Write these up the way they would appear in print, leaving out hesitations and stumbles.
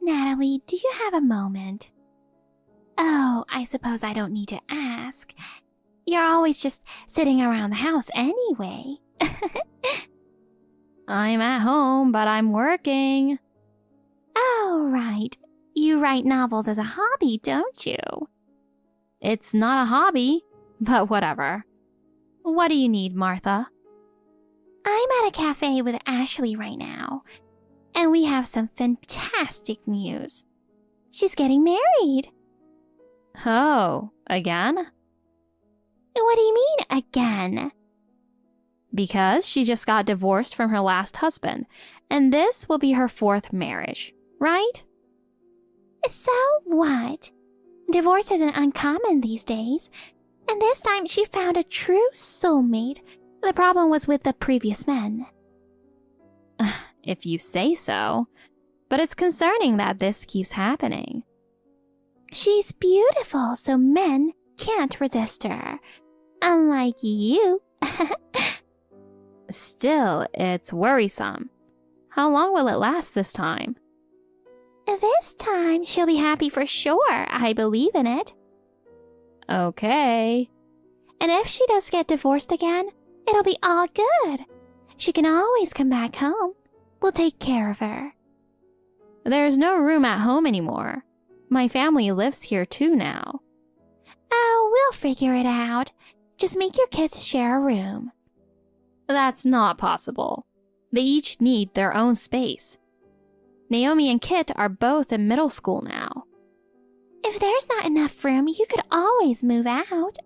Natalie, do you have a moment? Oh, I suppose I don't need to ask. You're always just sitting around the house anyway. I'm at home, but I'm working. Oh, right. You write novels as a hobby, don't you? It's not a hobby, but whatever. What do you need, Martha? I'm at a cafe with Ashley right now, and we have some fantastic news. She's getting married. Oh, again? What do you mean, again? Because she just got divorced from her last husband, and this will be her 4th marriage, right? So what? Divorce isn't uncommon these days, and this time she found a true soulmate. The problem was with the previous men. If you say so, but it's concerning that this keeps happening. She's beautiful, so men can't resist her. Unlike you. Still, it's worrisome. How long will it last this time? This time, she'll be happy for sure. I believe in it. Okay. And if she does get divorced again, it'll be all good. She can always come back home. We'll take care of her. There's no room at home anymore. My family lives here too now. Oh, we'll figure it out. Just make your kids share a room. That's not possible. They each need their own space. Naomi and Kit are both in middle school now. If there's not enough room, you could always move out.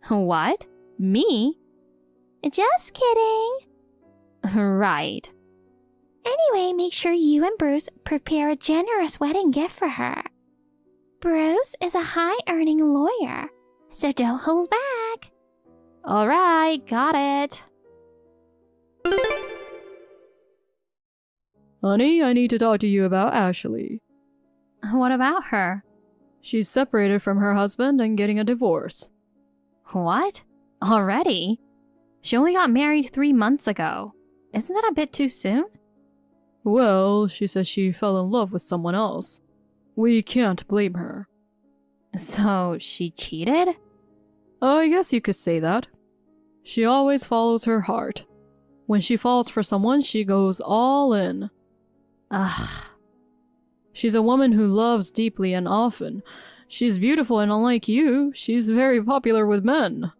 What? Me? Just kidding. Right. Anyway, make sure you and Bruce prepare a generous wedding gift for her. Bruce is a high-earning lawyer, so don't hold back. All right, got it. Honey, I need to talk to you about Ashley. What about her? She's separated from her husband and getting a divorce. What? Already? She only got married 3 months ago. Isn't that a bit too soon? Well, she says she fell in love with someone else. We can't blame her. So, she cheated? I guess you could say that. She always follows her heart. When she falls for someone, she goes all in. Ugh. She's a woman who loves deeply and often. She's beautiful and unlike you, she's very popular with men.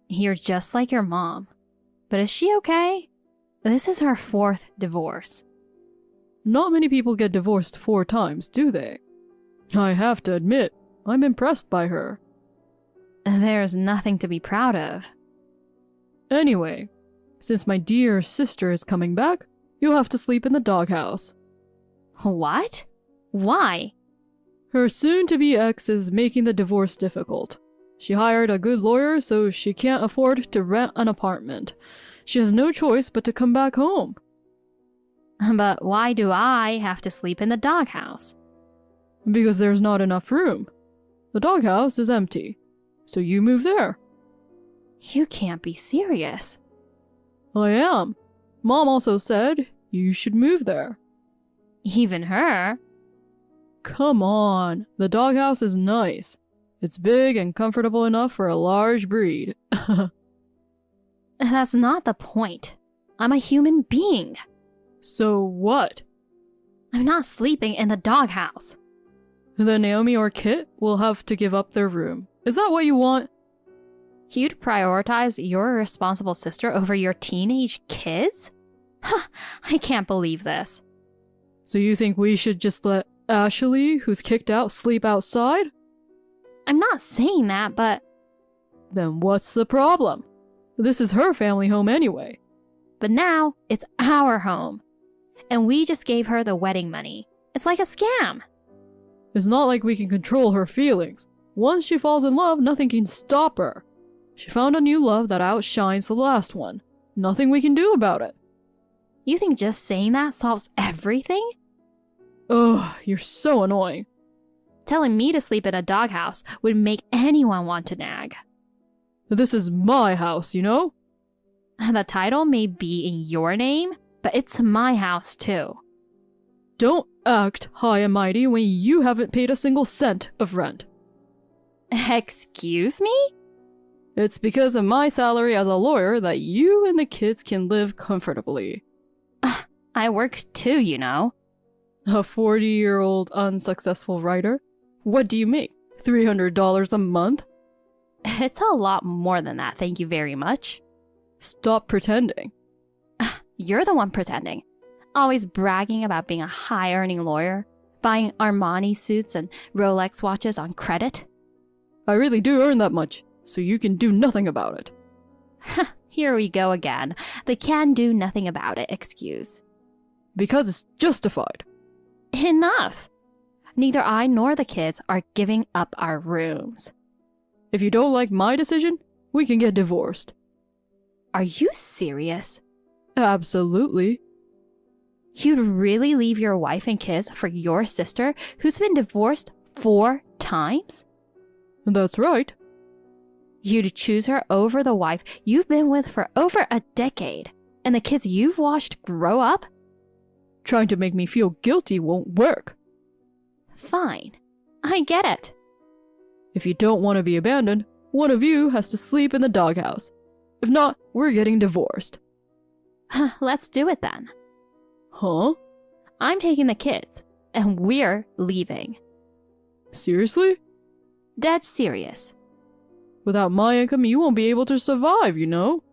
You're just like your mom. But is she okay? This is her 4th divorce. Not many people get divorced 4 times, do they? I have to admit, I'm impressed by her. There's nothing to be proud of. Anyway, since my dear sister is coming back, you'll have to sleep in the doghouse. What? Why? Her soon-to-be ex is making the divorce difficult. She hired a good lawyer, so she can't afford to rent an apartment. She has no choice but to come back home. But why do I have to sleep in the doghouse? Because there's not enough room. The doghouse is empty, so you move there. You can't be serious. I am. Mom also said you should move there. Even her? Come on, the doghouse is nice. It's big and comfortable enough for a large breed. That's not the point. I'm a human being. So what? I'm not sleeping in the doghouse. Then Naomi or Kit will have to give up their room. Is that what you want? You'd prioritize your irresponsible sister over your teenage kids? Huh, I can't believe this. So you think we should just let Ashley, who's kicked out, sleep outside? I'm not saying that, but... Then what's the problem? This is her family home anyway. But now, it's our home. And we just gave her the wedding money. It's like a scam. It's not like we can control her feelings. Once she falls in love, nothing can stop her. She found a new love that outshines the last one. Nothing we can do about it. You think just saying that solves everything? Ugh, you're so annoying. Telling me to sleep in a doghouse would make anyone want to nag. This is my house, you know? The title may be in your name, but it's my house too. Don't act high and mighty when you haven't paid a single cent of rent. Excuse me? It's because of my salary as a lawyer that you and the kids can live comfortably. I work too, you know. A 40-year-old unsuccessful writer? What do you make? $300 a month? It's a lot more than that, thank you very much. Stop pretending. You're the one pretending. Always bragging about being a high-earning lawyer, buying Armani suits and Rolex watches on credit. I really do earn that much, so you can do nothing about it. Here we go again. The can do nothing about it excuse. Because it's justified. Enough! Neither I nor the kids are giving up our rooms. If you don't like my decision, we can get divorced. Are you serious? Absolutely. You'd really leave your wife and kids for your sister who's been divorced 4 times? That's right. You'd choose her over the wife you've been with for over a decade and the kids you've watched grow up? Trying to make me feel guilty won't work. Fine. I get it. If you don't want to be abandoned, one of you has to sleep in the doghouse. If not, we're getting divorced. Let's do it then. Huh? I'm taking the kids, and we're leaving. Seriously? Dead serious. Without my income, you won't be able to survive, you know?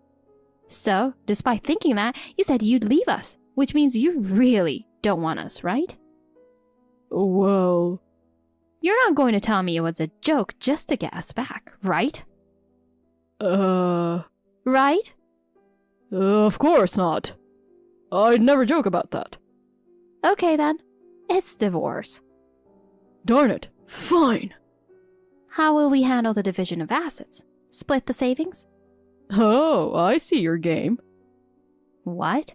So, despite thinking that, you said you'd leave us, which means you really don't want us, right? Well... You're not going to tell me it was a joke just to get us back, right? Right? Of course not. I'd never joke about that. Okay then. It's divorce. Darn it. Fine. How will we handle the division of assets? Split the savings? Oh, I see your game. What?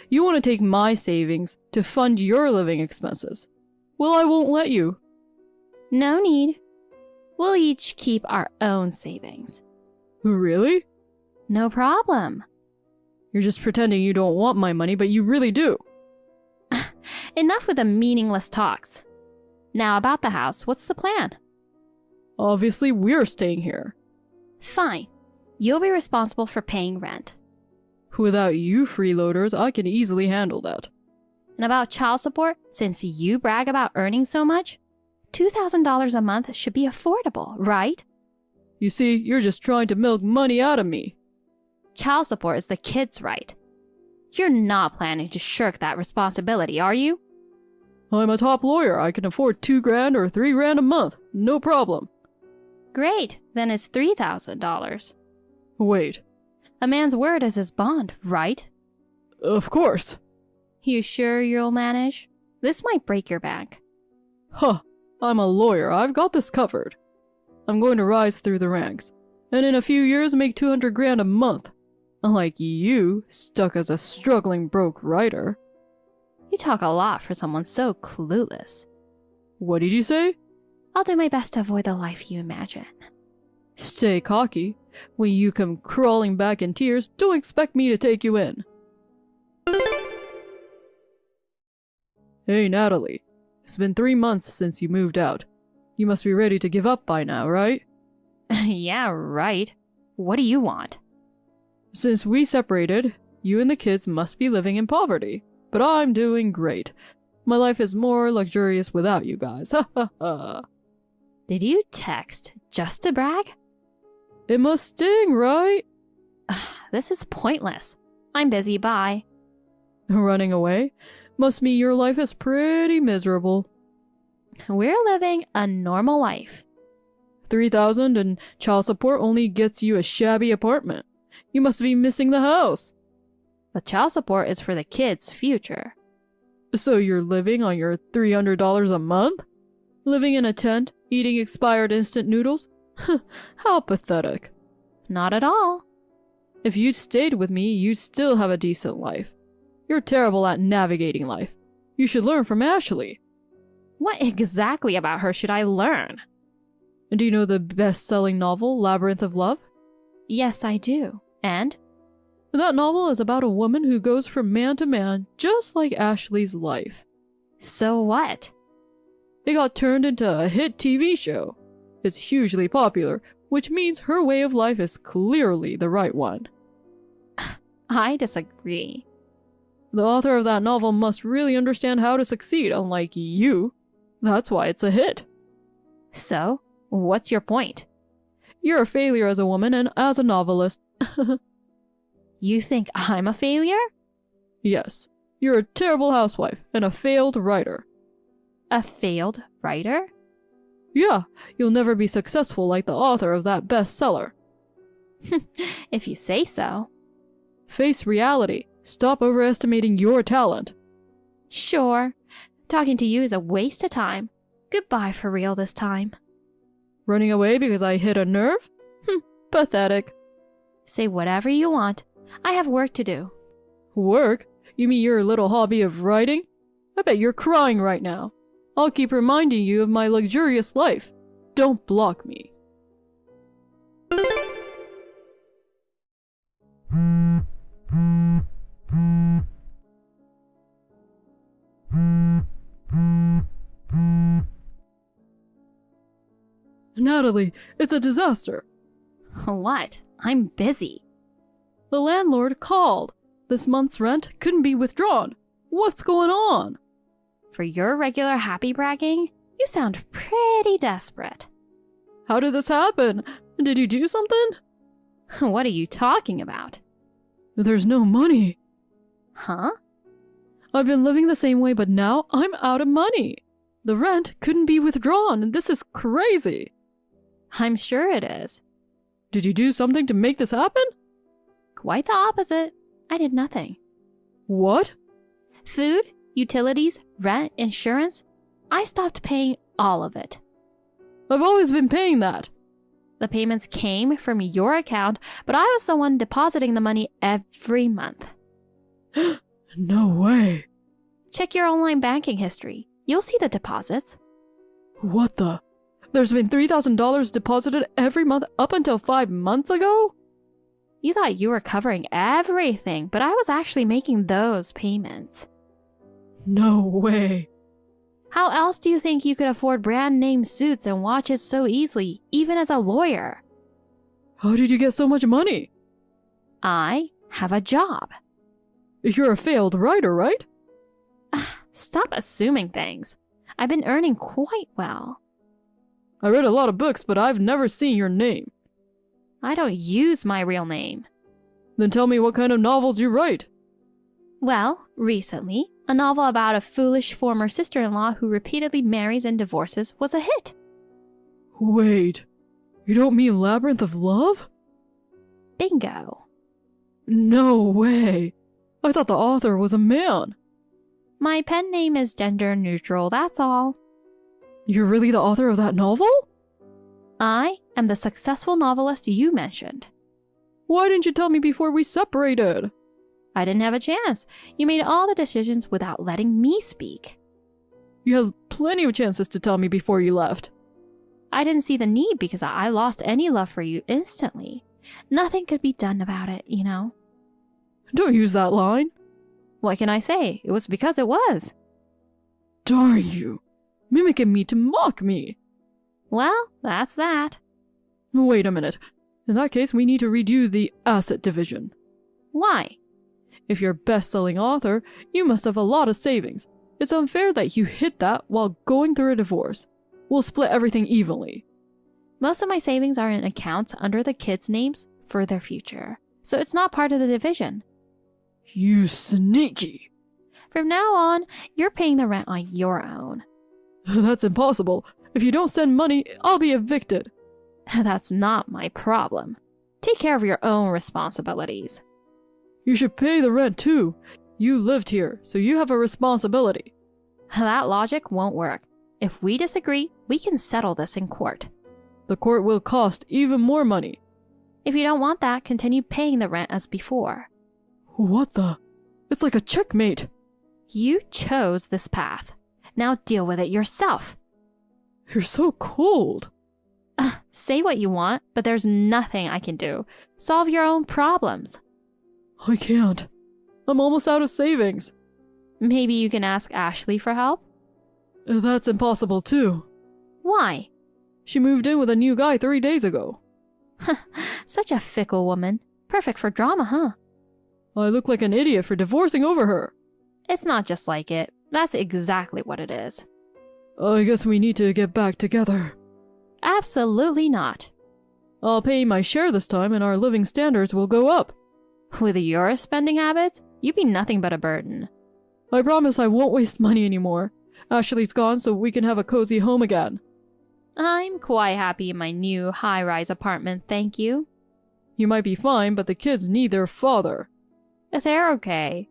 You want to take my savings to fund your living expenses. Well, I won't let you. No need. We'll each keep our own savings. Really? No problem. You're just pretending you don't want my money, but you really do. Enough with the meaningless talks. Now about the house, what's the plan? Obviously, we're staying here. Fine. You'll be responsible for paying rent. Without you freeloaders, I can easily handle that. And about child support, since you brag about earning so much, $2,000 a month should be affordable, right? You see, you're just trying to milk money out of me. Child support is the kid's right. You're not planning to shirk that responsibility, are you? I'm a top lawyer. I can afford $2,000 or $3,000 a month. No problem. Great, then it's $3,000. Wait. A man's word is his bond, right? Of course. You sure you'll manage? This might break your bank. Huh. I'm a lawyer. I've got this covered. I'm going to rise through the ranks, and in a few years make $200,000 a month. Unlike you, stuck as a struggling broke writer. You talk a lot for someone so clueless. What did you say? I'll do my best to avoid the life you imagine. Stay cocky. When you come crawling back in tears, don't expect me to take you in. Hey, Natalie. It's been 3 months since you moved out. You must be ready to give up by now, right? Yeah, right. What do you want? Since we separated, you and the kids must be living in poverty. But I'm doing great. My life is more luxurious without you guys. Ha ha ha. Did you text just to brag? It must sting, right? This is pointless. I'm busy, bye. Running away? Must mean your life is pretty miserable. We're living a normal life. $3,000 and child support only gets you a shabby apartment. You must be missing the house. The child support is for the kids' future. So you're living on your $300 a month? Living in a tent, eating expired instant noodles? How pathetic. Not at all. If you'd stayed with me, you'd still have a decent life. You're terrible at navigating life. You should learn from Ashley. What exactly about her should I learn? Do you know the best-selling novel, Labyrinth of Love? Yes, I do. And? That novel is about a woman who goes from man to man, just like Ashley's life. So what? It got turned into a hit TV show. It's hugely popular, which means her way of life is clearly the right one. I disagree. The author of that novel must really understand how to succeed, unlike you. That's why it's a hit. So, what's your point? You're a failure as a woman and as a novelist. You think I'm a failure? Yes, you're a terrible housewife and a failed writer. A failed writer? Yeah, you'll never be successful like the author of that bestseller. If you say so. Face reality. Stop overestimating your talent. Sure. Talking to you is a waste of time. Goodbye for real this time. Running away because I hit a nerve? Pathetic. Say whatever you want. I have work to do. Work? You mean your little hobby of writing? I bet you're crying right now. I'll keep reminding you of my luxurious life. Don't block me. Natalie, it's a disaster. What? I'm busy. The landlord called. This month's rent couldn't be withdrawn. What's going on? For your regular happy bragging, you sound pretty desperate. How did this happen? Did you do something? What are you talking about? There's no money. Huh? I've been living the same way, but now I'm out of money. The rent couldn't be withdrawn. This is crazy. I'm sure it is. Did you do something to make this happen? Quite the opposite. I did nothing. What? Food, utilities, rent, insurance. I stopped paying all of it. I've always been paying that. The payments came from your account, but I was the one depositing the money every month. No way. Check your online banking history. You'll see the deposits. What the? There's been $3,000 deposited every month up until 5 months ago? You thought you were covering everything, but I was actually making those payments. No way. How else do you think you could afford brand name suits and watches so easily, even as a lawyer? How did you get so much money? I have a job. You're a failed writer, right? Stop assuming things. I've been earning quite well. I read a lot of books, but I've never seen your name. I don't use my real name. Then tell me what kind of novels you write. Well, recently, a novel about a foolish former sister-in-law who repeatedly marries and divorces was a hit. Wait, you don't mean Labyrinth of Love? Bingo. No way. I thought the author was a man. My pen name is gender neutral, that's all. You're really the author of that novel? I am the successful novelist you mentioned. Why didn't you tell me before we separated? I didn't have a chance. You made all the decisions without letting me speak. You had plenty of chances to tell me before you left. I didn't see the need because I lost any love for you instantly. Nothing could be done about it, you know. Don't use that line. What can I say? It was because it was. Darn you. Mimicking me to mock me. Well, that's that. Wait a minute. In that case, we need to redo the asset division. Why? If you're a best-selling author, you must have a lot of savings. It's unfair that you hit that while going through a divorce. We'll split everything evenly. Most of my savings are in accounts under the kids' names for their future, so it's not part of the division. You sneaky. From now on, you're paying the rent on your own. That's impossible. If you don't send money, I'll be evicted. That's not my problem. Take care of your own responsibilities. You should pay the rent too. You lived here, so you have a responsibility. That logic won't work. If we disagree, we can settle this in court. The court will cost even more money. If you don't want that, continue paying the rent as before. What the? It's like a checkmate. You chose this path. Now deal with it yourself. You're so cold. Say what you want, but there's nothing I can do. Solve your own problems. I can't. I'm almost out of savings. Maybe you can ask Ashley for help? That's impossible too. Why? She moved in with a new guy 3 days ago. Such a fickle woman. Perfect for drama, huh? I look like an idiot for divorcing over her. It's not just like it. That's exactly what it is. I guess we need to get back together. Absolutely not. I'll pay my share this time and our living standards will go up. With your spending habits, you'd be nothing but a burden. I promise I won't waste money anymore. Ashley's gone so we can have a cozy home again. I'm quite happy in my new high-rise apartment, thank you. You might be fine, but the kids need their father. They're okay.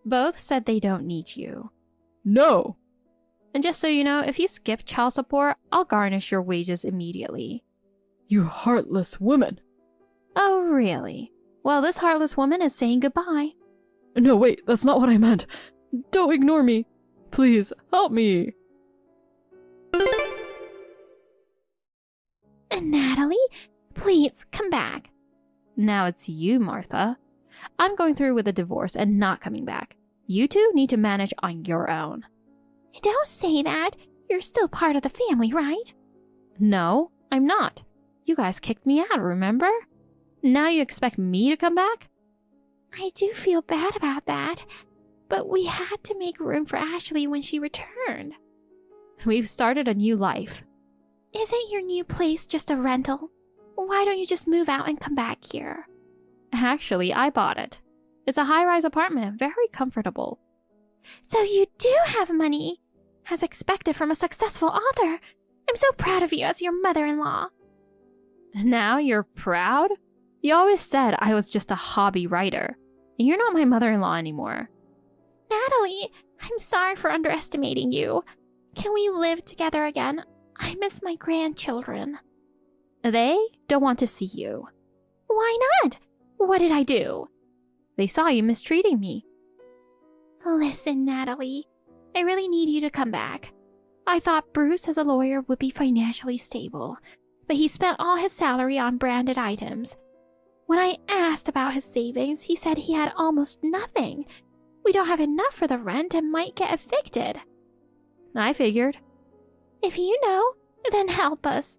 Both said they don't need you. No! And just so you know, if you skip child support, I'll garnish your wages immediately. You heartless woman. Oh, really? Well, this heartless woman is saying goodbye. No, wait, that's not what I meant. Don't ignore me. Please, help me. Natalie, please come back. Now it's you, Martha. I'm going through with a divorce and not coming back. You two need to manage on your own. Don't say that. You're still part of the family, right? No, I'm not. You guys kicked me out, remember? Now you expect me to come back? I do feel bad about that, but we had to make room for Ashley when she returned. We've started a new life. Isn't your new place just a rental? Why don't you just move out and come back here? Actually, I bought it. It's a high-rise apartment, very comfortable. So you do have money, as expected from a successful author. I'm so proud of you as your mother-in-law. Now you're proud? You always said I was just a hobby writer, and you're not my mother-in-law anymore. Natalie, I'm sorry for underestimating you. Can we live together again? I miss my grandchildren. They don't want to see you. Why not? What did I do? They saw you mistreating me. Listen, Natalie, I really need you to come back. I thought Bruce as a lawyer would be financially stable, but he spent all his salary on branded items. When I asked about his savings, he said he had almost nothing. We don't have enough for the rent and might get evicted. I figured. If you know, then help us.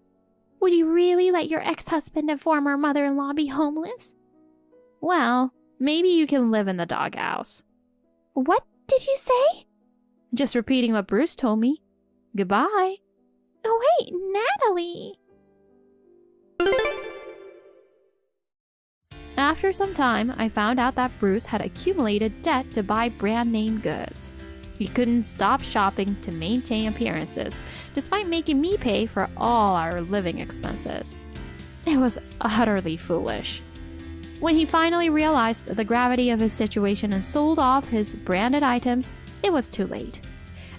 Would you really let your ex-husband and former mother-in-law be homeless? Well, maybe you can live in the doghouse. What did you say? Just repeating what Bruce told me. Goodbye. Oh, wait, Natalie. After some time, I found out that Bruce had accumulated debt to buy brand name goods. He couldn't stop shopping to maintain appearances, despite making me pay for all our living expenses. It was utterly foolish. When he finally realized the gravity of his situation and sold off his branded items, it was too late.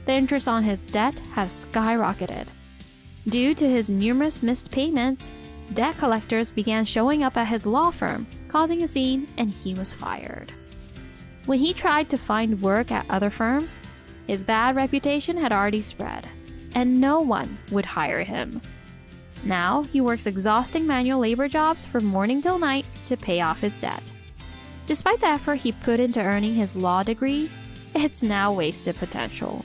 The interest on his debt has skyrocketed. Due to his numerous missed payments, debt collectors began showing up at his law firm, causing a scene, and he was fired. When he tried to find work at other firms, his bad reputation had already spread, and no one would hire him. Now he works exhausting manual labor jobs from morning till night to pay off his debt. Despite the effort he put into earning his law degree, it's now wasted potential.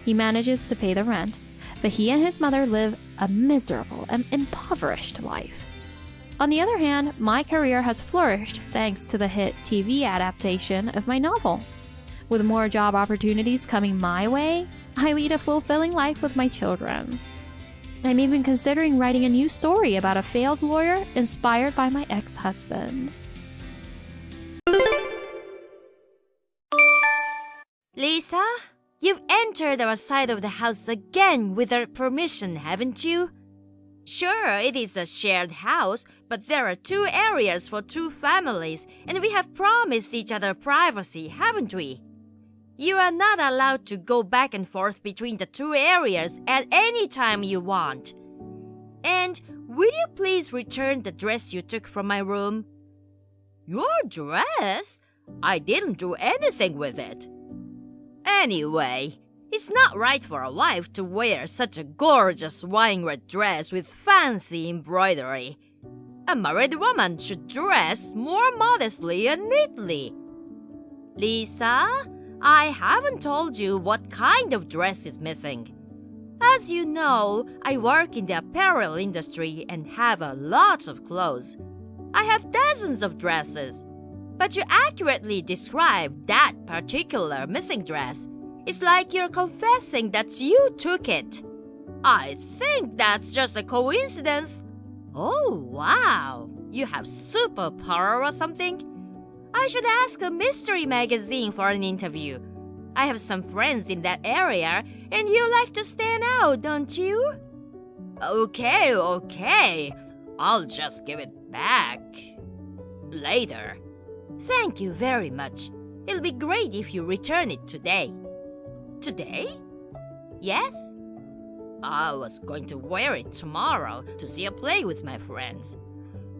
He manages to pay the rent, but he and his mother live a miserable and impoverished life. On the other hand, my career has flourished thanks to the hit TV adaptation of my novel. With more job opportunities coming my way, I lead a fulfilling life with my children. I'm even considering writing a new story about a failed lawyer inspired by my ex-husband. Lisa, you've entered our side of the house again without permission, haven't you? Sure, it is a shared house, but there are 2 areas for 2 families, and we have promised each other privacy, haven't we? You are not allowed to go back and forth between the 2 areas at any time you want. And will you please return the dress you took from my room? Your dress? I didn't do anything with it. Anyway, it's not right for a wife to wear such a gorgeous wine red dress with fancy embroidery. A married woman should dress more modestly and neatly. Lisa, I haven't told you what kind of dress is missing. As you know, I work in the apparel industry and have a lot of clothes. I have dozens of dresses. But you accurately described that particular missing dress. It's like you're confessing that you took it. I think that's just a coincidence. Oh, wow. You have superpower or something? I should ask a mystery magazine for an interview. I have some friends in that area, and you like to stand out, don't you? Okay. I'll just give it back. Later. Thank you very much. It'll be great if you return it today. Today? Yes? I was going to wear it tomorrow to see a play with my friends.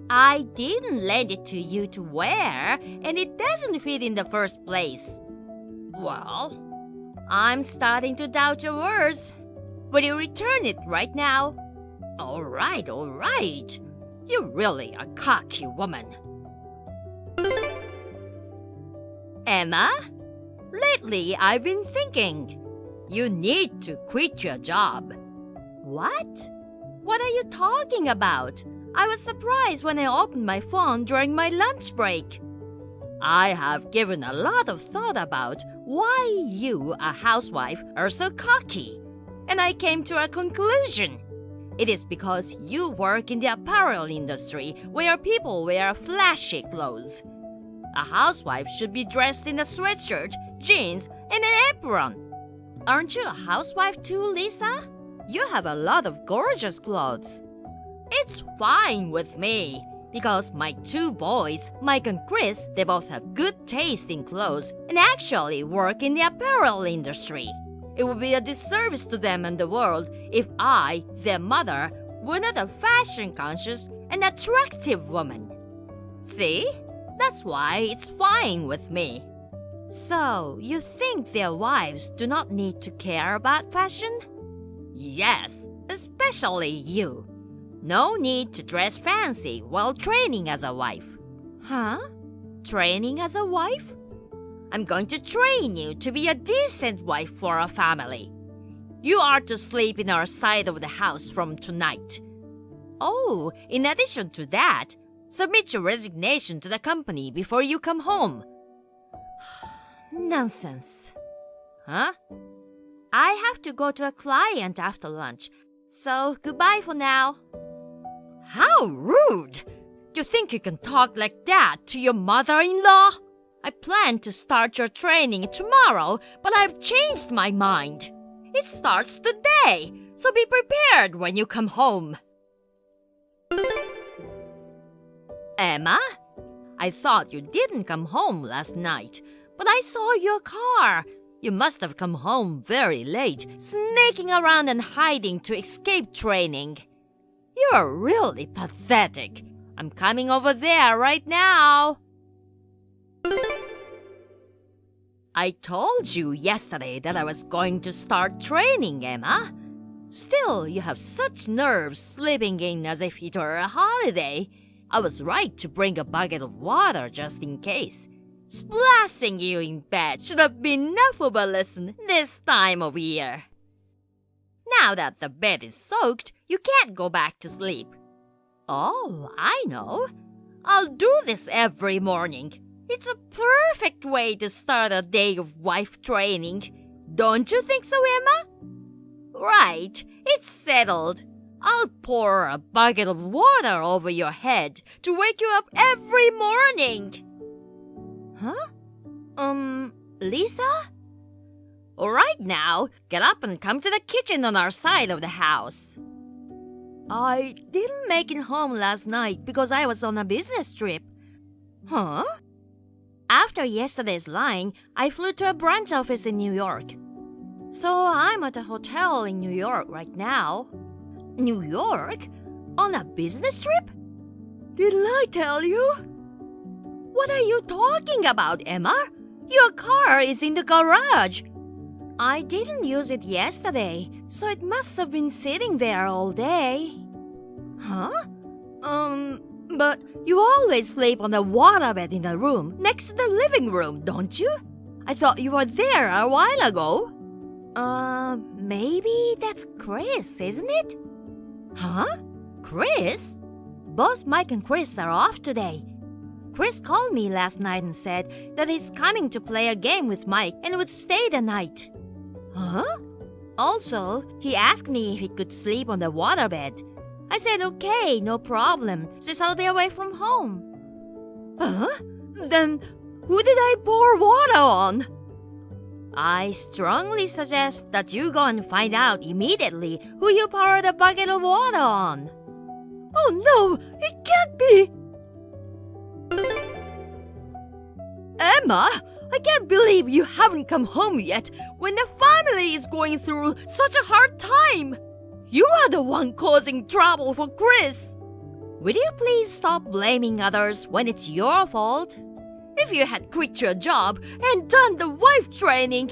I didn't lend it to you to wear, and it doesn't fit in the first place. Well, I'm starting to doubt your words. Will you return it right now? All right. You're really a cocky woman. Emma, lately I've been thinking. You need to quit your job. What? What are you talking about? I was surprised when I opened my phone during my lunch break. I have given a lot of thought about why you, a housewife, are so cocky. And I came to a conclusion. It is because you work in the apparel industry where people wear flashy clothes. A housewife should be dressed in a sweatshirt, jeans, and an apron. Aren't you a housewife too, Lisa? You have a lot of gorgeous clothes. It's fine with me, because my two boys, Mike and Chris, they both have good taste in clothes and actually work in the apparel industry. It would be a disservice to them and the world if I, their mother, were not a fashion-conscious and attractive woman. See? That's why it's fine with me. So, you think their wives do not need to care about fashion? Yes, especially you. No need to dress fancy while training as a wife. Huh? Training as a wife? I'm going to train you to be a decent wife for a family. You are to sleep in our side of the house from tonight. Oh, in addition to that, submit your resignation to the company before you come home. Nonsense. Huh? I have to go to a client after lunch, so goodbye for now. How rude! Do you think you can talk like that to your mother-in-law? I plan to start your training tomorrow, but I've changed my mind. It starts today, so be prepared when you come home. Emma, I thought you didn't come home last night, but I saw your car. You must have come home very late, sneaking around and hiding to escape training. You're really pathetic. I'm coming over there right now. I told you yesterday that I was going to start training, Emma. Still, you have such nerves sleeping in as if it were a holiday. I was right to bring a bucket of water just in case. Splashing you in bed should have been enough of a lesson this time of year. Now that the bed is soaked, you can't go back to sleep. Oh, I know. I'll do this every morning. It's a perfect way to start a day of wife training. Don't you think so, Emma? Right, it's settled. I'll pour a bucket of water over your head to wake you up every morning. Huh? Lisa? All right now, get up and come to the kitchen on our side of the house. I didn't make it home last night because I was on a business trip. Huh? After yesterday's lying, I flew to a branch office in New York. So I'm at a hotel in New York right now. New York? On a business trip? Didn't I tell you? What are you talking about, Emma? Your car is in the garage. I didn't use it yesterday, so it must have been sitting there all day. Huh? But you always sleep on the waterbed in the room next to the living room, don't you? I thought you were there a while ago. Maybe that's Chris, isn't it? Huh? Chris? Both Mike and Chris are off today. Chris called me last night and said that he's coming to play a game with Mike and would stay the night. Huh? Also, he asked me if he could sleep on the waterbed. I said okay, no problem, since I'll be away from home. Huh? Then who did I pour water on? I strongly suggest that you go and find out immediately who you poured a bucket of water on. Oh no, it can't be! Emma, I can't believe you haven't come home yet when the family is going through such a hard time. You are the one causing trouble for Chris. Will you please stop blaming others when it's your fault? If you had quit your job and done the wife training,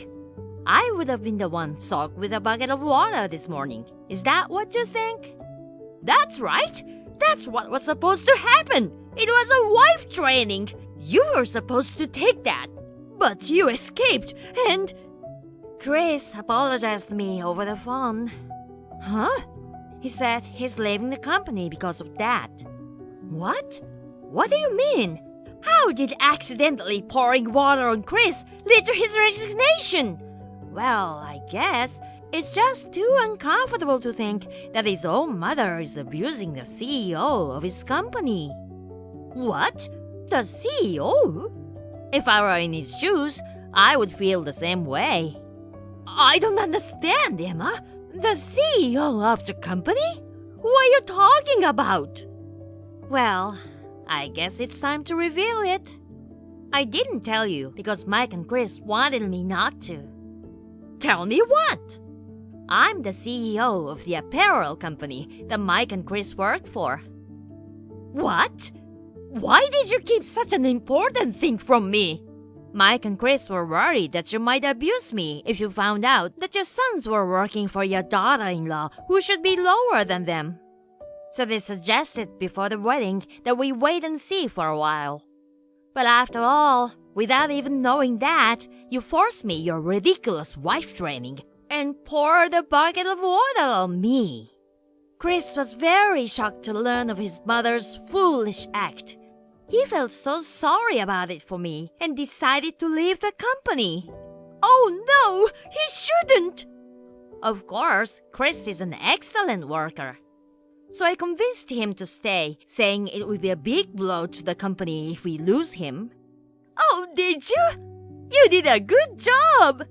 I would have been the one soaked with a bucket of water this morning. Is that what you think? That's right. That's what was supposed to happen. It was a wife training. You were supposed to take that. But you escaped and... Chris apologized to me over the phone. Huh? He said he's leaving the company because of that. What? What do you mean? How did accidentally pouring water on Chris lead to his resignation? Well, I guess it's just too uncomfortable to think that his own mother is abusing the CEO of his company. What? The CEO? If I were in his shoes, I would feel the same way. I don't understand, Emma. The CEO of the company? Who are you talking about? Well, I guess it's time to reveal it. I didn't tell you because Mike and Chris wanted me not to. Tell me what? I'm the CEO of the apparel company that Mike and Chris work for. What? Why did you keep such an important thing from me? Mike and Chris were worried that you might abuse me if you found out that your sons were working for your daughter-in-law who should be lower than them. So they suggested before the wedding that we wait and see for a while. But after all, without even knowing that, you forced me your ridiculous wife training and poured a bucket of water on me. Chris was very shocked to learn of his mother's foolish act. He felt so sorry about it for me and decided to leave the company. Oh no, he shouldn't! Of course, Chris is an excellent worker. So I convinced him to stay, saying it would be a big blow to the company if we lose him. Oh, did you? You did a good job!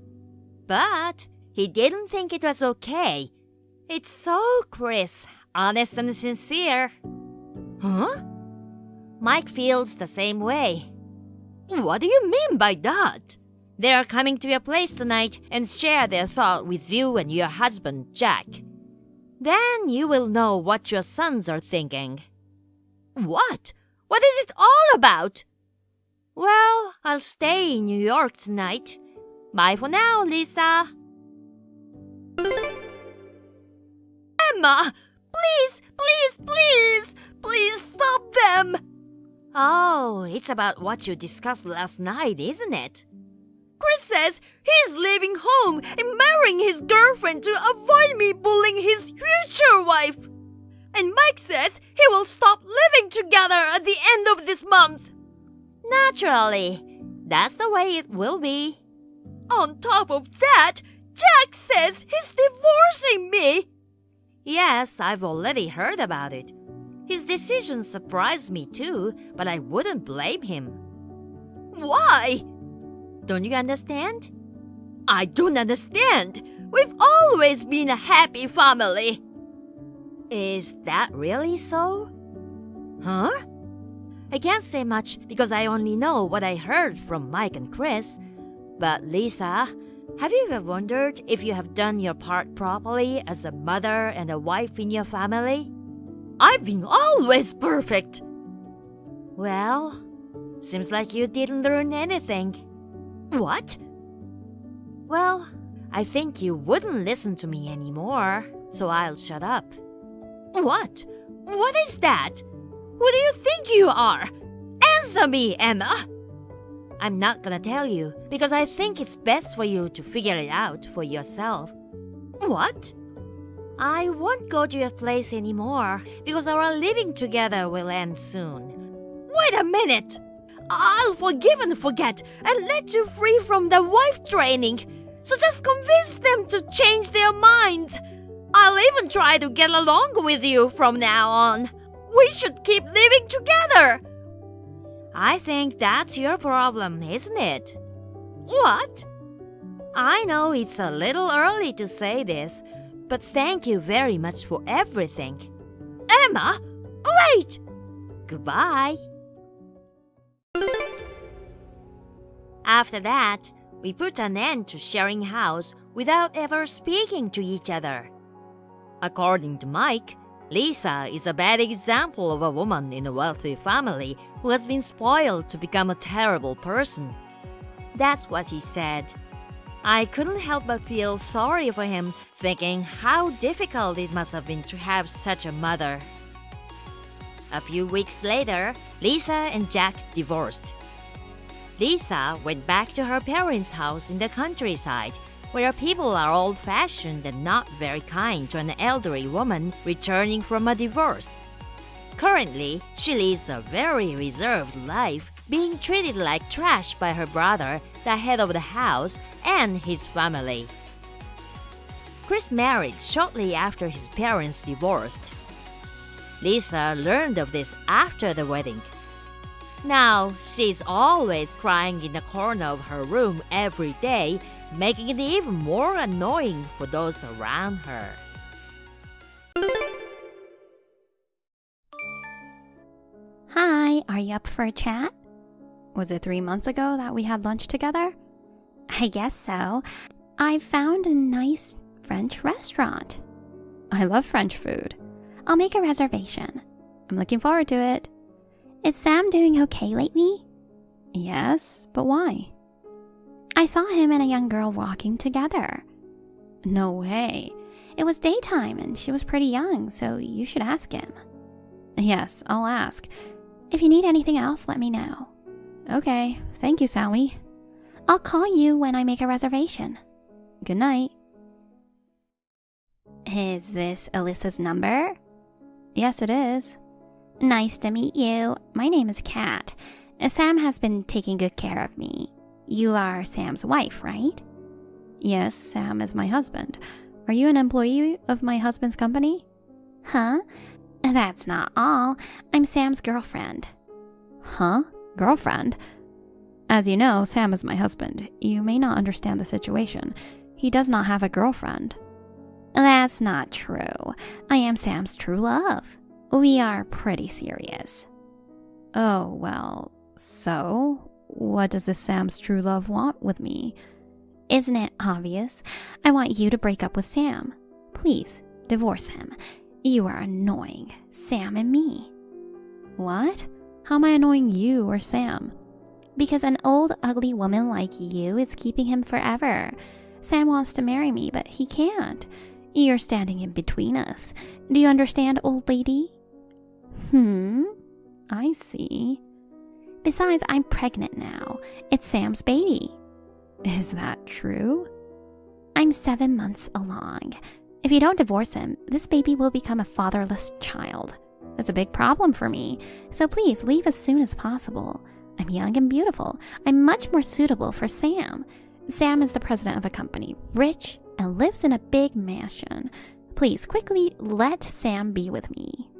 But he didn't think it was okay. It's so Chris, honest and sincere. Huh? Mike feels the same way. What do you mean by that? They are coming to your place tonight and share their thought with you and your husband, Jack. Then you will know what your sons are thinking. What? What is it all about? Well, I'll stay in New York tonight. Bye for now, Lisa. Emma! Please, please, please! Please stop them! Oh, it's about what you discussed last night, isn't it? Chris says he's leaving home and marrying his girlfriend to avoid me bullying his future wife. And Mike says he will stop living together at the end of this month. Naturally, that's the way it will be. On top of that, Jack says he's divorcing me. Yes, I've already heard about it. His decision surprised me too, but I wouldn't blame him. Why? Don't you understand? I don't understand. We've always been a happy family. Is that really so? Huh? I can't say much because I only know what I heard from Mike and Chris. But Lisa, have you ever wondered if you have done your part properly as a mother and a wife in your family? I've been always perfect. Well, seems like you didn't learn anything. What? Well, I think you wouldn't listen to me anymore, so I'll shut up. What? What is that? Who do you think you are? Answer me, Emma! I'm not gonna tell you because I think it's best for you to figure it out for yourself. What? I won't go to your place anymore because our living together will end soon. Wait a minute! I'll forgive and forget and let you free from the wife training. So just convince them to change their minds. I'll even try to get along with you from now on. We should keep living together. I think that's your problem, isn't it? What? I know it's a little early to say this, but thank you very much for everything. Emma, wait! Goodbye. After that, we put an end to sharing house without ever speaking to each other. According to Mike, Lisa is a bad example of a woman in a wealthy family who has been spoiled to become a terrible person. That's what he said. I couldn't help but feel sorry for him, thinking how difficult it must have been to have such a mother. A few weeks later, Lisa and Jack divorced. Lisa went back to her parents' house in the countryside, where people are old-fashioned and not very kind to an elderly woman returning from a divorce. Currently, she leads a very reserved life, being treated like trash by her brother, the head of the house, and his family. Chris married shortly after his parents divorced. Lisa learned of this after the wedding. Now, she's always crying in the corner of her room every day, making it even more annoying for those around her. Hi, are you up for a chat? Was it 3 months ago that we had lunch together? I guess so. I found a nice French restaurant. I love French food. I'll make a reservation. I'm looking forward to it. Is Sam doing okay lately? Yes, but why? I saw him and a young girl walking together. No way. It was daytime and she was pretty young, so you should ask him. Yes, I'll ask. If you need anything else, let me know. Okay, thank you, Sally. I'll call you when I make a reservation. Good night. Is this Alyssa's number? Yes, it is. Nice to meet you. My name is Kat. Sam has been taking good care of me. You are Sam's wife, right? Yes, Sam is my husband. Are you an employee of my husband's company? Huh? That's not all. I'm Sam's girlfriend. Huh? Girlfriend? As you know, Sam is my husband. You may not understand the situation. He does not have a girlfriend. That's not true. I am Sam's true love. We are pretty serious. Oh, well, so? What does this Sam's true love want with me? Isn't it obvious? I want you to break up with Sam. Please, divorce him. You are annoying Sam and me. What? How am I annoying you or Sam? Because an old, ugly woman like you is keeping him forever. Sam wants to marry me, but he can't. You're standing in between us. Do you understand, old lady? I see. Besides, I'm pregnant now. It's Sam's baby. Is that true? I'm 7 months along. If you don't divorce him, this baby will become a fatherless child. That's a big problem for me, so please leave as soon as possible. I'm young and beautiful. I'm much more suitable for Sam. Sam is the president of a company, rich, and lives in a big mansion. Please, quickly let Sam be with me.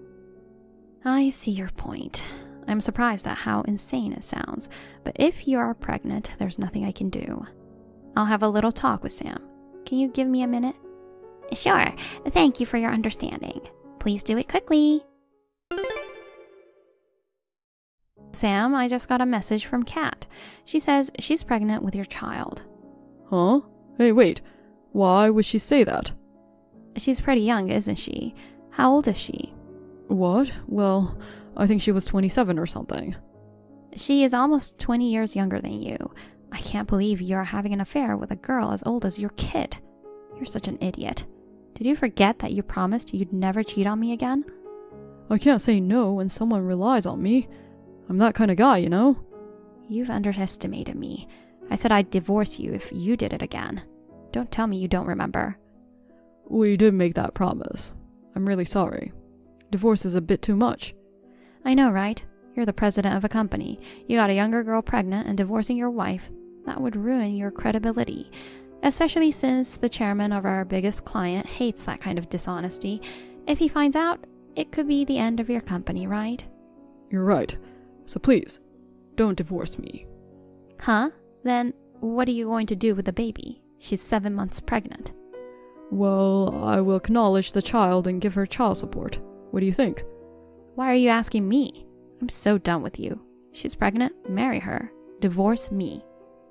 I see your point. I'm surprised at how insane it sounds, but if you are pregnant, there's nothing I can do. I'll have a little talk with Sam. Can you give me a minute? Sure. Thank you for your understanding. Please do it quickly. Sam, I just got a message from Kat. She says she's pregnant with your child. Huh? Hey, wait. Why would she say that? She's pretty young, isn't she? How old is she? What? Well, I think she was 27 or something. She is almost 20 years younger than you. I can't believe you're having an affair with a girl as old as your kid. You're such an idiot. Did you forget that you promised you'd never cheat on me again? I can't say no when someone relies on me. I'm that kind of guy, you know? You've underestimated me. I said I'd divorce you if you did it again. Don't tell me you don't remember. We did make that promise. I'm really sorry. Divorce is a bit too much. I know, right? You're the president of a company. You got a younger girl pregnant and divorcing your wife. That would ruin your credibility. Especially since the chairman of our biggest client hates that kind of dishonesty. If he finds out, it could be the end of your company, right? You're right. So please, don't divorce me. Huh? Then what are you going to do with the baby? She's 7 months pregnant. Well, I will acknowledge the child and give her child support. What do you think? Why are you asking me? I'm so done with you. She's pregnant, marry her. Divorce me.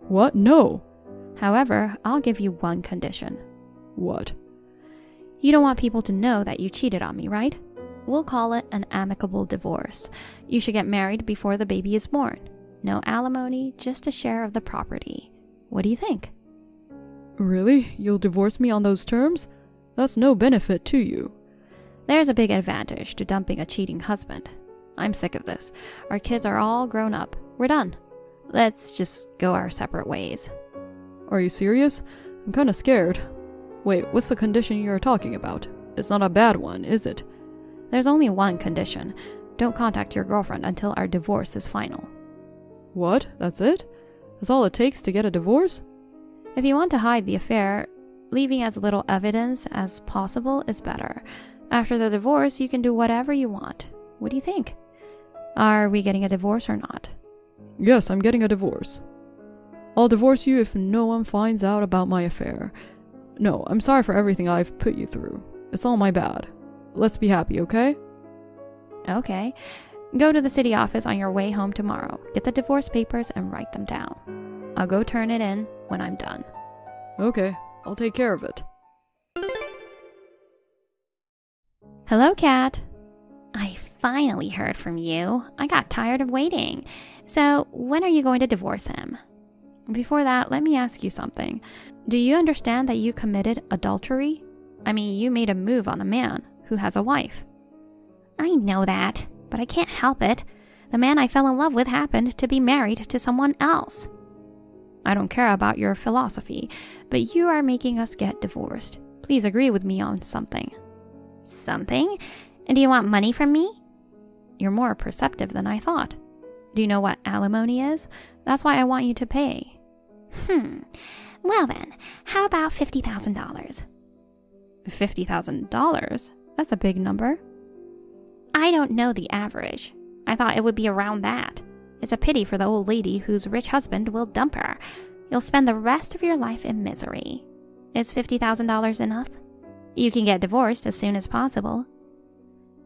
What? No. However, I'll give you one condition. What? You don't want people to know that you cheated on me, right? We'll call it an amicable divorce. You should get married before the baby is born. No alimony, just a share of the property. What do you think? Really? You'll divorce me on those terms? That's no benefit to you. There's a big advantage to dumping a cheating husband. I'm sick of this. Our kids are all grown up. We're done. Let's just go our separate ways. Are you serious? I'm kind of scared. Wait, what's the condition you're talking about? It's not a bad one, is it? There's only one condition. Don't contact your girlfriend until our divorce is final. What? That's it? That's all it takes to get a divorce? If you want to hide the affair, leaving as little evidence as possible is better. After the divorce, you can do whatever you want. What do you think? Are we getting a divorce or not? Yes, I'm getting a divorce. I'll divorce you if no one finds out about my affair. No, I'm sorry for everything I've put you through. It's all my bad. Let's be happy, okay? Okay. Go to the city office on your way home tomorrow. Get the divorce papers and write them down. I'll go turn it in when I'm done. Okay, I'll take care of it. Hello, Kat. I finally heard from you. I got tired of waiting. So, when are you going to divorce him? Before that, let me ask you something. Do you understand that you committed adultery? I mean, you made a move on a man who has a wife. I know that, but I can't help it. The man I fell in love with happened to be married to someone else. I don't care about your philosophy, but you are making us get divorced. Please agree with me on something. Something? Do you want money from me? You're more perceptive than I thought. Do you know what alimony is? That's why I want you to pay. Well then, how about $50,000? $50,000? That's a big number. I don't know the average. I thought it would be around that. It's a pity for the old lady whose rich husband will dump her. You'll spend the rest of your life in misery. Is $50,000 enough? You can get divorced as soon as possible.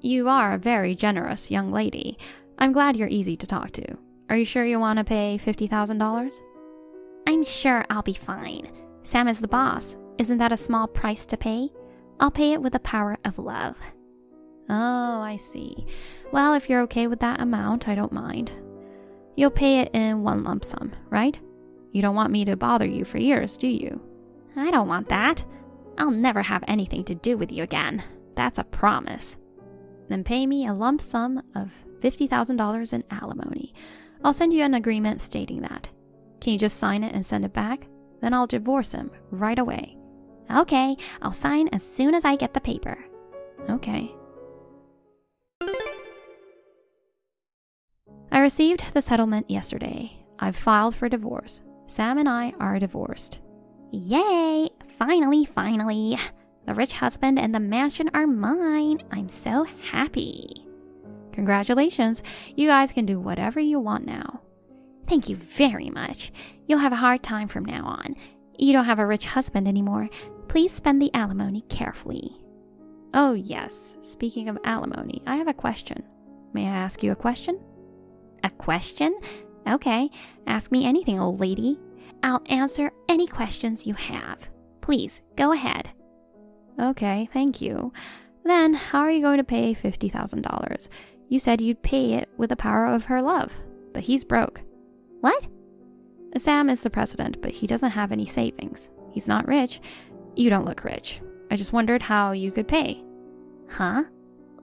You are a very generous young lady. I'm glad you're easy to talk to. Are you sure you want to pay $50,000? I'm sure I'll be fine. Sam is the boss. Isn't that a small price to pay? I'll pay it with the power of love. Oh, I see. Well, if you're okay with that amount, I don't mind. You'll pay it in one lump sum, right? You don't want me to bother you for years, do you? I don't want that. I'll never have anything to do with you again. That's a promise. Then pay me a lump sum of $50,000 in alimony. I'll send you an agreement stating that. Can you just sign it and send it back? Then I'll divorce him right away. Okay, I'll sign as soon as I get the paper. Okay. I received the settlement yesterday. I've filed for divorce. Sam and I are divorced. Yay! Finally. The rich husband and the mansion are mine. I'm so happy. Congratulations. You guys can do whatever you want now. Thank you very much. You'll have a hard time from now on. You don't have a rich husband anymore. Please spend the alimony carefully. Oh, yes. Speaking of alimony, I have a question. May I ask you a question? A question? Okay. Ask me anything, old lady. I'll answer any questions you have. Please, go ahead. Okay, thank you. Then, how are you going to pay $50,000? You said you'd pay it with the power of her love, but he's broke. What? Sam is the president, but he doesn't have any savings. He's not rich. You don't look rich. I just wondered how you could pay. Huh?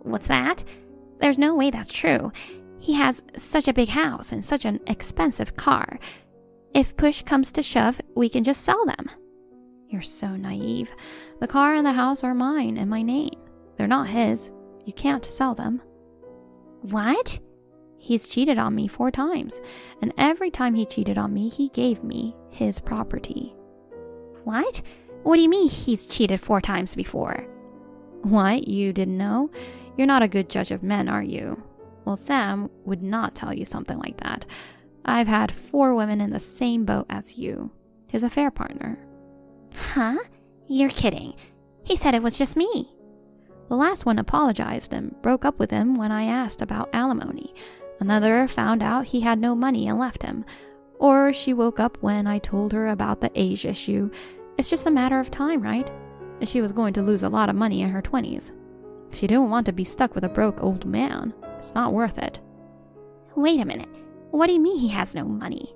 What's that? There's no way that's true. He has such a big house and such an expensive car. If push comes to shove, we can just sell them. You're so naive. The car and the house are mine in my name. They're not his. You can't sell them. What? He's cheated on me 4 times, and every time he cheated on me, he gave me his property. What? What do you mean he's cheated 4 times before? What? You didn't know? You're not a good judge of men, are you? Well, Sam would not tell you something like that. I've had 4 women in the same boat as you. His affair partner. Huh? You're kidding. He said it was just me. The last one apologized and broke up with him when I asked about alimony. Another found out he had no money and left him. Or she woke up when I told her about the age issue. It's just a matter of time, right? She was going to lose a lot of money in her 20s. She didn't want to be stuck with a broke old man. It's not worth it. Wait a minute. What do you mean he has no money?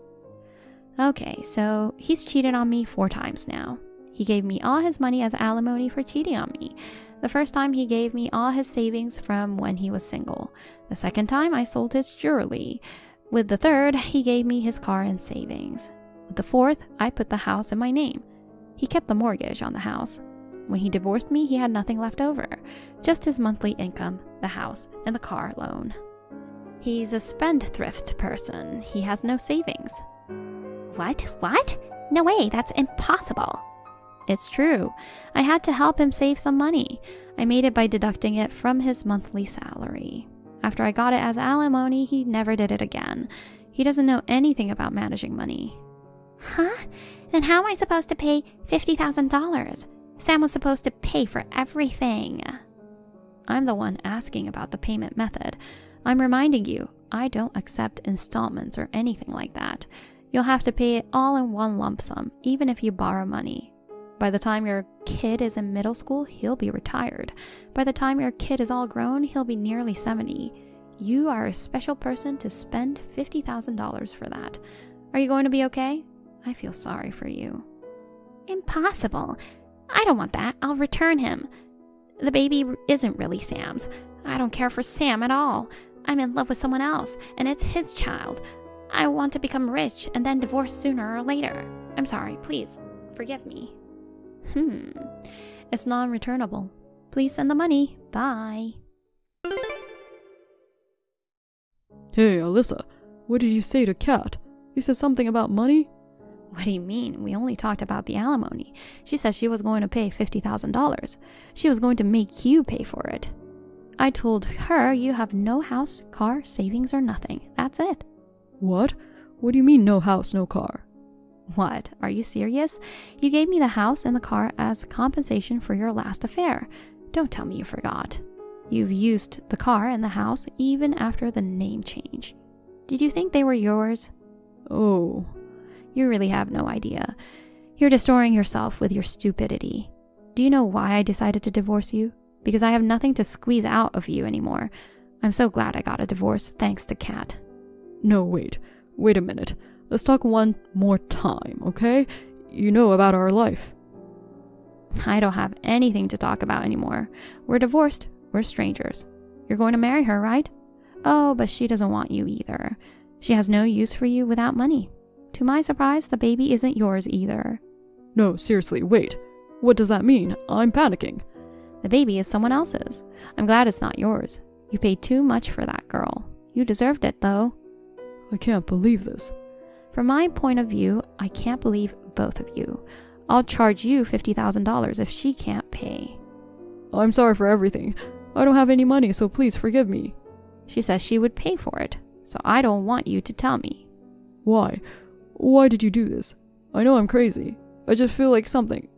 Okay, so he's cheated on me 4 times now. He gave me all his money as alimony for cheating on me. The first time he gave me all his savings from when he was single. The second time I sold his jewelry. With the third, he gave me his car and savings. With the fourth, I put the house in my name. He kept the mortgage on the house. When he divorced me, he had nothing left over. Just his monthly income, the house, and the car loan. He's a spendthrift person. He has no savings. What? No way, that's impossible. It's true. I had to help him save some money. I made it by deducting it from his monthly salary. After I got it as alimony, he never did it again. He doesn't know anything about managing money. Huh? Then how am I supposed to pay $50,000? Sam was supposed to pay for everything. I'm the one asking about the payment method. I'm reminding you, I don't accept installments or anything like that. You'll have to pay it all in one lump sum, even if you borrow money. By the time your kid is in middle school, he'll be retired. By the time your kid is all grown, he'll be nearly 70. You are a special person to spend $50,000 for that. Are you going to be okay? I feel sorry for you. Impossible. I don't want that. I'll return him. The baby isn't really Sam's. I don't care for Sam at all. I'm in love with someone else, and it's his child. I want to become rich and then divorce sooner or later. I'm sorry, please, forgive me. It's non-returnable. Please send the money. Bye. Hey, Alyssa, what did you say to Kat? You said something about money? What do you mean? We only talked about the alimony. She said she was going to pay $50,000. She was going to make you pay for it. I told her you have no house, car, savings, or nothing. That's it. What? What do you mean no house, no car? What? Are you serious? You gave me the house and the car as compensation for your last affair. Don't tell me you forgot. You've used the car and the house even after the name change. Did you think they were yours? Oh. You really have no idea. You're destroying yourself with your stupidity. Do you know why I decided to divorce you? Because I have nothing to squeeze out of you anymore. I'm so glad I got a divorce thanks to Kat. No, wait a minute. Let's talk one more time, okay? You know about our life. I don't have anything to talk about anymore. We're divorced. We're strangers. You're going to marry her, right? Oh, but she doesn't want you either. She has no use for you without money. To my surprise, the baby isn't yours either. No, seriously, wait. What does that mean? I'm panicking. The baby is someone else's. I'm glad it's not yours. You paid too much for that girl. You deserved it, though. I can't believe this. From my point of view, I can't believe both of you. I'll charge you $50,000 if she can't pay. I'm sorry for everything. I don't have any money, so please forgive me. She says she would pay for it, so I don't want you to tell me. Why? Why did you do this? I know I'm crazy. I just feel like something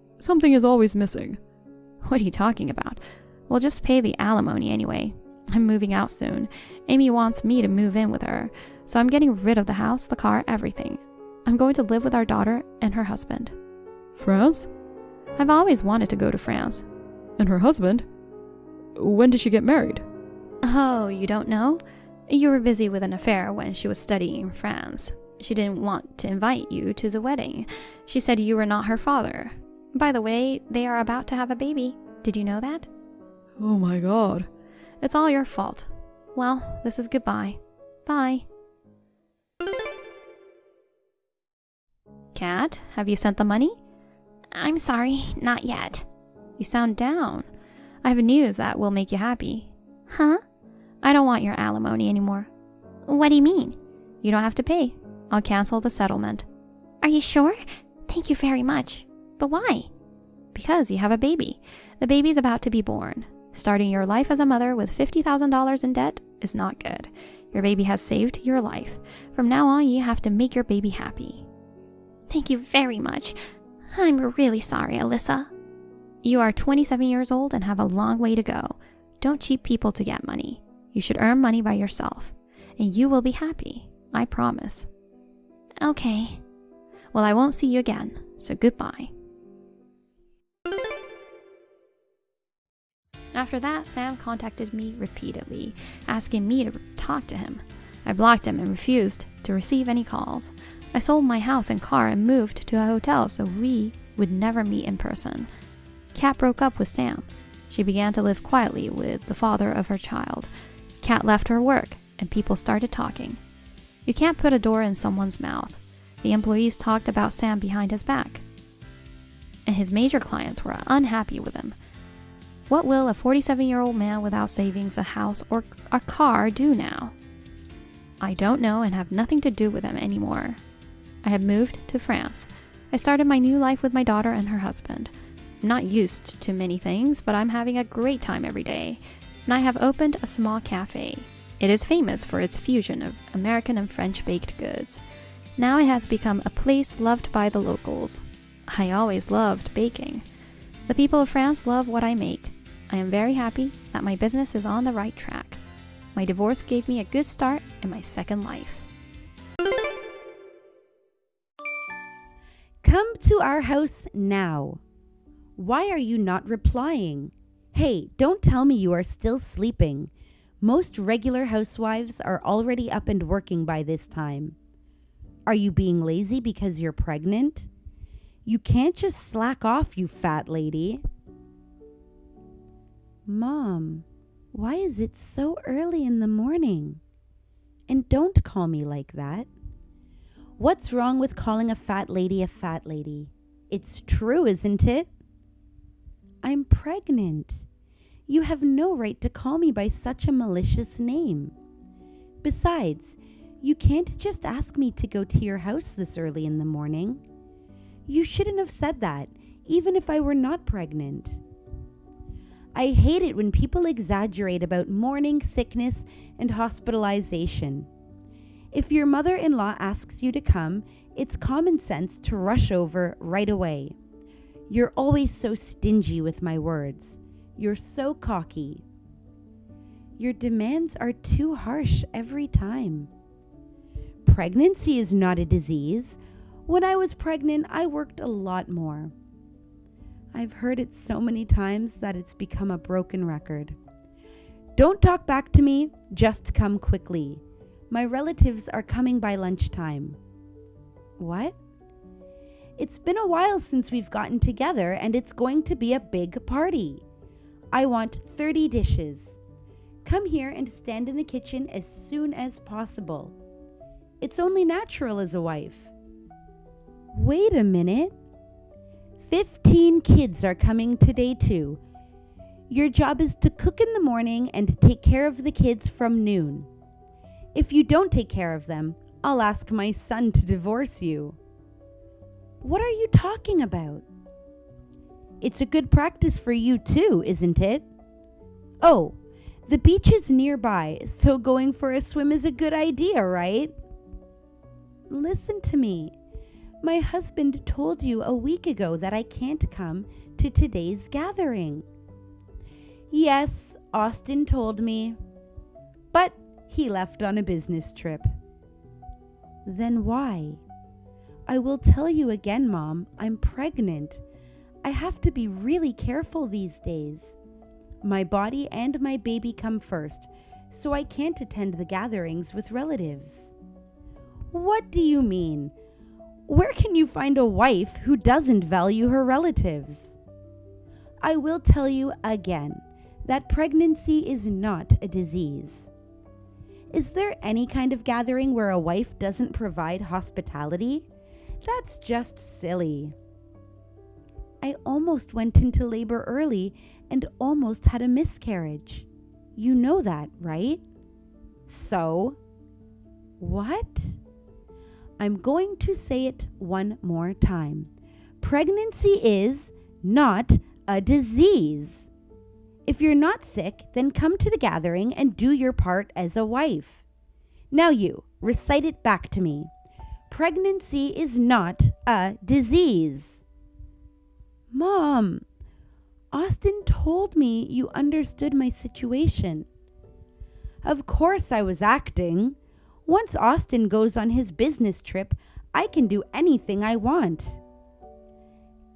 is always missing. What are you talking about? We'll just pay the alimony anyway. I'm moving out soon. Amy wants me to move in with her, so I'm getting rid of the house, the car, everything. I'm going to live with our daughter and her husband. France? I've always wanted to go to France. And her husband? When did she get married? Oh, you don't know? You were busy with an affair when she was studying in France. She didn't want to invite you to the wedding. She said you were not her father. By the way, they are about to have a baby. Did you know that? Oh my God. It's all your fault. Well, this is goodbye. Bye. Kat, have you sent the money? I'm sorry, not yet. You sound down. I have news that will make you happy. Huh? I don't want your alimony anymore. What do you mean? You don't have to pay. I'll cancel the settlement. Are you sure? Thank you very much. But why? Because you have a baby. The baby's about to be born. Starting your life as a mother with $50,000 in debt is not good. Your baby has saved your life. From now on, you have to make your baby happy. Thank you very much. I'm really sorry, Alyssa. You are 27 years old and have a long way to go. Don't cheat people to get money. You should earn money by yourself. And you will be happy. I promise. Okay. Well, I won't see you again, so goodbye. After that, Sam contacted me repeatedly, asking me to talk to him. I blocked him and refused to receive any calls. I sold my house and car and moved to a hotel so we would never meet in person. Kat broke up with Sam. She began to live quietly with the father of her child. Kat left her work, and people started talking. You can't put a door in someone's mouth. The employees talked about Sam behind his back, and his major clients were unhappy with him. What will a 47-year-old man without savings, a house, or a car do now? I don't know and have nothing to do with him anymore. I have moved to France. I started my new life with my daughter and her husband. I'm not used to many things, but I'm having a great time every day. And I have opened a small cafe. It is famous for its fusion of American and French baked goods. Now it has become a place loved by the locals. I always loved baking. The people of France love what I make. I am very happy that my business is on the right track. My divorce gave me a good start in my second life. Come to our house now. Why are you not replying? Hey, don't tell me you are still sleeping. Most regular housewives are already up and working by this time. Are you being lazy because you're pregnant? You can't just slack off, you fat lady. Mom, why is it so early in the morning? And don't call me like that. What's wrong with calling a fat lady a fat lady? It's true, isn't it? I'm pregnant. You have no right to call me by such a malicious name. Besides, you can't just ask me to go to your house this early in the morning. You shouldn't have said that, even if I were not pregnant. I hate it when people exaggerate about morning sickness and hospitalization. If your mother-in-law asks you to come, it's common sense to rush over right away. You're always so stingy with my words. You're so cocky. Your demands are too harsh every time. Pregnancy is not a disease. When I was pregnant, I worked a lot more. I've heard it so many times that it's become a broken record. Don't talk back to me, just come quickly. My relatives are coming by lunchtime. What? It's been a while since we've gotten together and it's going to be a big party. I want 30 dishes. Come here and stand in the kitchen as soon as possible. It's only natural as a wife. Wait a minute. 15 kids are coming today too. Your job is to cook in the morning and take care of the kids from noon. If you don't take care of them, I'll ask my son to divorce you. What are you talking about? It's a good practice for you too, isn't it? Oh, the beach is nearby, so going for a swim is a good idea, right? Listen to me. My husband told you a week ago that I can't come to today's gathering. Yes, Austin told me. But he left on a business trip. Then why? I will tell you again, Mom, I'm pregnant. I have to be really careful these days. My body and my baby come first, so I can't attend the gatherings with relatives. What do you mean? Where can you find a wife who doesn't value her relatives? I will tell you again that pregnancy is not a disease. Is there any kind of gathering where a wife doesn't provide hospitality? That's just silly. I almost went into labor early and almost had a miscarriage. You know that, right? So, what? I'm going to say it one more time. Pregnancy is not a disease. If you're not sick, then come to the gathering and do your part as a wife. Now you, recite it back to me. Pregnancy is not a disease. Mom, Austin told me you understood my situation. Of course I was acting. Once Austin goes on his business trip, I can do anything I want.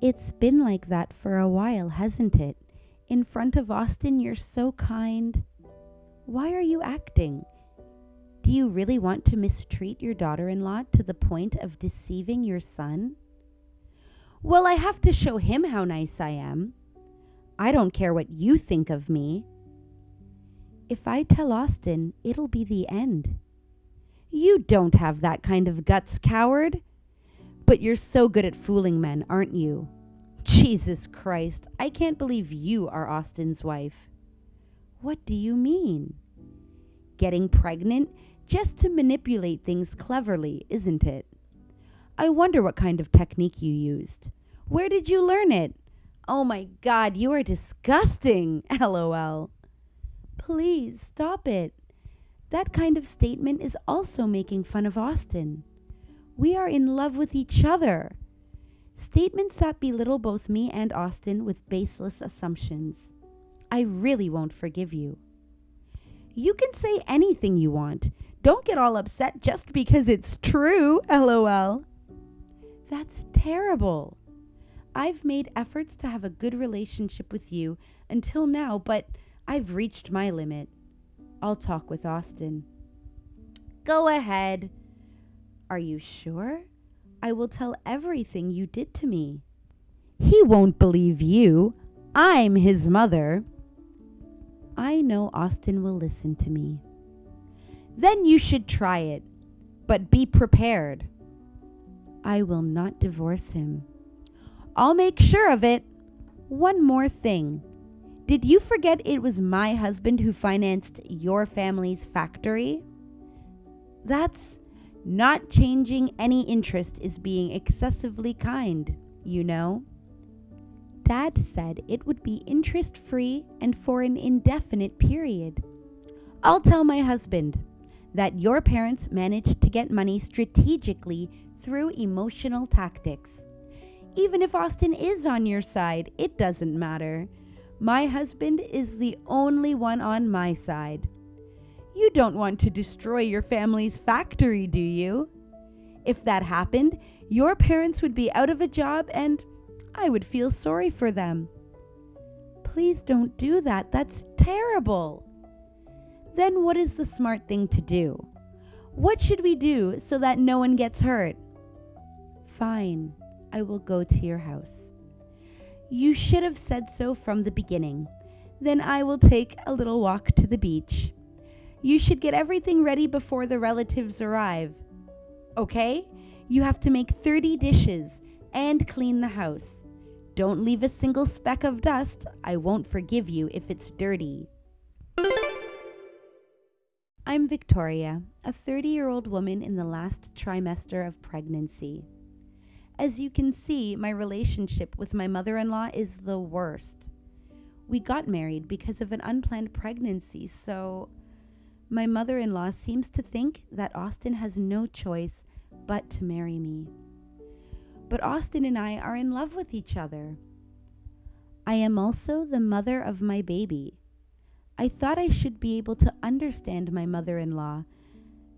It's been like that for a while, hasn't it? In front of Austin, you're so kind. Why are you acting? Do you really want to mistreat your daughter-in-law to the point of deceiving your son? Well, I have to show him how nice I am. I don't care what you think of me. If I tell Austin, it'll be the end. You don't have that kind of guts, coward. But you're so good at fooling men, aren't you? Jesus Christ, I can't believe you are Austin's wife. What do you mean? Getting pregnant just to manipulate things cleverly, isn't it? I wonder what kind of technique you used. Where did you learn it? Oh my God, you are disgusting, LOL. Please stop it. That kind of statement is also making fun of Austin. We are in love with each other. Statements that belittle both me and Austin with baseless assumptions. I really won't forgive you. You can say anything you want. Don't get all upset just because it's true, LOL. That's terrible. I've made efforts to have a good relationship with you until now, but I've reached my limit. I'll talk with Austin. Go ahead. Are you sure? I will tell everything you did to me. He won't believe you. I'm his mother. I know Austin will listen to me. Then you should try it, but be prepared. I will not divorce him. I'll make sure of it. One more thing. Did you forget it was my husband who financed your family's factory? That's not changing any interest is being excessively kind, you know. Dad said it would be interest-free and for an indefinite period. I'll tell my husband that your parents managed to get money strategically through emotional tactics. Even if Austin is on your side, it doesn't matter. My husband is the only one on my side. You don't want to destroy your family's factory, do you? If that happened, your parents would be out of a job and I would feel sorry for them. Please don't do that. That's terrible. Then what is the smart thing to do? What should we do so that no one gets hurt? Fine, I will go to your house. You should have said so from the beginning. Then I will take a little walk to the beach. You should get everything ready before the relatives arrive. Okay? You have to make 30 dishes and clean the house. Don't leave a single speck of dust. I won't forgive you if it's dirty. I'm Victoria, a 30-year-old woman in the last trimester of pregnancy. As you can see, my relationship with my mother-in-law is the worst. We got married because of an unplanned pregnancy, so my mother-in-law seems to think that Austin has no choice but to marry me. But Austin and I are in love with each other. I am also the mother of my baby. I thought I should be able to understand my mother-in-law,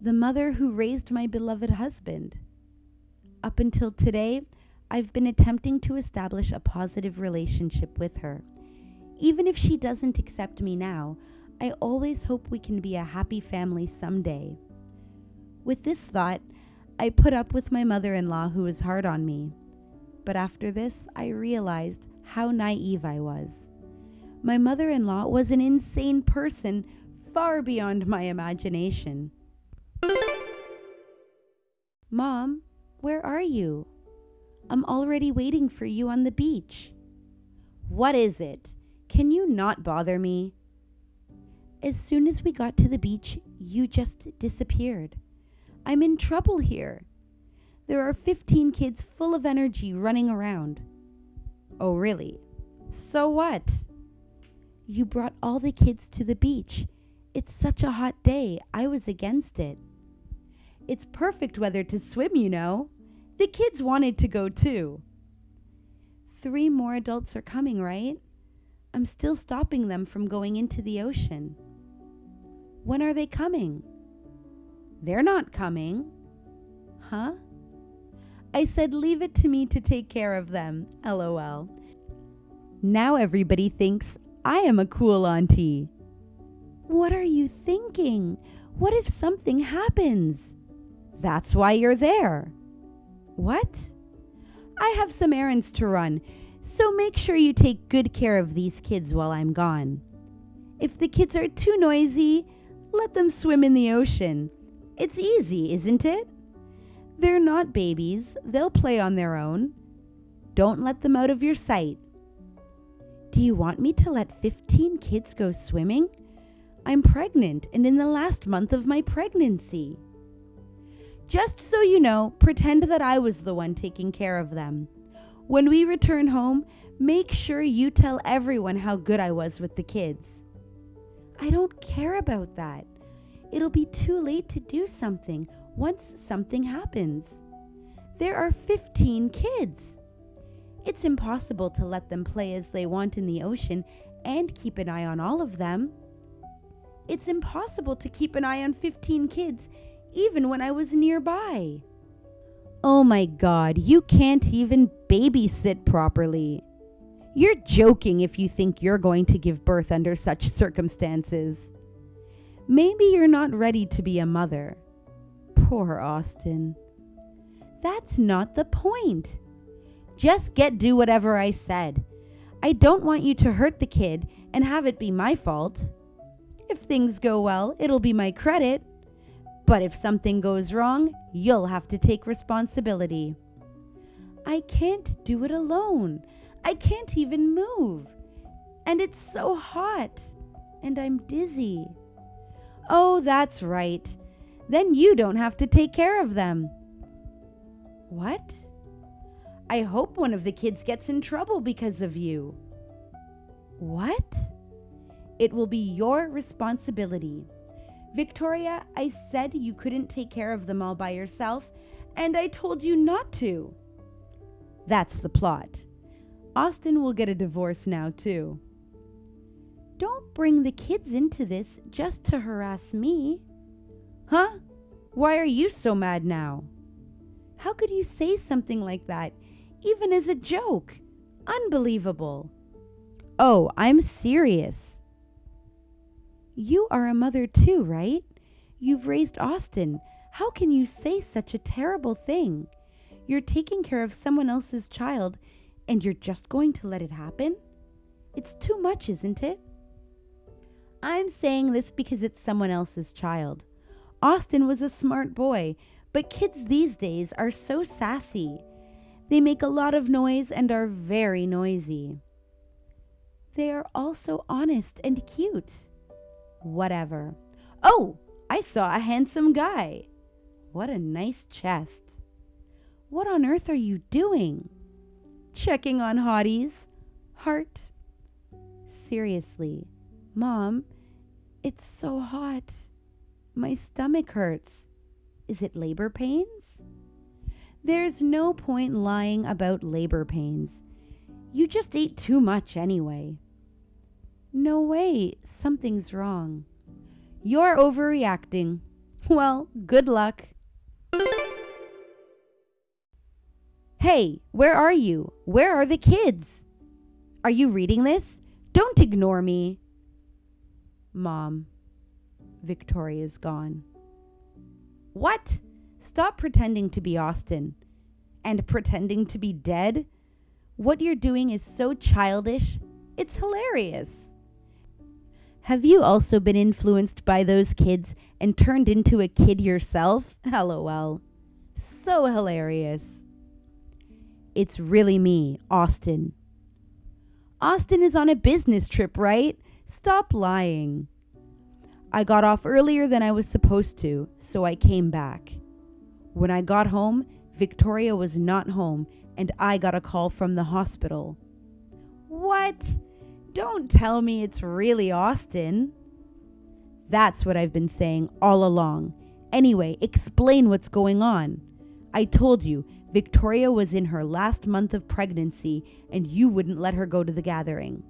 the mother who raised my beloved husband. Up until today, I've been attempting to establish a positive relationship with her. Even if she doesn't accept me now, I always hope we can be a happy family someday. With this thought, I put up with my mother-in-law who was hard on me. But after this, I realized how naive I was. My mother-in-law was an insane person far beyond my imagination. Mom, where are you? I'm already waiting for you on the beach. What is it? Can you not bother me? As soon as we got to the beach, you just disappeared. I'm in trouble here. There are 15 kids full of energy running around. Oh, really? So what? You brought all the kids to the beach. It's such a hot day. I was against it. It's perfect weather to swim, you know. The kids wanted to go too. 3 more adults are coming, right? I'm still stopping them from going into the ocean. When are they coming? They're not coming. Huh? I said leave it to me to take care of them. LOL. Now everybody thinks I am a cool auntie. What are you thinking? What if something happens? That's why you're there. What? I have some errands to run, so make sure you take good care of these kids while I'm gone. If the kids are too noisy, let them swim in the ocean. It's easy, isn't it? They're not babies. They'll play on their own. Don't let them out of your sight. Do you want me to let 15 kids go swimming? I'm pregnant and in the last month of my pregnancy. Just so you know, pretend that I was the one taking care of them. When we return home, make sure you tell everyone how good I was with the kids. I don't care about that. It'll be too late to do something once something happens. There are 15 kids. It's impossible to let them play as they want in the ocean and keep an eye on all of them. It's impossible to keep an eye on 15 kids even when I was nearby. Oh my God, you can't even babysit properly. You're joking if you think you're going to give birth under such circumstances. Maybe you're not ready to be a mother. Poor Austin. That's not the point. Just do whatever I said. I don't want you to hurt the kid and have it be my fault. If things go well, it'll be my credit. But if something goes wrong, you'll have to take responsibility. I can't do it alone. I can't even move. And it's so hot. And I'm dizzy. Oh, that's right. Then you don't have to take care of them. What? I hope one of the kids gets in trouble because of you. What? It will be your responsibility. Victoria, I said you couldn't take care of them all by yourself, and I told you not to. That's the plot. Austin will get a divorce now, too. Don't bring the kids into this just to harass me. Huh? Why are you so mad now? How could you say something like that, even as a joke? Unbelievable. Oh, I'm serious. You are a mother too, right? You've raised Austin. How can you say such a terrible thing? You're taking care of someone else's child, and you're just going to let it happen? It's too much, isn't it? I'm saying this because it's someone else's child. Austin was a smart boy, but kids these days are so sassy. They make a lot of noise and are very noisy. They are also honest and cute. Whatever. Oh, I saw a handsome guy. What a nice chest. What on earth are you doing? Checking on hotties. Heart. Seriously, Mom, it's so hot. My stomach hurts. Is it labor pains? There's no point lying about labor pains. You just ate too much anyway. No way, something's wrong. You're overreacting. Well, good luck. Hey, where are you? Where are the kids? Are you reading this? Don't ignore me. Mom, Victoria's gone. What? Stop pretending to be Austin. And pretending to be dead? What you're doing is so childish. It's hilarious. Have you also been influenced by those kids and turned into a kid yourself? LOL. So hilarious. It's really me, Austin. Austin is on a business trip, right? Stop lying. I got off earlier than I was supposed to, so I came back. When I got home, Victoria was not home, and I got a call from the hospital. What? Don't tell me it's really Austin. That's what I've been saying all along. Anyway, explain what's going on. I told you, Victoria was in her last month of pregnancy, and you wouldn't let her go to the gathering.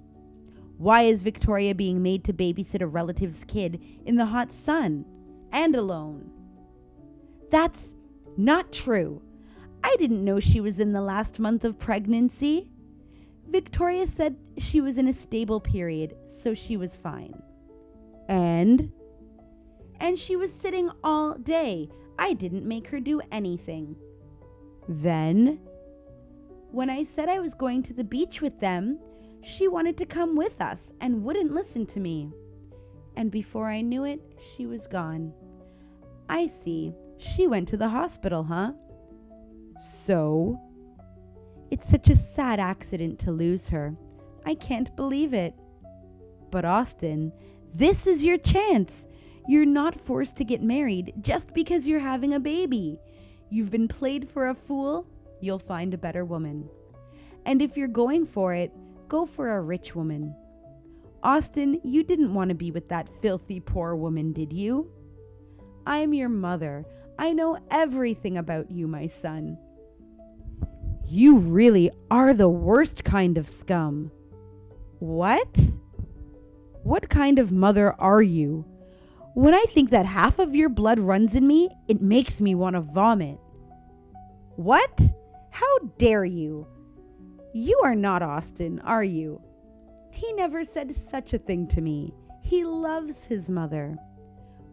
Why is Victoria being made to babysit a relative's kid in the hot sun and alone? That's not true. I didn't know she was in the last month of pregnancy. Victoria said she was in a stable period, so she was fine. And she was sitting all day. I didn't make her do anything. Then, when I said I was going to the beach with them, she wanted to come with us and wouldn't listen to me. And before I knew it, she was gone. I see. She went to the hospital, huh? So? It's such a sad accident to lose her. I can't believe it. But Austin, this is your chance. You're not forced to get married just because you're having a baby. You've been played for a fool. You'll find a better woman. And if you're going for it, go for a rich woman. Austin, you didn't want to be with that filthy poor woman, did you? I'm your mother. I know everything about you, my son. You really are the worst kind of scum. What? What kind of mother are you? When I think that half of your blood runs in me, it makes me want to vomit. What? How dare you? You are not Austin, are you? He never said such a thing to me. He loves his mother.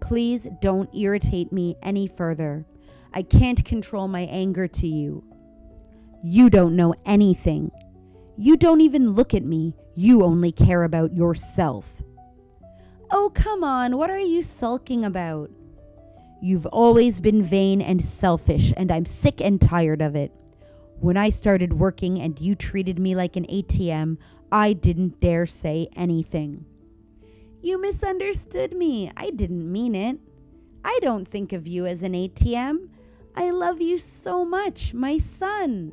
Please don't irritate me any further. I can't control my anger to you. You don't know anything. You don't even look at me. You only care about yourself. Oh, come on. What are you sulking about? You've always been vain and selfish, and I'm sick and tired of it. When I started working and you treated me like an ATM, I didn't dare say anything. You misunderstood me. I didn't mean it. I don't think of you as an ATM. I love you so much, my son.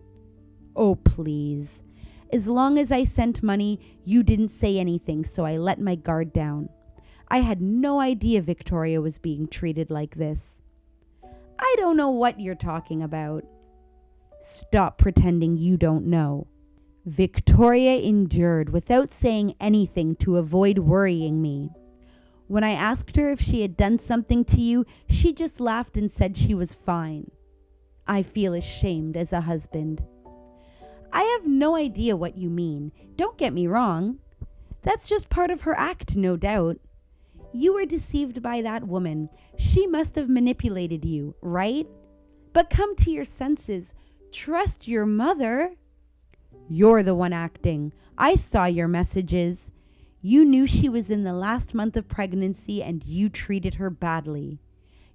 Oh, please. As long as I sent money, you didn't say anything, so I let my guard down. I had no idea Victoria was being treated like this. I don't know what you're talking about. Stop pretending you don't know. Victoria endured without saying anything to avoid worrying me. When I asked her if she had done something to you, she just laughed and said she was fine. I feel ashamed as a husband. I have no idea what you mean. Don't get me wrong. That's just part of her act, no doubt. You were deceived by that woman. She must have manipulated you, right? But come to your senses. Trust your mother. You're the one acting. I saw your messages. You knew she was in the last month of pregnancy and you treated her badly.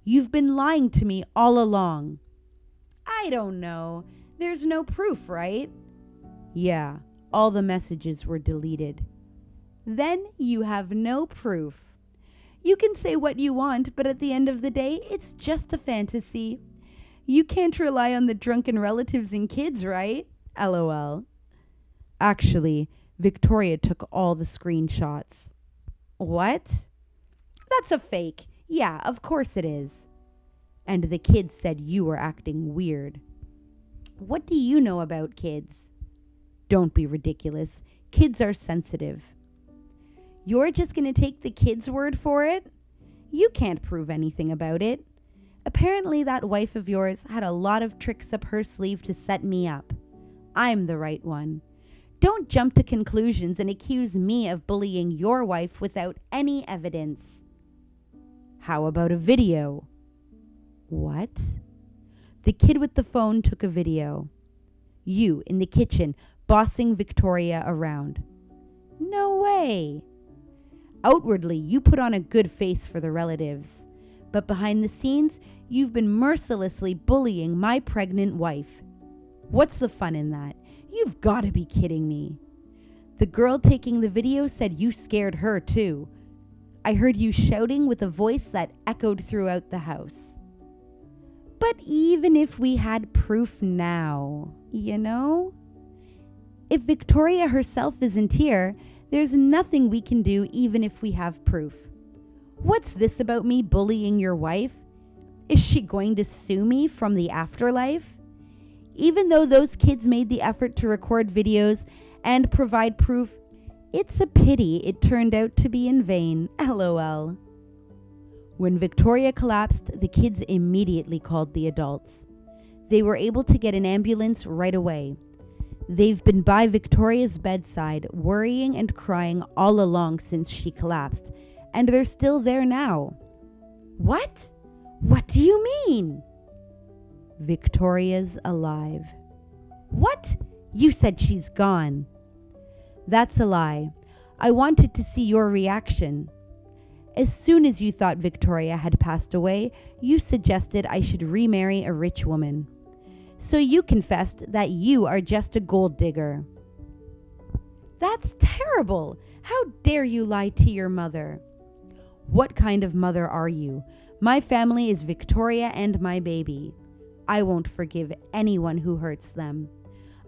You've been lying to me all along. I don't know. There's no proof, right? Yeah, all the messages were deleted. Then you have no proof. You can say what you want, but at the end of the day, it's just a fantasy. You can't rely on the drunken relatives and kids, right? LOL. Actually, Victoria took all the screenshots. What? That's a fake. Yeah, of course it is. And the kids said you were acting weird. What do you know about kids? Don't be ridiculous. Kids are sensitive. You're just going to take the kids' word for it? You can't prove anything about it. Apparently that wife of yours had a lot of tricks up her sleeve to set me up. I'm the right one. Don't jump to conclusions and accuse me of bullying your wife without any evidence. How about a video? What? The kid with the phone took a video. You in the kitchen bossing Victoria around. No way. Outwardly, you put on a good face for the relatives. But behind the scenes, you've been mercilessly bullying my pregnant wife. What's the fun in that? You've got to be kidding me. The girl taking the video said you scared her too. I heard you shouting with a voice that echoed throughout the house. But even if we had proof now, if Victoria herself isn't here, there's nothing we can do even if we have proof. What's this about me bullying your wife? Is she going to sue me from the afterlife? Even though those kids made the effort to record videos and provide proof, it's a pity it turned out to be in vain, LOL. When Victoria collapsed, the kids immediately called the adults. They were able to get an ambulance right away. They've been by Victoria's bedside, worrying and crying all along since she collapsed, and they're still there now. What? What do you mean? Victoria's alive. What? You said she's gone. That's a lie. I wanted to see your reaction. As soon as you thought Victoria had passed away, you suggested I should remarry a rich woman. So you confessed that you are just a gold digger. That's terrible. How dare you lie to your mother? What kind of mother are you? My family is Victoria and my baby. I won't forgive anyone who hurts them.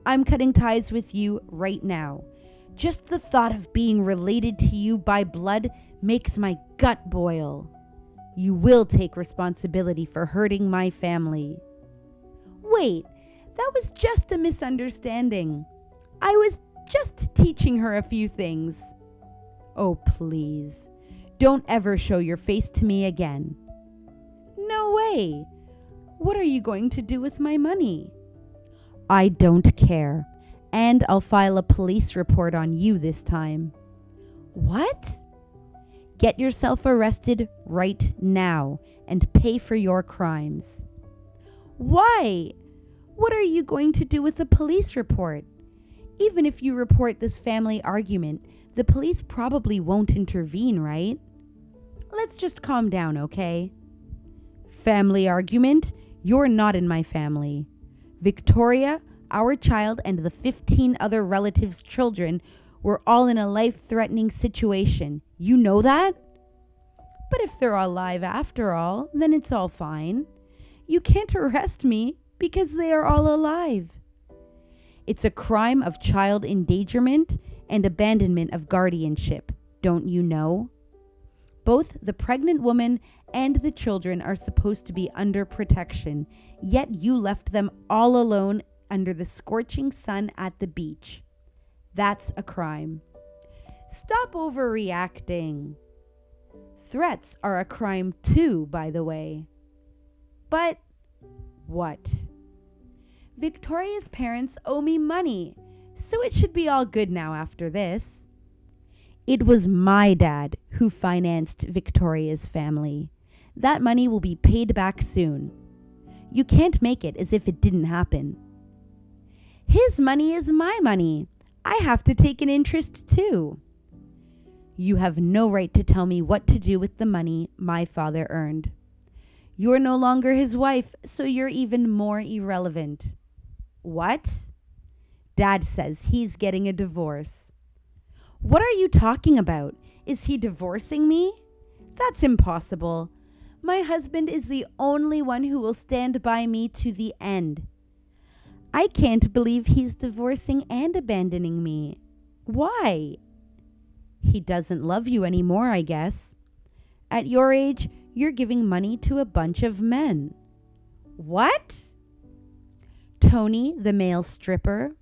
I'm cutting ties with you right now. Just the thought of being related to you by blood makes my gut boil. You will take responsibility for hurting my family. Wait, that was just a misunderstanding. I was just teaching her a few things. Oh, please, don't ever show your face to me again. No way. What are you going to do with my money? I don't care. And I'll file a police report on you this time. What? Get yourself arrested right now and pay for your crimes. Why? What are you going to do with the police report? Even if you report this family argument, the police probably won't intervene, right? Let's just calm down, okay? Family argument? You're not in my family. Victoria, our child, and the 15 other relatives' children were all in a life-threatening situation. You know that? But if they're alive after all, then it's all fine. You can't arrest me because they are all alive. It's a crime of child endangerment and abandonment of guardianship, don't you know? Both the pregnant woman and the children are supposed to be under protection, yet you left them all alone under the scorching sun at the beach. That's a crime. Stop overreacting. Threats are a crime too, by the way. But what? Victoria's parents owe me money, so it should be all good now after this. It was my dad who financed Victoria's family. That money will be paid back soon. You can't make it as if it didn't happen. His money is my money. I have to take an interest too. You have no right to tell me what to do with the money my father earned. You're no longer his wife, so you're even more irrelevant. What? Dad says he's getting a divorce. What are you talking about? Is he divorcing me? That's impossible. My husband is the only one who will stand by me to the end. I can't believe he's divorcing and abandoning me. Why? He doesn't love you anymore, I guess. At your age, you're giving money to a bunch of men. What? Tony, the male stripper,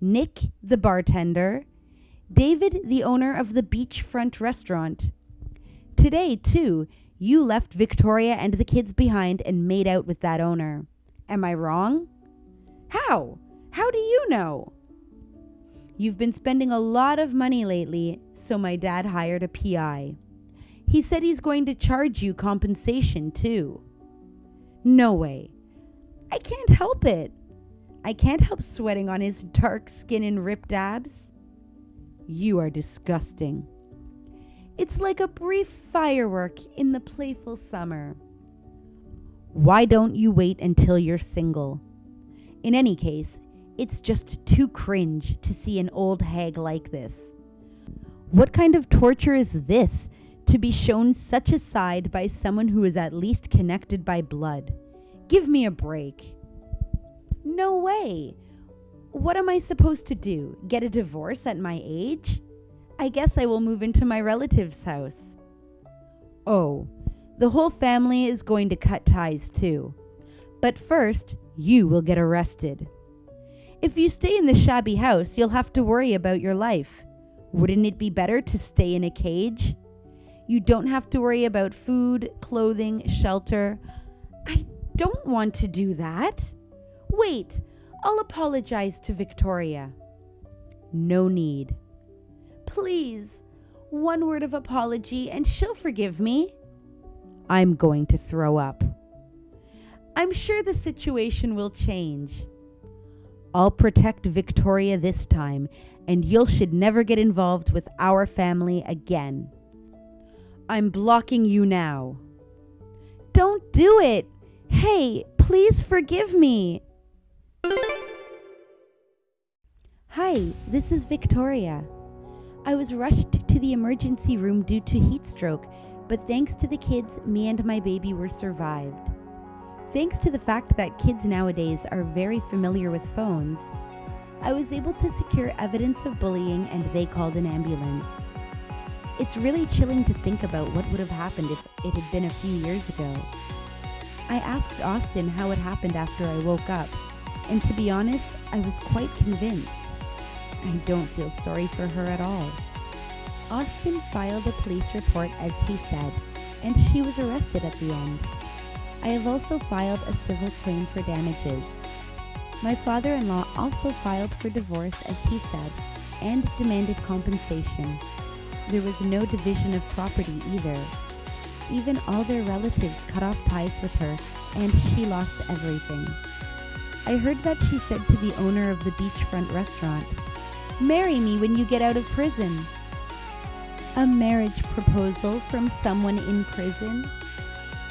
Nick, the bartender, David, the owner of the beachfront restaurant. Today, too, you left Victoria and the kids behind and made out with that owner. Am I wrong? How? How do you know? You've been spending a lot of money lately, so my dad hired a PI. He said he's going to charge you compensation, too. No way. I can't help it. I can't help sweating on his dark skin and ripped abs. You are disgusting. It's like a brief firework in the playful summer. Why don't you wait until you're single? In any case, it's just too cringe to see an old hag like this. What kind of torture is this, to be shown such a side by someone who is at least connected by blood? Give me a break. No way. What am I supposed to do? Get a divorce at my age? I guess I will move into my relative's house. Oh, the whole family is going to cut ties too. But first, you will get arrested. If you stay in the shabby house, you'll have to worry about your life. Wouldn't it be better to stay in a cage? You don't have to worry about food, clothing, shelter. I don't want to do that. Wait, I'll apologize to Victoria. No need. Please, one word of apology and she'll forgive me. I'm going to throw up. I'm sure the situation will change. I'll protect Victoria this time, and you should never get involved with our family again. I'm blocking you now. Don't do it. Hey, please forgive me. Hi, this is Victoria. I was rushed to the emergency room due to heat stroke, but thanks to the kids, me and my baby were survived. Thanks to the fact that kids nowadays are very familiar with phones, I was able to secure evidence of bullying and they called an ambulance. It's really chilling to think about what would have happened if it had been a few years ago. I asked Austin how it happened after I woke up, and to be honest, I was quite convinced. I don't feel sorry for her at all. Austin filed a police report as he said, and she was arrested at the end. I have also filed a civil claim for damages. My father-in-law also filed for divorce as he said, and demanded compensation. There was no division of property either. Even all their relatives cut off ties with her, and she lost everything. I heard that she said to the owner of the beachfront restaurant, "Marry me when you get out of prison." A marriage proposal from someone in prison?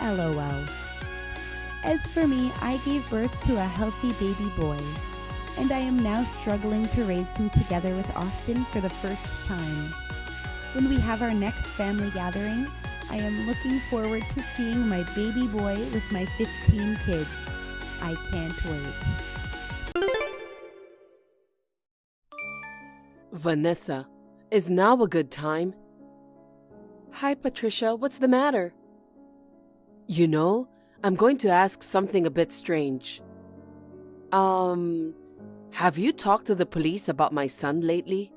LOL. As for me, I gave birth to a healthy baby boy, and I am now struggling to raise him together with Austin for the first time. When we have our next family gathering, I am looking forward to seeing my baby boy with my 15 kids. I can't wait. Vanessa, is now a good time? Hi, Patricia, what's the matter? You know, I'm going to ask something a bit strange. Have you talked to the police about my son lately?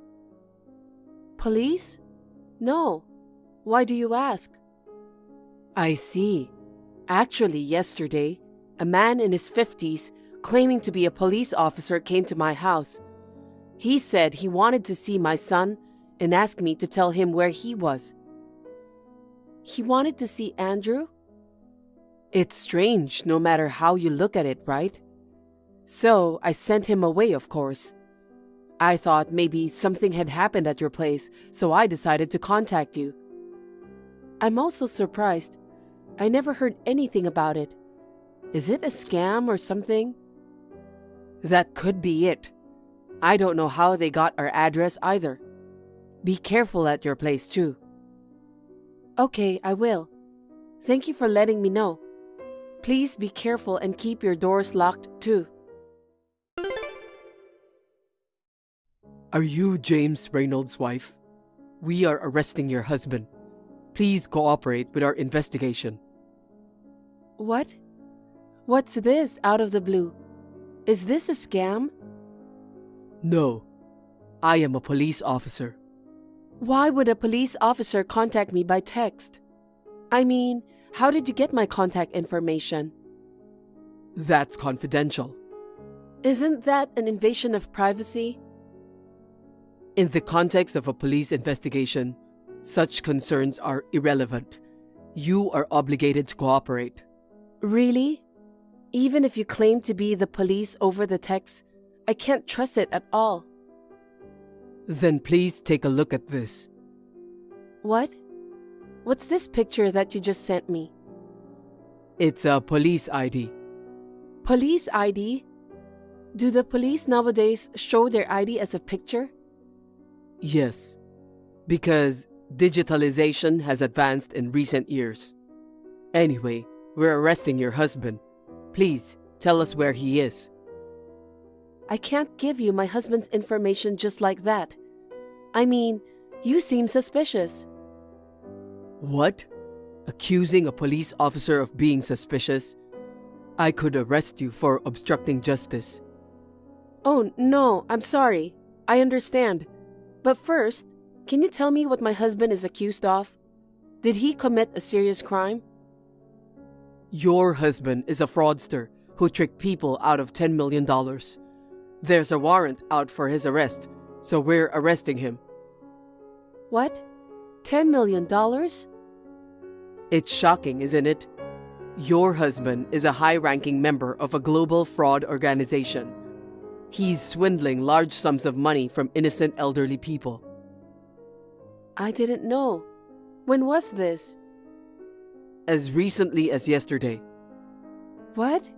Police? No. Why do you ask? I see. Actually, yesterday, a man in his 50s claiming to be a police officer came to my house. He said he wanted to see my son and asked me to tell him where he was. He wanted to see Andrew? It's strange no matter how you look at it, right? So I sent him away, of course. I thought maybe something had happened at your place, so I decided to contact you. I'm also surprised. I never heard anything about it. Is it a scam or something? That could be it. I don't know how they got our address either. Be careful at your place too. Okay, I will. Thank you for letting me know. Please be careful and keep your doors locked too. Are you James Reynolds' wife? We are arresting your husband. Please cooperate with our investigation. What? What's this out of the blue? Is this a scam? No, I am a police officer. Why would a police officer contact me by text? I mean, how did you get my contact information? That's confidential. Isn't that an invasion of privacy? In the context of a police investigation, such concerns are irrelevant. You are obligated to cooperate. Really? Even if you claim to be the police over the text, I can't trust it at all. Then please take a look at this. What? What's this picture that you just sent me? It's a police ID. Police ID? Do the police nowadays show their ID as a picture? Yes, because digitalization has advanced in recent years. Anyway, we're arresting your husband. Please, tell us where he is. I can't give you my husband's information just like that. I mean, you seem suspicious. What? Accusing a police officer of being suspicious? I could arrest you for obstructing justice. Oh, no, I'm sorry. I understand. But first, can you tell me what my husband is accused of? Did he commit a serious crime? Your husband is a fraudster who tricked people out of $10 million. There's a warrant out for his arrest, so we're arresting him. What? $10 million? It's shocking, isn't it? Your husband is a high-ranking member of a global fraud organization. He's swindling large sums of money from innocent elderly people. I didn't know. When was this? As recently as yesterday. What?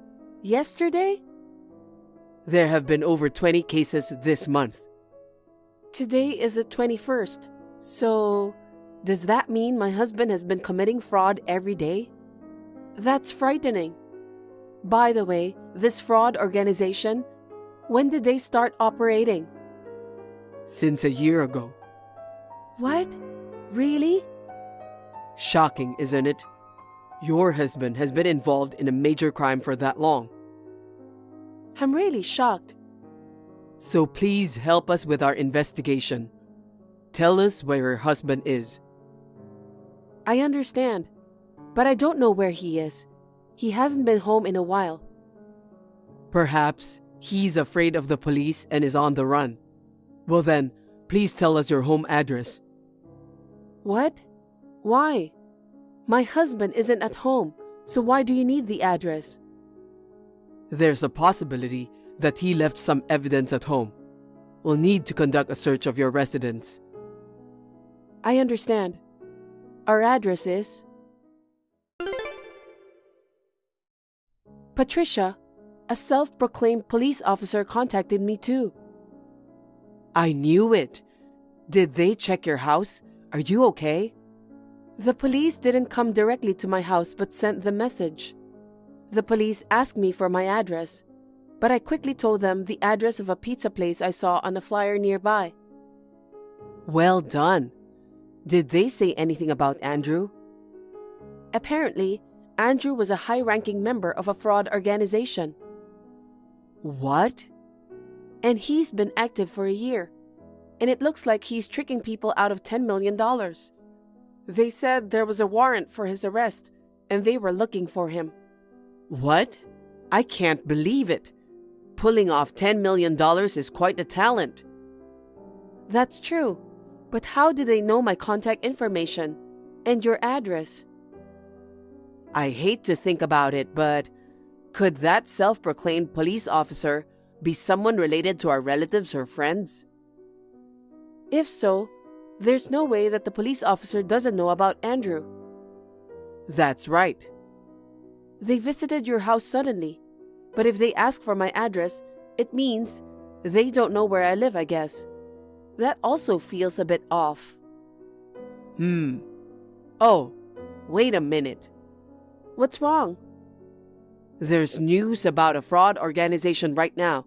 Yesterday? There have been over 20 cases this month. Today is the 21st. So, does that mean my husband has been committing fraud every day? That's frightening. By the way, this fraud organization, when did they start operating? Since a year ago. What? Really? Shocking, isn't it? Your husband has been involved in a major crime for that long. I'm really shocked. So please help us with our investigation. Tell us where your husband is. I understand, but I don't know where he is. He hasn't been home in a while. Perhaps he's afraid of the police and is on the run. Well then, please tell us your home address. What? Why? My husband isn't at home, so why do you need the address? There's a possibility that he left some evidence at home. We'll need to conduct a search of your residence. I understand. Our address is... Patricia, a self-proclaimed police officer contacted me too. I knew it. Did they check your house? Are you okay? The police didn't come directly to my house but sent the message. The police asked me for my address, but I quickly told them the address of a pizza place I saw on a flyer nearby. Well done. Did they say anything about Andrew? Apparently, Andrew was a high-ranking member of a fraud organization. What? And he's been active for a year, and it looks like he's tricking people out of $10 million. They said there was a warrant for his arrest, and they were looking for him. What? I can't believe it. Pulling off $10 million is quite a talent. That's true, but how did they know my contact information and your address? I hate to think about it, but could that self-proclaimed police officer be someone related to our relatives or friends? If so, there's no way that the police officer doesn't know about Andrew. That's right. They visited your house suddenly, but if they ask for my address, it means they don't know where I live, I guess. That also feels a bit off. Oh, wait a minute. What's wrong? There's news about a fraud organization right now.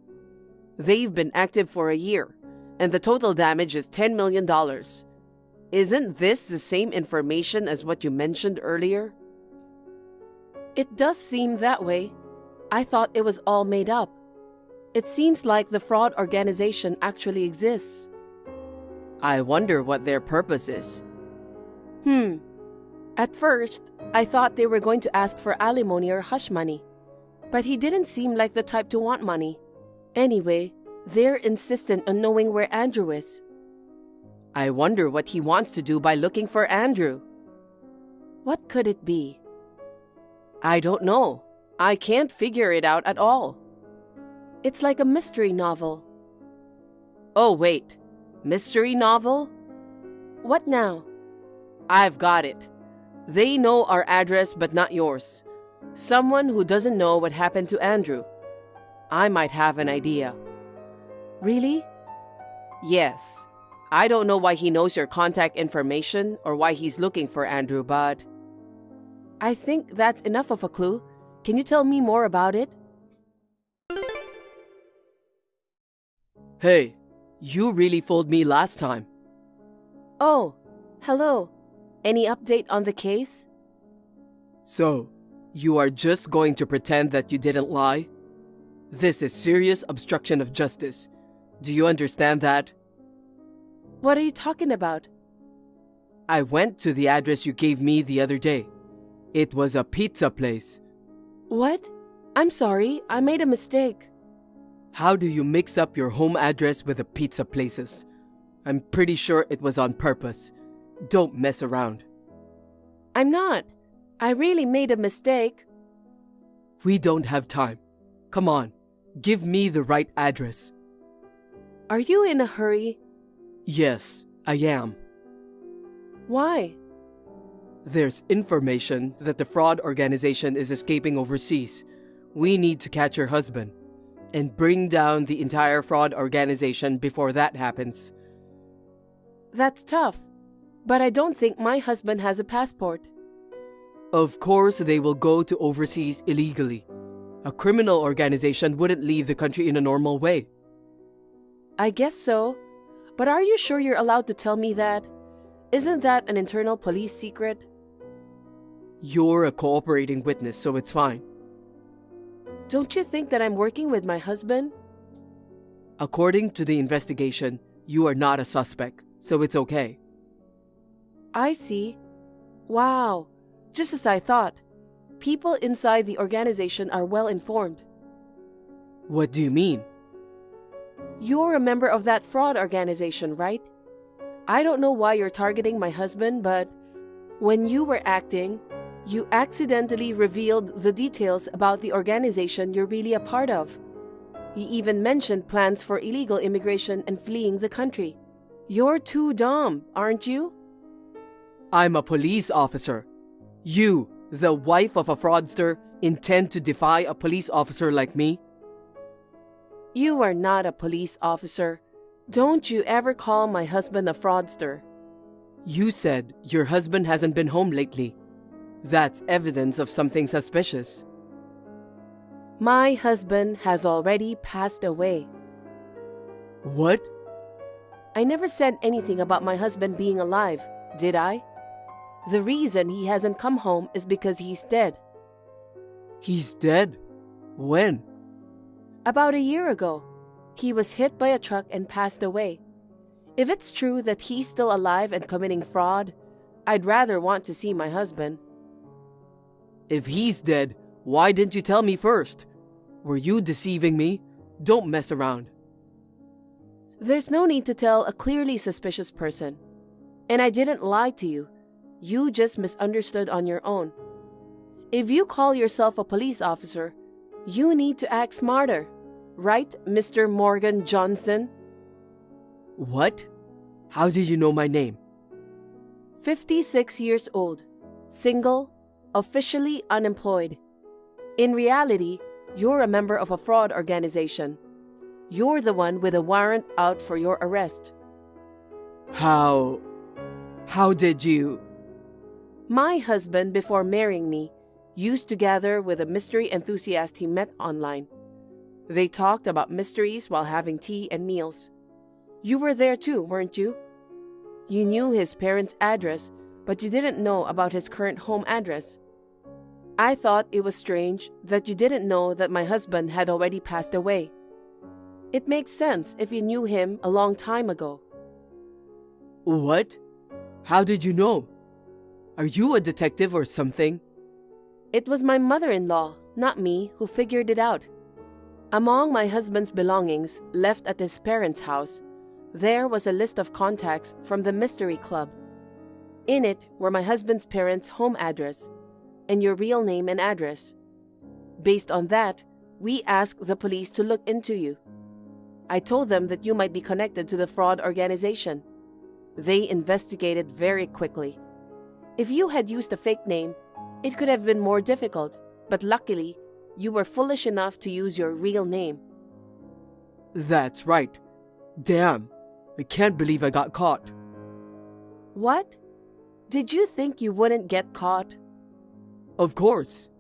They've been active for a year, and the total damage is $10 million. Isn't this the same information as what you mentioned earlier? It does seem that way. I thought it was all made up. It seems like the fraud organization actually exists. I wonder what their purpose is. At first, I thought they were going to ask for alimony or hush money, but he didn't seem like the type to want money. Anyway, they're insistent on knowing where Andrew is. I wonder what he wants to do by looking for Andrew. What could it be? I don't know. I can't figure it out at all. It's like a mystery novel. Oh, wait. Mystery novel? What now? I've got it. They know our address but not yours. Someone who doesn't know what happened to Andrew. I might have an idea. Really? Yes. I don't know why he knows your contact information or why he's looking for Andrew, but I think that's enough of a clue. Can you tell me more about it? Hey, you really fooled me last time. Oh, hello. Any update on the case? So, you are just going to pretend that you didn't lie? This is serious obstruction of justice. Do you understand that? What are you talking about? I went to the address you gave me the other day. It was a pizza place. What? I'm sorry, I made a mistake. How do you mix up your home address with the pizza places? I'm pretty sure it was on purpose. Don't mess around. I'm not. I really made a mistake. We don't have time. Come on, give me the right address. Are you in a hurry? Yes, I am. Why? There's information that the fraud organization is escaping overseas. We need to catch your husband and bring down the entire fraud organization before that happens. That's tough, but I don't think my husband has a passport. Of course, they will go to overseas illegally. A criminal organization wouldn't leave the country in a normal way. I guess so, but are you sure you're allowed to tell me that? Isn't that an internal police secret? You're a cooperating witness, so it's fine. Don't you think that I'm working with my husband? According to the investigation, you are not a suspect, so it's okay. I see. Wow, just as I thought. People inside the organization are well informed. What do you mean? You're a member of that fraud organization, right? I don't know why you're targeting my husband, but when you were acting, you accidentally revealed the details about the organization you're really a part of. You even mentioned plans for illegal immigration and fleeing the country. You're too dumb, aren't you? I'm a police officer. You, the wife of a fraudster, intend to defy a police officer like me? You are not a police officer. Don't you ever call my husband a fraudster. You said your husband hasn't been home lately. That's evidence of something suspicious. My husband has already passed away. What? I never said anything about my husband being alive, did I? The reason he hasn't come home is because he's dead. He's dead? When? About a year ago. He was hit by a truck and passed away. If it's true that he's still alive and committing fraud, I'd rather want to see my husband. If he's dead, why didn't you tell me first? Were you deceiving me? Don't mess around. There's no need to tell a clearly suspicious person. And I didn't lie to you. You just misunderstood on your own. If you call yourself a police officer, you need to act smarter. Right, Mr. Morgan Johnson? What? How did you know my name? 56 years old, single, officially unemployed. In reality, you're a member of a fraud organization. You're the one with a warrant out for your arrest. How did you? My husband, before marrying me, used to gather with a mystery enthusiast he met online. They talked about mysteries while having tea and meals. You were there too, weren't you? You knew his parents' address, but you didn't know about his current home address. I thought it was strange that you didn't know that my husband had already passed away. It makes sense if you knew him a long time ago. What? How did you know? Are you a detective or something? It was my mother-in-law, not me, who figured it out. Among my husband's belongings left at his parents' house, there was a list of contacts from the Mystery Club. In it were my husband's parents' home address and your real name and address. Based on that, we asked the police to look into you. I told them that you might be connected to the fraud organization. They investigated very quickly. If you had used a fake name, it could have been more difficult, but luckily, you were foolish enough to use your real name. That's right. Damn, I can't believe I got caught. What? Did you think you wouldn't get caught? Of course.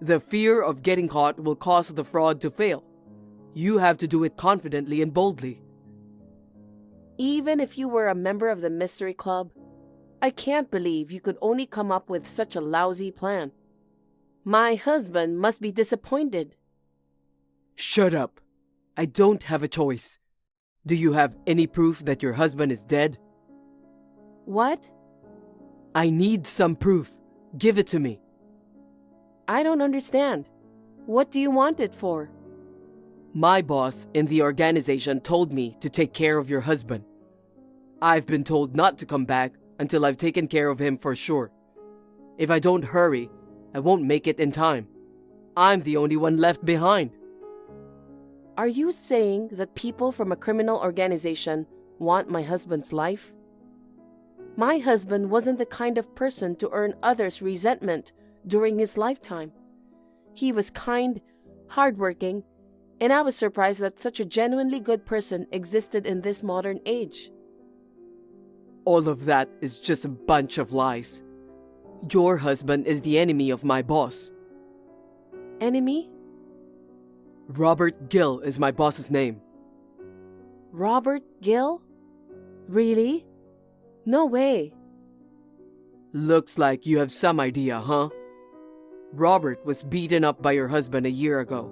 The fear of getting caught will cause the fraud to fail. You have to do it confidently and boldly. Even if you were a member of the mystery club, I can't believe you could only come up with such a lousy plan. My husband must be disappointed. Shut up. I don't have a choice. Do you have any proof that your husband is dead? What? I need some proof. Give it to me. I don't understand. What do you want it for? My boss in the organization told me to take care of your husband. I've been told not to come back until I've taken care of him for sure. If I don't hurry, I won't make it in time. I'm the only one left behind. Are you saying that people from a criminal organization want my husband's life? My husband wasn't the kind of person to earn others' resentment during his lifetime. He was kind, hardworking, and I was surprised that such a genuinely good person existed in this modern age. All of that is just a bunch of lies. Your husband is the enemy of my boss. Enemy? Robert Gill is my boss's name. Robert Gill? Really? No way. Looks like you have some idea, huh? Robert was beaten up by your husband a year ago,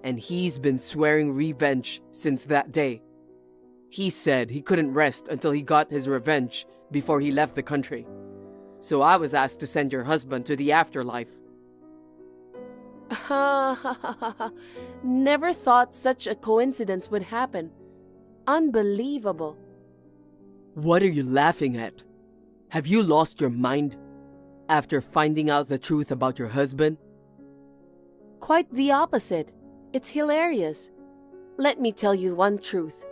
and he's been swearing revenge since that day. He said he couldn't rest until he got his revenge before he left the country. So I was asked to send your husband to the afterlife. Never thought such a coincidence would happen. Unbelievable. What are you laughing at? Have you lost your mind after finding out the truth about your husband? Quite the opposite. It's hilarious. Let me tell you one truth.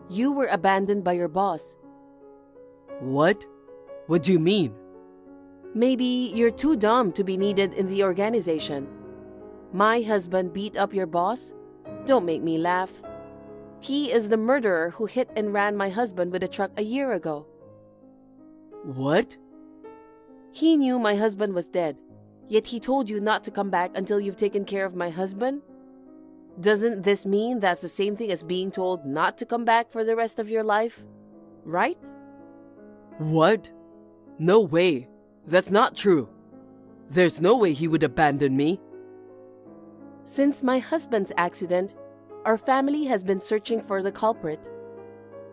You were abandoned by your boss. What? What do you mean? Maybe you're too dumb to be needed in the organization. My husband beat up your boss? Don't make me laugh. He is the murderer who hit and ran my husband with a truck a year ago. What? He knew my husband was dead, yet he told you not to come back until you've taken care of my husband? Doesn't this mean that's the same thing as being told not to come back for the rest of your life? Right? What? No way. That's not true. There's no way he would abandon me. Since my husband's accident, our family has been searching for the culprit.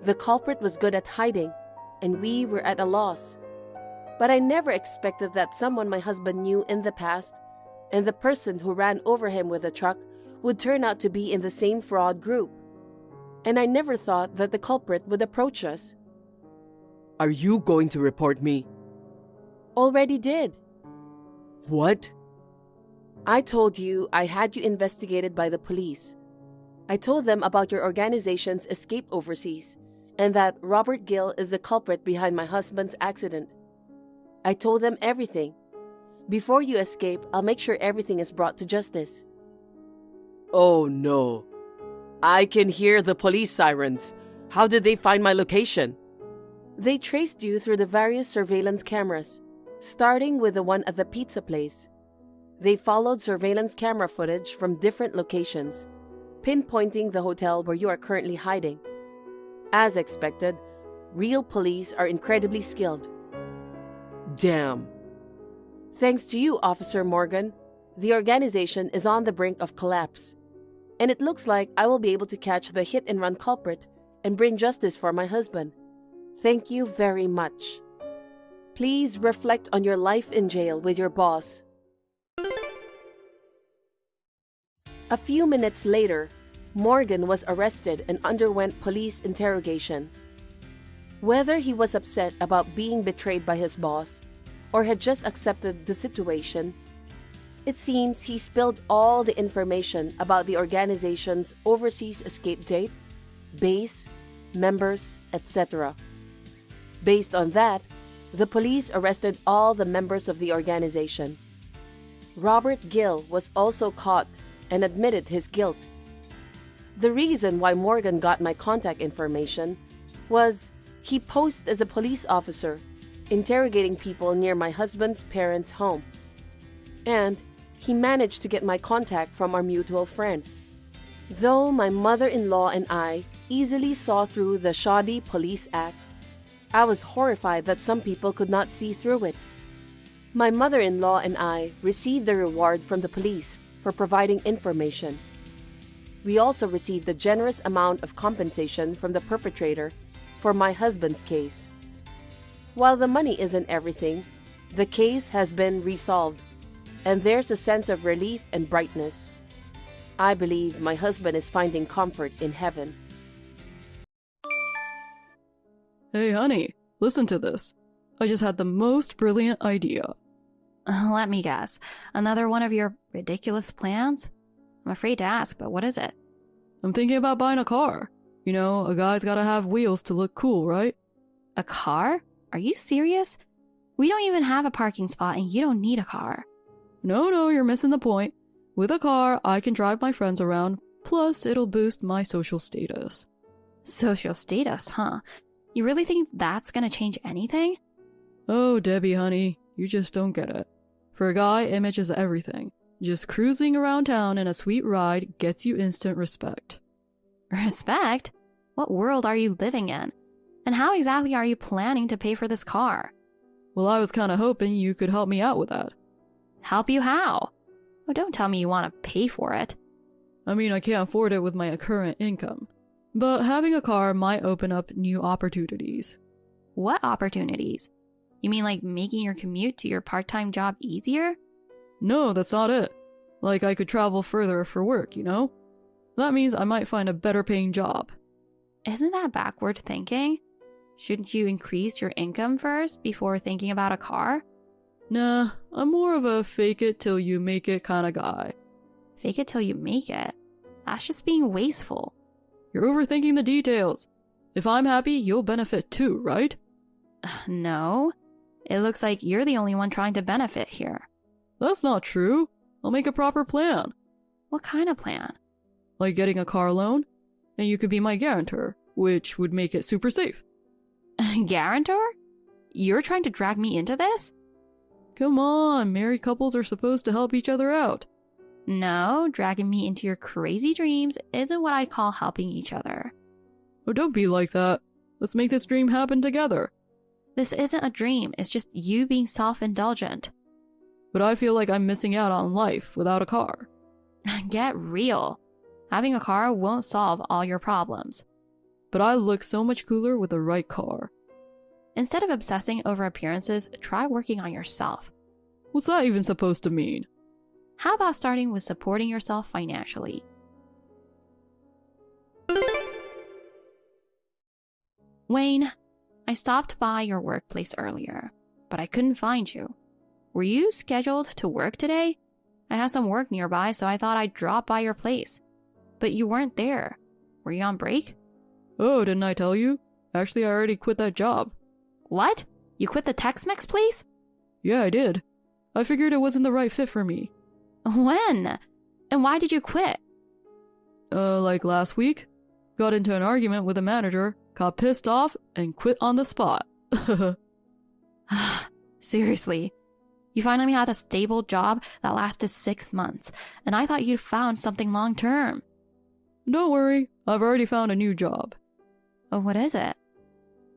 The culprit was good at hiding, and we were at a loss. But I never expected that someone my husband knew in the past, and the person who ran over him with a truck, would turn out to be in the same fraud group. And I never thought that the culprit would approach us. Are you going to report me? Already did. What? I told you I had you investigated by the police. I told them about your organization's escape overseas, and that Robert Gill is the culprit behind my husband's accident. I told them everything. Before you escape, I'll make sure everything is brought to justice. Oh no. I can hear the police sirens. How did they find my location? They traced you through the various surveillance cameras, starting with the one at the pizza place. They followed surveillance camera footage from different locations, pinpointing the hotel where you are currently hiding. As expected, real police are incredibly skilled. Damn. Thanks to you, Officer Morgan, the organization is on the brink of collapse. And it looks like I will be able to catch the hit-and-run culprit and bring justice for my husband. Thank you very much. Please reflect on your life in jail with your boss. A few minutes later, Morgan was arrested and underwent police interrogation. Whether he was upset about being betrayed by his boss or had just accepted the situation, it seems he spilled all the information about the organization's overseas escape date, base, members, etc. Based on that, the police arrested all the members of the organization. Robert Gill was also caught and admitted his guilt. The reason why Morgan got my contact information was he posed as a police officer, interrogating people near my husband's parents' home. And he managed to get my contact from our mutual friend. Though my mother-in-law and I easily saw through the shoddy police act, I was horrified that some people could not see through it. My mother-in-law and I received a reward from the police for providing information. We also received a generous amount of compensation from the perpetrator for my husband's case. While the money isn't everything, the case has been resolved, and there's a sense of relief and brightness. I believe my husband is finding comfort in heaven. Hey, honey, listen to this. I just had the most brilliant idea. Let me guess. Another one of your ridiculous plans? I'm afraid to ask, but what is it? I'm thinking about buying a car. You know, a guy's gotta have wheels to look cool, right? A car? Are you serious? We don't even have a parking spot and you don't need a car. No, you're missing the point. With a car, I can drive my friends around, plus it'll boost my social status. Social status, huh? You really think that's gonna change anything? Oh, Debbie, honey, you just don't get it. For a guy, image is everything. Just cruising around town in a sweet ride gets you instant respect. Respect? What world are you living in? And how exactly are you planning to pay for this car? Well, I was kinda hoping you could help me out with that. Help you how? Oh, don't tell me you want to pay for it. I mean, I can't afford it with my current income. But having a car might open up new opportunities. What opportunities? You mean like making your commute to your part-time job easier? No, that's not it. Like I could travel further for work, you know? That means I might find a better paying job. Isn't that backward thinking? Shouldn't you increase your income first before thinking about a car? Nah, I'm more of a fake it till you make it kind of guy. Fake it till you make it? That's just being wasteful. You're overthinking the details. If I'm happy, you'll benefit too, right? No. It looks like you're the only one trying to benefit here. That's not true. I'll make a proper plan. What kind of plan? Like getting a car loan, and you could be my guarantor, which would make it super safe. Guarantor? You're trying to drag me into this? Come on, married couples are supposed to help each other out. No, dragging me into your crazy dreams isn't what I'd call helping each other. Oh, don't be like that. Let's make this dream happen together. This isn't a dream, it's just you being self-indulgent. But I feel like I'm missing out on life without a car. Get real. Having a car won't solve all your problems. But I look so much cooler with the right car. Instead of obsessing over appearances, try working on yourself. What's that even supposed to mean? How about starting with supporting yourself financially? Wayne, I stopped by your workplace earlier, but I couldn't find you. Were you scheduled to work today? I had some work nearby, so I thought I'd drop by your place. But you weren't there. Were you on break? Oh, didn't I tell you? Actually, I already quit that job. What? You quit the Tex-Mex place? Yeah, I did. I figured it wasn't the right fit for me. When? And why did you quit? Like last week. Got into an argument with the manager, got pissed off, and quit on the spot. Seriously. You finally had a stable job that lasted 6 months, and I thought you'd found something long-term. Don't worry, I've already found a new job. Oh, what is it?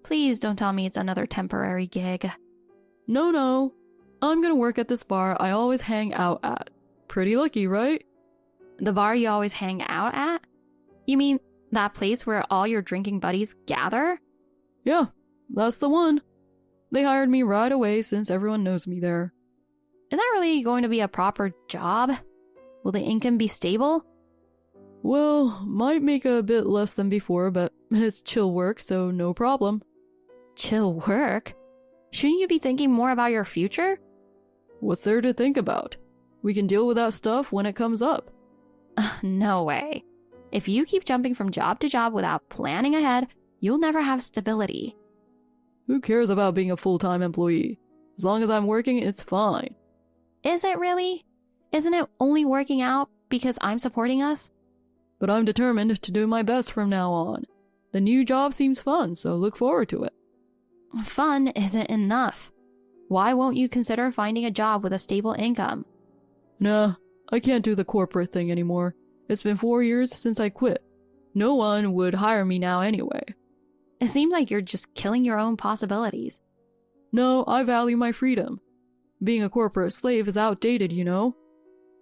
Please don't tell me it's another temporary gig. No. I'm gonna work at this bar I always hang out at. Pretty lucky, right? The bar you always hang out at? You mean that place where all your drinking buddies gather? Yeah, that's the one. They hired me right away since everyone knows me there. Is that really going to be a proper job? Will the income be stable? Well, might make a bit less than before, but it's chill work, so no problem. Chill work? Shouldn't you be thinking more about your future? What's there to think about? We can deal with that stuff when it comes up. No way. If you keep jumping from job to job without planning ahead, you'll never have stability. Who cares about being a full-time employee? As long as I'm working, it's fine. Is it really? Isn't it only working out because I'm supporting us? But I'm determined to do my best from now on. The new job seems fun, so look forward to it. Fun isn't enough. Why won't you consider finding a job with a stable income? Nah, I can't do the corporate thing anymore. It's been 4 years since I quit. No one would hire me now anyway. It seems like you're just killing your own possibilities. No, I value my freedom. Being a corporate slave is outdated, you know?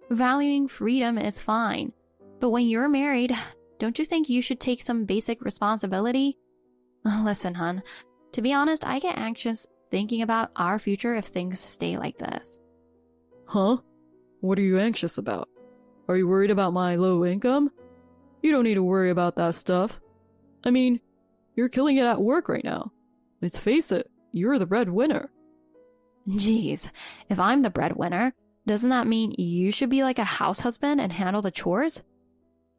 Valuing freedom is fine, but when you're married, don't you think you should take some basic responsibility? Listen, hun, to be honest, I get anxious thinking about our future if things stay like this. Huh? What are you anxious about? Are you worried about my low income? You don't need to worry about that stuff. I mean, you're killing it at work right now. Let's face it, you're the breadwinner. Geez, if I'm the breadwinner, doesn't that mean you should be like a house husband and handle the chores?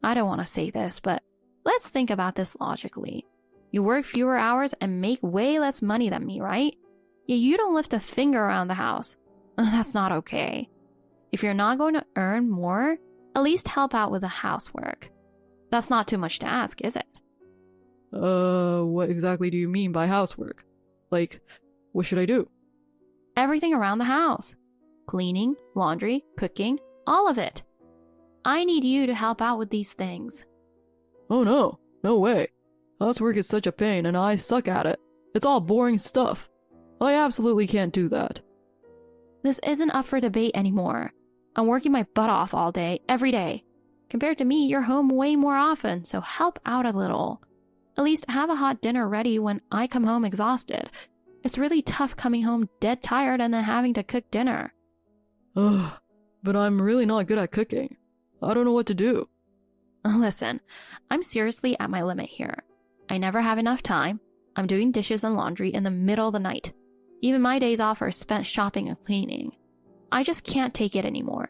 I don't want to say this, but let's think about this logically. You work fewer hours and make way less money than me, right? Yet you don't lift a finger around the house. That's not okay. If you're not going to earn more, at least help out with the housework. That's not too much to ask, is it? What exactly do you mean by housework? Like, what should I do? Everything around the house. Cleaning, laundry, cooking, all of it. I need you to help out with these things. Oh no, no way. Housework is such a pain and I suck at it. It's all boring stuff. I absolutely can't do that. This isn't up for debate anymore. I'm working my butt off all day, every day. Compared to me, you're home way more often, so help out a little. At least have a hot dinner ready when I come home exhausted. It's really tough coming home dead tired and then having to cook dinner. Ugh, but I'm really not good at cooking. I don't know what to do. Listen, I'm seriously at my limit here. I never have enough time. I'm doing dishes and laundry in the middle of the night. Even my days off are spent shopping and cleaning. I just can't take it anymore.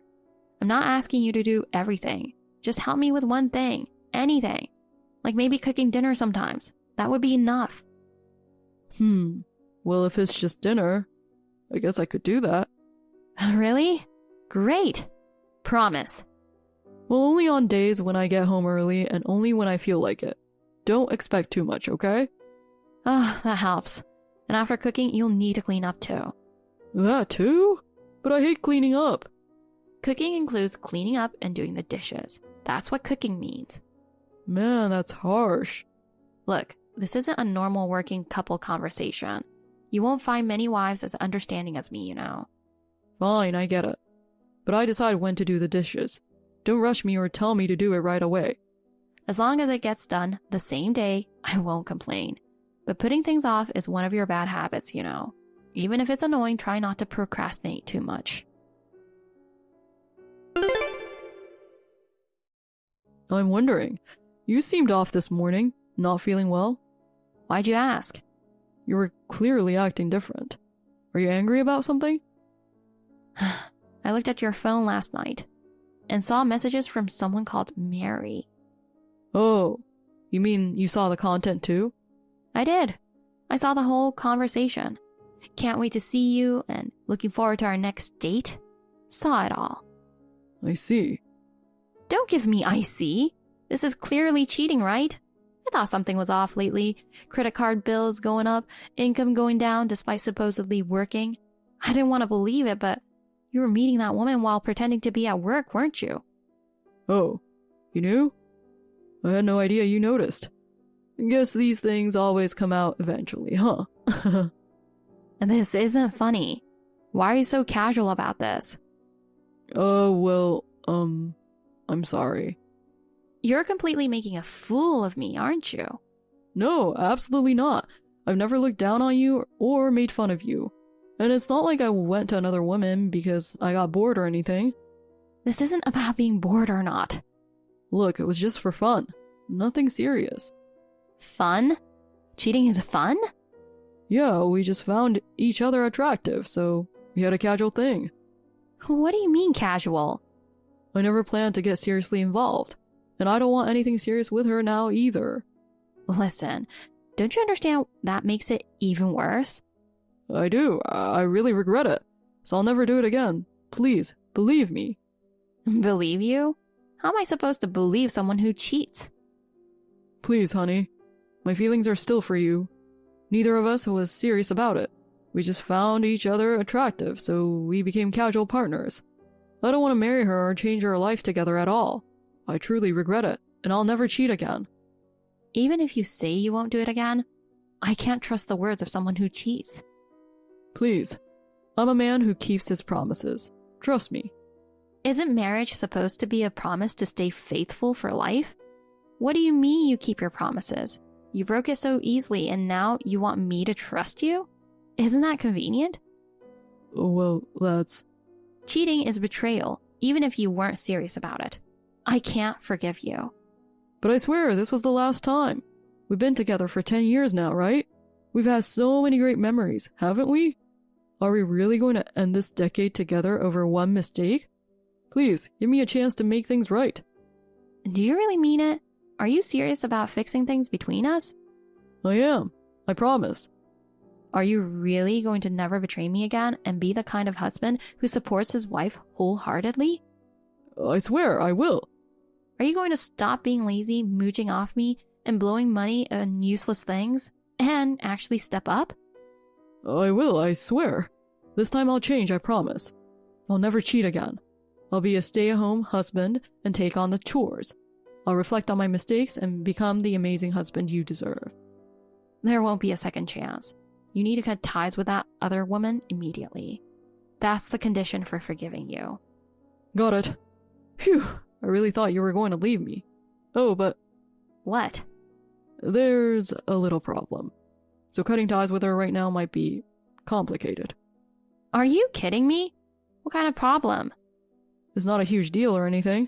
I'm not asking you to do everything. Just help me with one thing. Anything. Like maybe cooking dinner sometimes. That would be enough. Well, if it's just dinner, I guess I could do that. Really? Great. Promise. Well, only on days when I get home early and only when I feel like it. Don't expect too much, okay? Ah, that helps. And after cooking, you'll need to clean up too. That too? But I hate cleaning up. Cooking includes cleaning up and doing the dishes. That's what cooking means. Man, that's harsh. Look, this isn't a normal working couple conversation. You won't find many wives as understanding as me, you know. Fine, I get it. But I decide when to do the dishes. Don't rush me or tell me to do it right away. As long as it gets done the same day, I won't complain. But putting things off is one of your bad habits, you know. Even if it's annoying, try not to procrastinate too much. I'm wondering, you seemed off this morning, not feeling well. Why'd you ask? You were clearly acting different. Are you angry about something? I looked at your phone last night and saw messages from someone called Mary. Oh, you mean you saw the content too? I did. I saw the whole conversation. Can't wait to see you and looking forward to our next date. Saw it all. I see. Don't give me I see. This is clearly cheating, right? I thought something was off lately. Credit card bills going up, income going down despite supposedly working. I didn't want to believe it, but you were meeting that woman while pretending to be at work, weren't you? Oh, you knew? I had no idea you noticed. I guess these things always come out eventually, huh? This isn't funny. Why are you so casual about this? Oh, well, I'm sorry. You're completely making a fool of me, aren't you? No, absolutely not. I've never looked down on you or made fun of you. And it's not like I went to another woman because I got bored or anything. This isn't about being bored or not. Look, it was just for fun. Nothing serious. Fun? Cheating is fun? Yeah, we just found each other attractive, so we had a casual thing. What do you mean casual? I never planned to get seriously involved, and I don't want anything serious with her now either. Listen, Don't you understand that makes it even worse? I do. I really regret it. So I'll never do it again. Please, believe me. Believe you? How am I supposed to believe someone who cheats? Please, honey. My feelings are still for you. Neither of us was serious about it. We just found each other attractive, so we became casual partners. I don't want to marry her or change our life together at all. I truly regret it, and I'll never cheat again. Even if you say you won't do it again, I can't trust the words of someone who cheats. Please. I'm a man who keeps his promises. Trust me. Isn't marriage supposed to be a promise to stay faithful for life? What do you mean you keep your promises? You broke it so easily and now you want me to trust you? Isn't that convenient? Well, that's... Cheating is betrayal, even if you weren't serious about it. I can't forgive you. But I swear, this was the last time. We've been together for 10 years now, right? We've had so many great memories, haven't we? Are we really going to end this decade together over one mistake? Please, give me a chance to make things right. Do you really mean it? Are you serious about fixing things between us? I am. I promise. Are you really going to never betray me again and be the kind of husband who supports his wife wholeheartedly? I swear, I will. Are you going to stop being lazy, mooching off me, and blowing money on useless things, and actually step up? I will, I swear. This time I'll change, I promise. I'll never cheat again. I'll be a stay-at-home husband and take on the chores. I'll reflect on my mistakes and become the amazing husband you deserve. There won't be a second chance. You need to cut ties with that other woman immediately. That's the condition for forgiving you. Got it. Phew, I really thought you were going to leave me. Oh, but... What? There's a little problem. So cutting ties with her right now might be complicated. Are you kidding me? What kind of problem? It's not a huge deal or anything.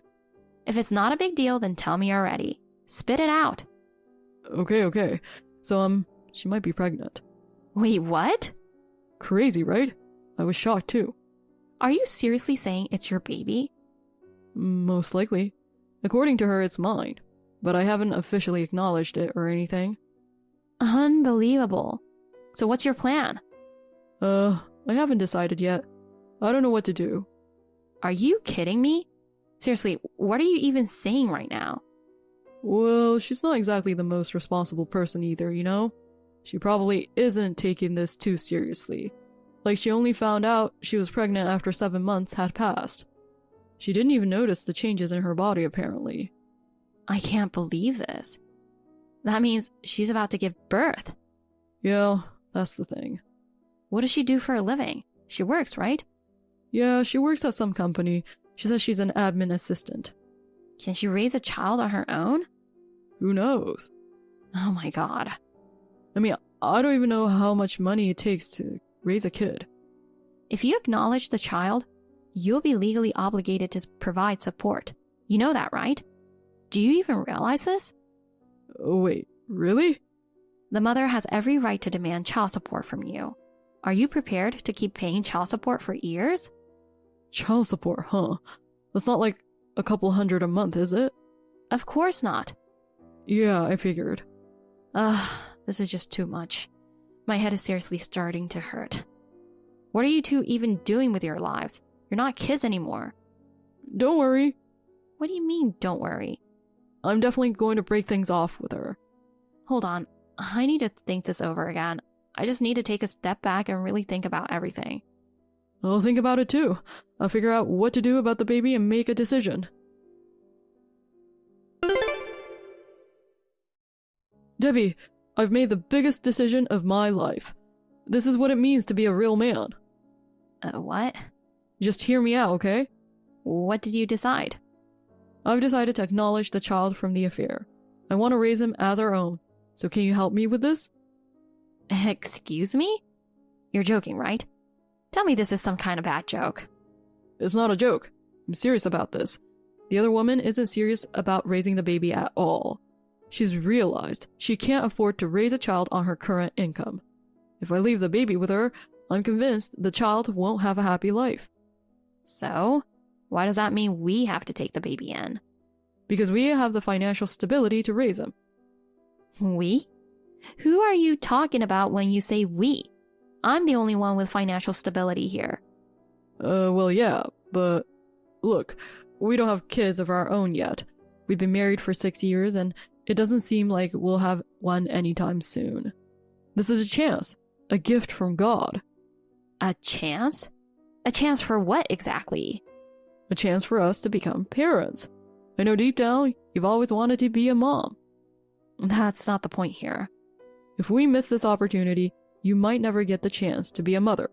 If it's not a big deal, then tell me already. Spit it out. Okay. So, she might be pregnant. Wait, what? Crazy, right? I was shocked too. Are you seriously saying it's your baby? Most likely. According to her, it's mine. But I haven't officially acknowledged it or anything. Unbelievable. So what's your plan? I haven't decided yet. I don't know what to do. Are you kidding me? Seriously, what are you even saying right now? Well, she's not exactly the most responsible person either, you know? She probably isn't taking this too seriously. Like, she only found out she was pregnant after 7 months had passed. She didn't even notice the changes in her body, apparently. I can't believe this. That means she's about to give birth. Yeah, that's the thing. What does she do for a living? She works, right? Yeah, she works at some company. She says she's an admin assistant. Can she raise a child on her own? Who knows? Oh my god. I mean, I don't even know how much money it takes to raise a kid. If you acknowledge the child, you'll be legally obligated to provide support. You know that, right? Do you even realize this? Oh, wait, really? The mother has every right to demand child support from you. Are you prepared to keep paying child support for years? Child support, huh? That's not like a couple $100 a month, is it? Of course not. Yeah, I figured. This is just too much. My head is seriously starting to hurt. What are you two even doing with your lives? You're not kids anymore. Don't worry. What do you mean, don't worry? I'm definitely going to break things off with her. Hold on. I need to think this over again. I just need to take a step back and really think about everything. I'll think about it too. I'll figure out what to do about the baby and make a decision. Debbie, I've made the biggest decision of my life. This is what it means to be a real man. What? Just hear me out, okay? What did you decide? I've decided to acknowledge the child from the affair. I want to raise him as our own. So can you help me with this? Excuse me? You're joking, right? Tell me this is some kind of bad joke. It's not a joke. I'm serious about this. The other woman isn't serious about raising the baby at all. She's realized she can't afford to raise a child on her current income. If I leave the baby with her, I'm convinced the child won't have a happy life. So, why does that mean we have to take the baby in? Because we have the financial stability to raise him. We? Who are you talking about when you say we? I'm the only one with financial stability here. Well, yeah, but look, we don't have kids of our own yet. We've been married for 6 years, and it doesn't seem like we'll have one anytime soon. This is a chance, a gift from God. A chance? A chance for what exactly? A chance for us to become parents. I know deep down you've always wanted to be a mom. That's not the point here. If we miss this opportunity, you might never get the chance to be a mother.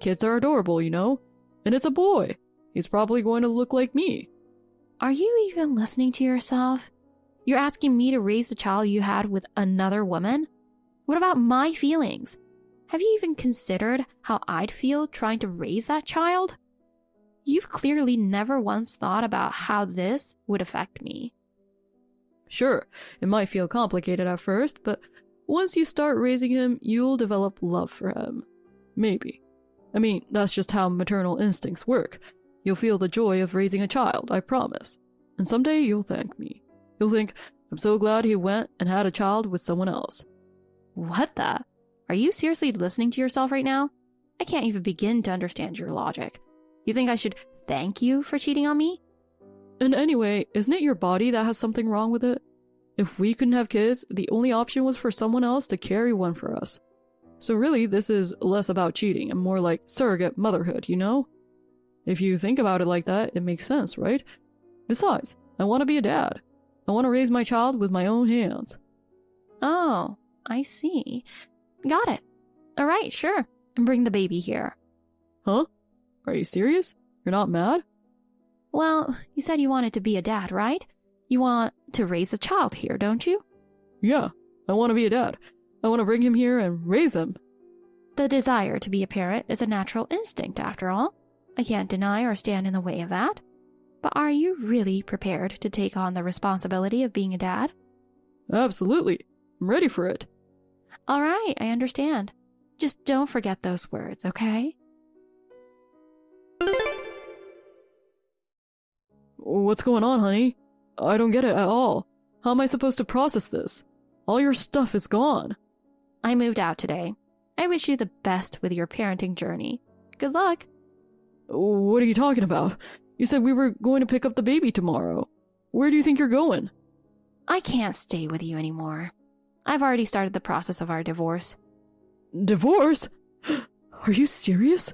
Kids are adorable, you know? And it's a boy. He's probably going to look like me. Are you even listening to yourself? You're asking me to raise the child you had with another woman? What about my feelings? Have you even considered how I'd feel trying to raise that child? You've clearly never once thought about how this would affect me. Sure, it might feel complicated at first, but once you start raising him, you'll develop love for him. Maybe. I mean, that's just how maternal instincts work. You'll feel the joy of raising a child, I promise. And someday you'll thank me. You'll think, I'm so glad he went and had a child with someone else. What the? Are you seriously listening to yourself right now? I can't even begin to understand your logic. You think I should thank you for cheating on me? And anyway, isn't it your body that has something wrong with it? If we couldn't have kids, the only option was for someone else to carry one for us. So really, this is less about cheating and more like surrogate motherhood, you know? If you think about it like that, it makes sense, right? Besides, I want to be a dad. I want to raise my child with my own hands. Oh, I see. Got it. All right, sure. Bring the baby here. Huh? Are you serious? You're not mad? Well, you said you wanted to be a dad, right? You want to raise a child here, don't you? Yeah, I want to be a dad. I want to bring him here and raise him. The desire to be a parent is a natural instinct, after all. I can't deny or stand in the way of that. But are you really prepared to take on the responsibility of being a dad? Absolutely. I'm ready for it. All right, I understand. Just don't forget those words, okay? What's going on, honey? I don't get it at all. How am I supposed to process this? All your stuff is gone. I moved out today. I wish you the best with your parenting journey. Good luck. What are you talking about? You said we were going to pick up the baby tomorrow. Where do you think you're going? I can't stay with you anymore. I've already started the process of our divorce. Divorce? Are you serious?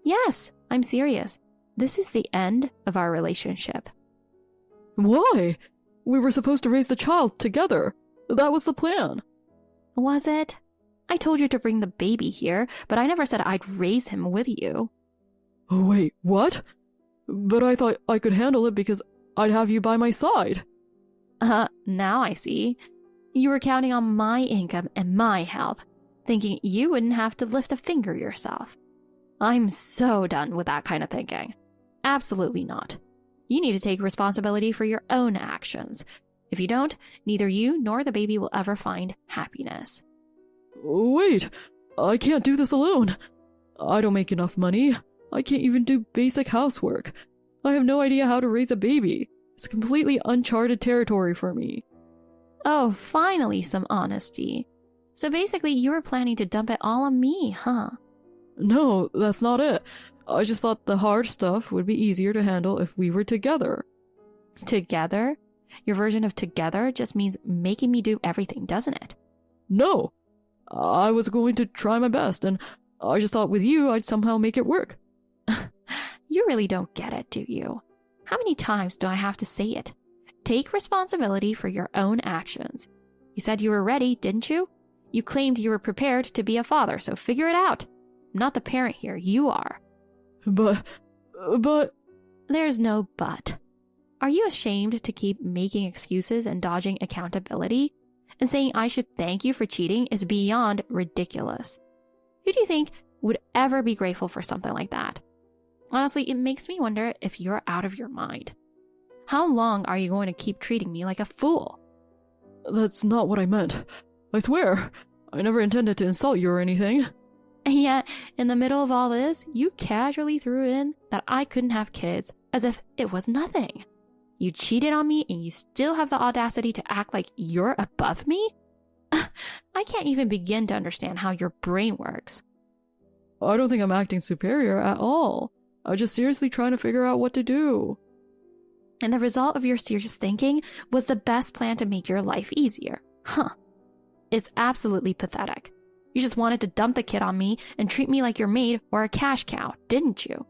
Yes, I'm serious. This is the end of our relationship. Why? We were supposed to raise the child together. That was the plan. Was it? I told you to bring the baby here, but I never said I'd raise him with you. Wait, what? But I thought I could handle it because I'd have you by my side. Now I see. You were counting on my income and my help, thinking you wouldn't have to lift a finger yourself. I'm so done with that kind of thinking. Absolutely not. You need to take responsibility for your own actions. If you don't, neither you nor the baby will ever find happiness. Wait, I can't do this alone. I don't make enough money. I can't even do basic housework. I have no idea how to raise a baby. It's completely uncharted territory for me. Oh, finally some honesty. So basically you were planning to dump it all on me, huh? No, that's not it. I just thought the hard stuff would be easier to handle if we were together. Together? Your version of together just means making me do everything, doesn't it? No. I was going to try my best, and I just thought with you I'd somehow make it work. You really don't get it, do you? How many times do I have to say it? Take responsibility for your own actions. You said you were ready, didn't you? You claimed you were prepared to be a father, so figure it out. I'm not the parent here, you are. But... There's no but. Are you ashamed to keep making excuses and dodging accountability? And saying I should thank you for cheating is beyond ridiculous. Who do you think would ever be grateful for something like that? Honestly, it makes me wonder if you're out of your mind. How long are you going to keep treating me like a fool? That's not what I meant. I swear, I never intended to insult you or anything. And yet, in the middle of all this, you casually threw in that I couldn't have kids, as if it was nothing. You cheated on me and you still have the audacity to act like you're above me? I can't even begin to understand how your brain works. I don't think I'm acting superior at all. I'm just seriously trying to figure out what to do. And the result of your serious thinking was the best plan to make your life easier. Huh. It's absolutely pathetic. You just wanted to dump the kid on me and treat me like your maid or a cash cow, didn't you?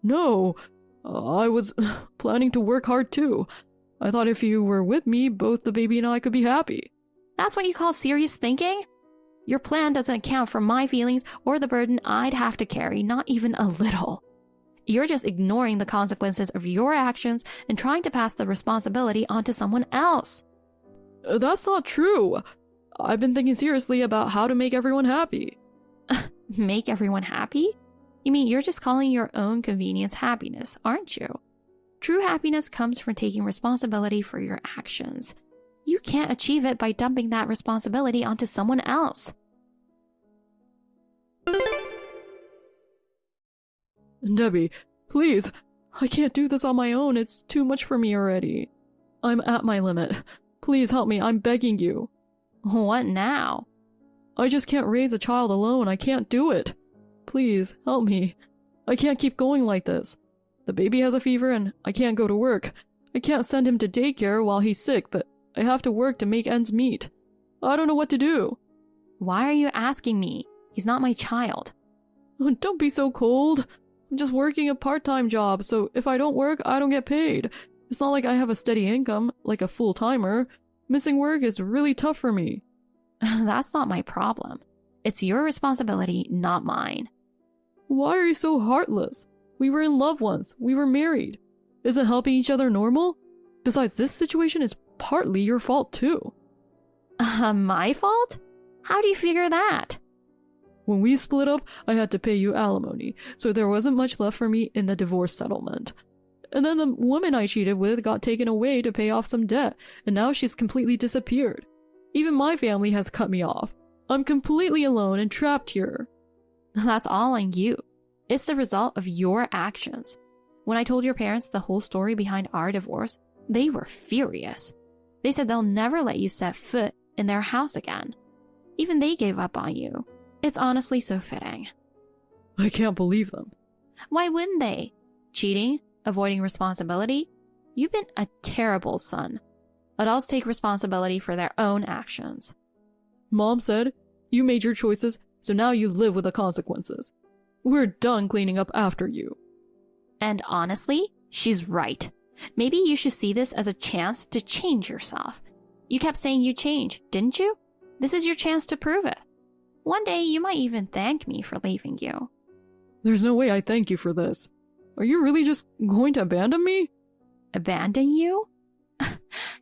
No, I was planning to work hard too. I thought if you were with me, both the baby and I could be happy. That's what you call serious thinking? Your plan doesn't account for my feelings or the burden I'd have to carry, not even a little. You're just ignoring the consequences of your actions and trying to pass the responsibility onto someone else. That's not true. I've been thinking seriously about how to make everyone happy. Make everyone happy? You mean you're just calling your own convenience happiness, aren't you? True happiness comes from taking responsibility for your actions. You can't achieve it by dumping that responsibility onto someone else. Debbie, please, I can't do this on my own. It's too much for me already. I'm at my limit. Please help me, I'm begging you. What now? I just can't raise a child alone. I can't do it. Please, help me. I can't keep going like this. The baby has a fever and I can't go to work. I can't send him to daycare while he's sick, but I have to work to make ends meet. I don't know what to do. Why are you asking me? He's not my child. Oh, don't be so cold. I'm just working a part-time job, so if I don't work, I don't get paid. It's not like I have a steady income, like a full-timer. Missing work is really tough for me. That's not my problem. It's your responsibility, not mine. Why are you so heartless? We were in love once. We were married. Isn't helping each other normal? Besides, this situation is partly your fault too. My fault? How do you figure that? When we split up, I had to pay you alimony, so there wasn't much left for me in the divorce settlement. And then the woman I cheated with got taken away to pay off some debt, and now she's completely disappeared. Even my family has cut me off. I'm completely alone and trapped here. That's all on you. It's the result of your actions. When I told your parents the whole story behind our divorce, they were furious. They said they'll never let you set foot in their house again. Even they gave up on you. It's honestly so fitting. I can't believe them. Why wouldn't they? Cheating? Avoiding responsibility? You've been a terrible son. Adults take responsibility for their own actions. Mom said, you made your choices, so now you live with the consequences. We're done cleaning up after you. And honestly, she's right. Maybe you should see this as a chance to change yourself. You kept saying you'd change, didn't you? This is your chance to prove it. One day you might even thank me for leaving you. There's no way I thank you for this. Are you really just going to abandon me? Abandon you?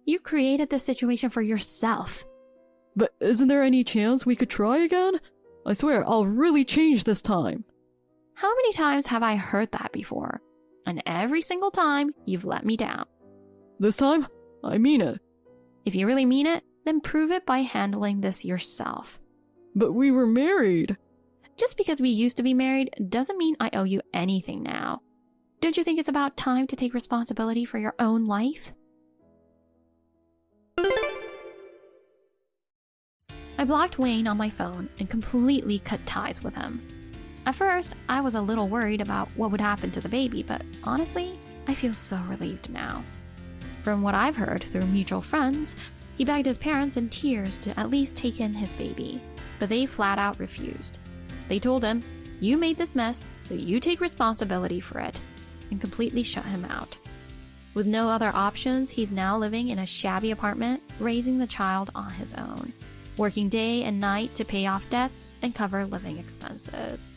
You created this situation for yourself. But isn't there any chance we could try again? I swear, I'll really change this time. How many times have I heard that before? And every single time, you've let me down. This time, I mean it. If you really mean it, then prove it by handling this yourself. But we were married. Just because we used to be married doesn't mean I owe you anything now. Don't you think it's about time to take responsibility for your own life? I blocked Wayne on my phone and completely cut ties with him. At first, I was a little worried about what would happen to the baby, but honestly, I feel so relieved now. From what I've heard through mutual friends, he begged his parents in tears to at least take in his baby, but they flat out refused. They told him, "You made this mess, so you take responsibility for it," and completely shut him out. With no other options, he's now living in a shabby apartment, raising the child on his own, working day and night to pay off debts and cover living expenses.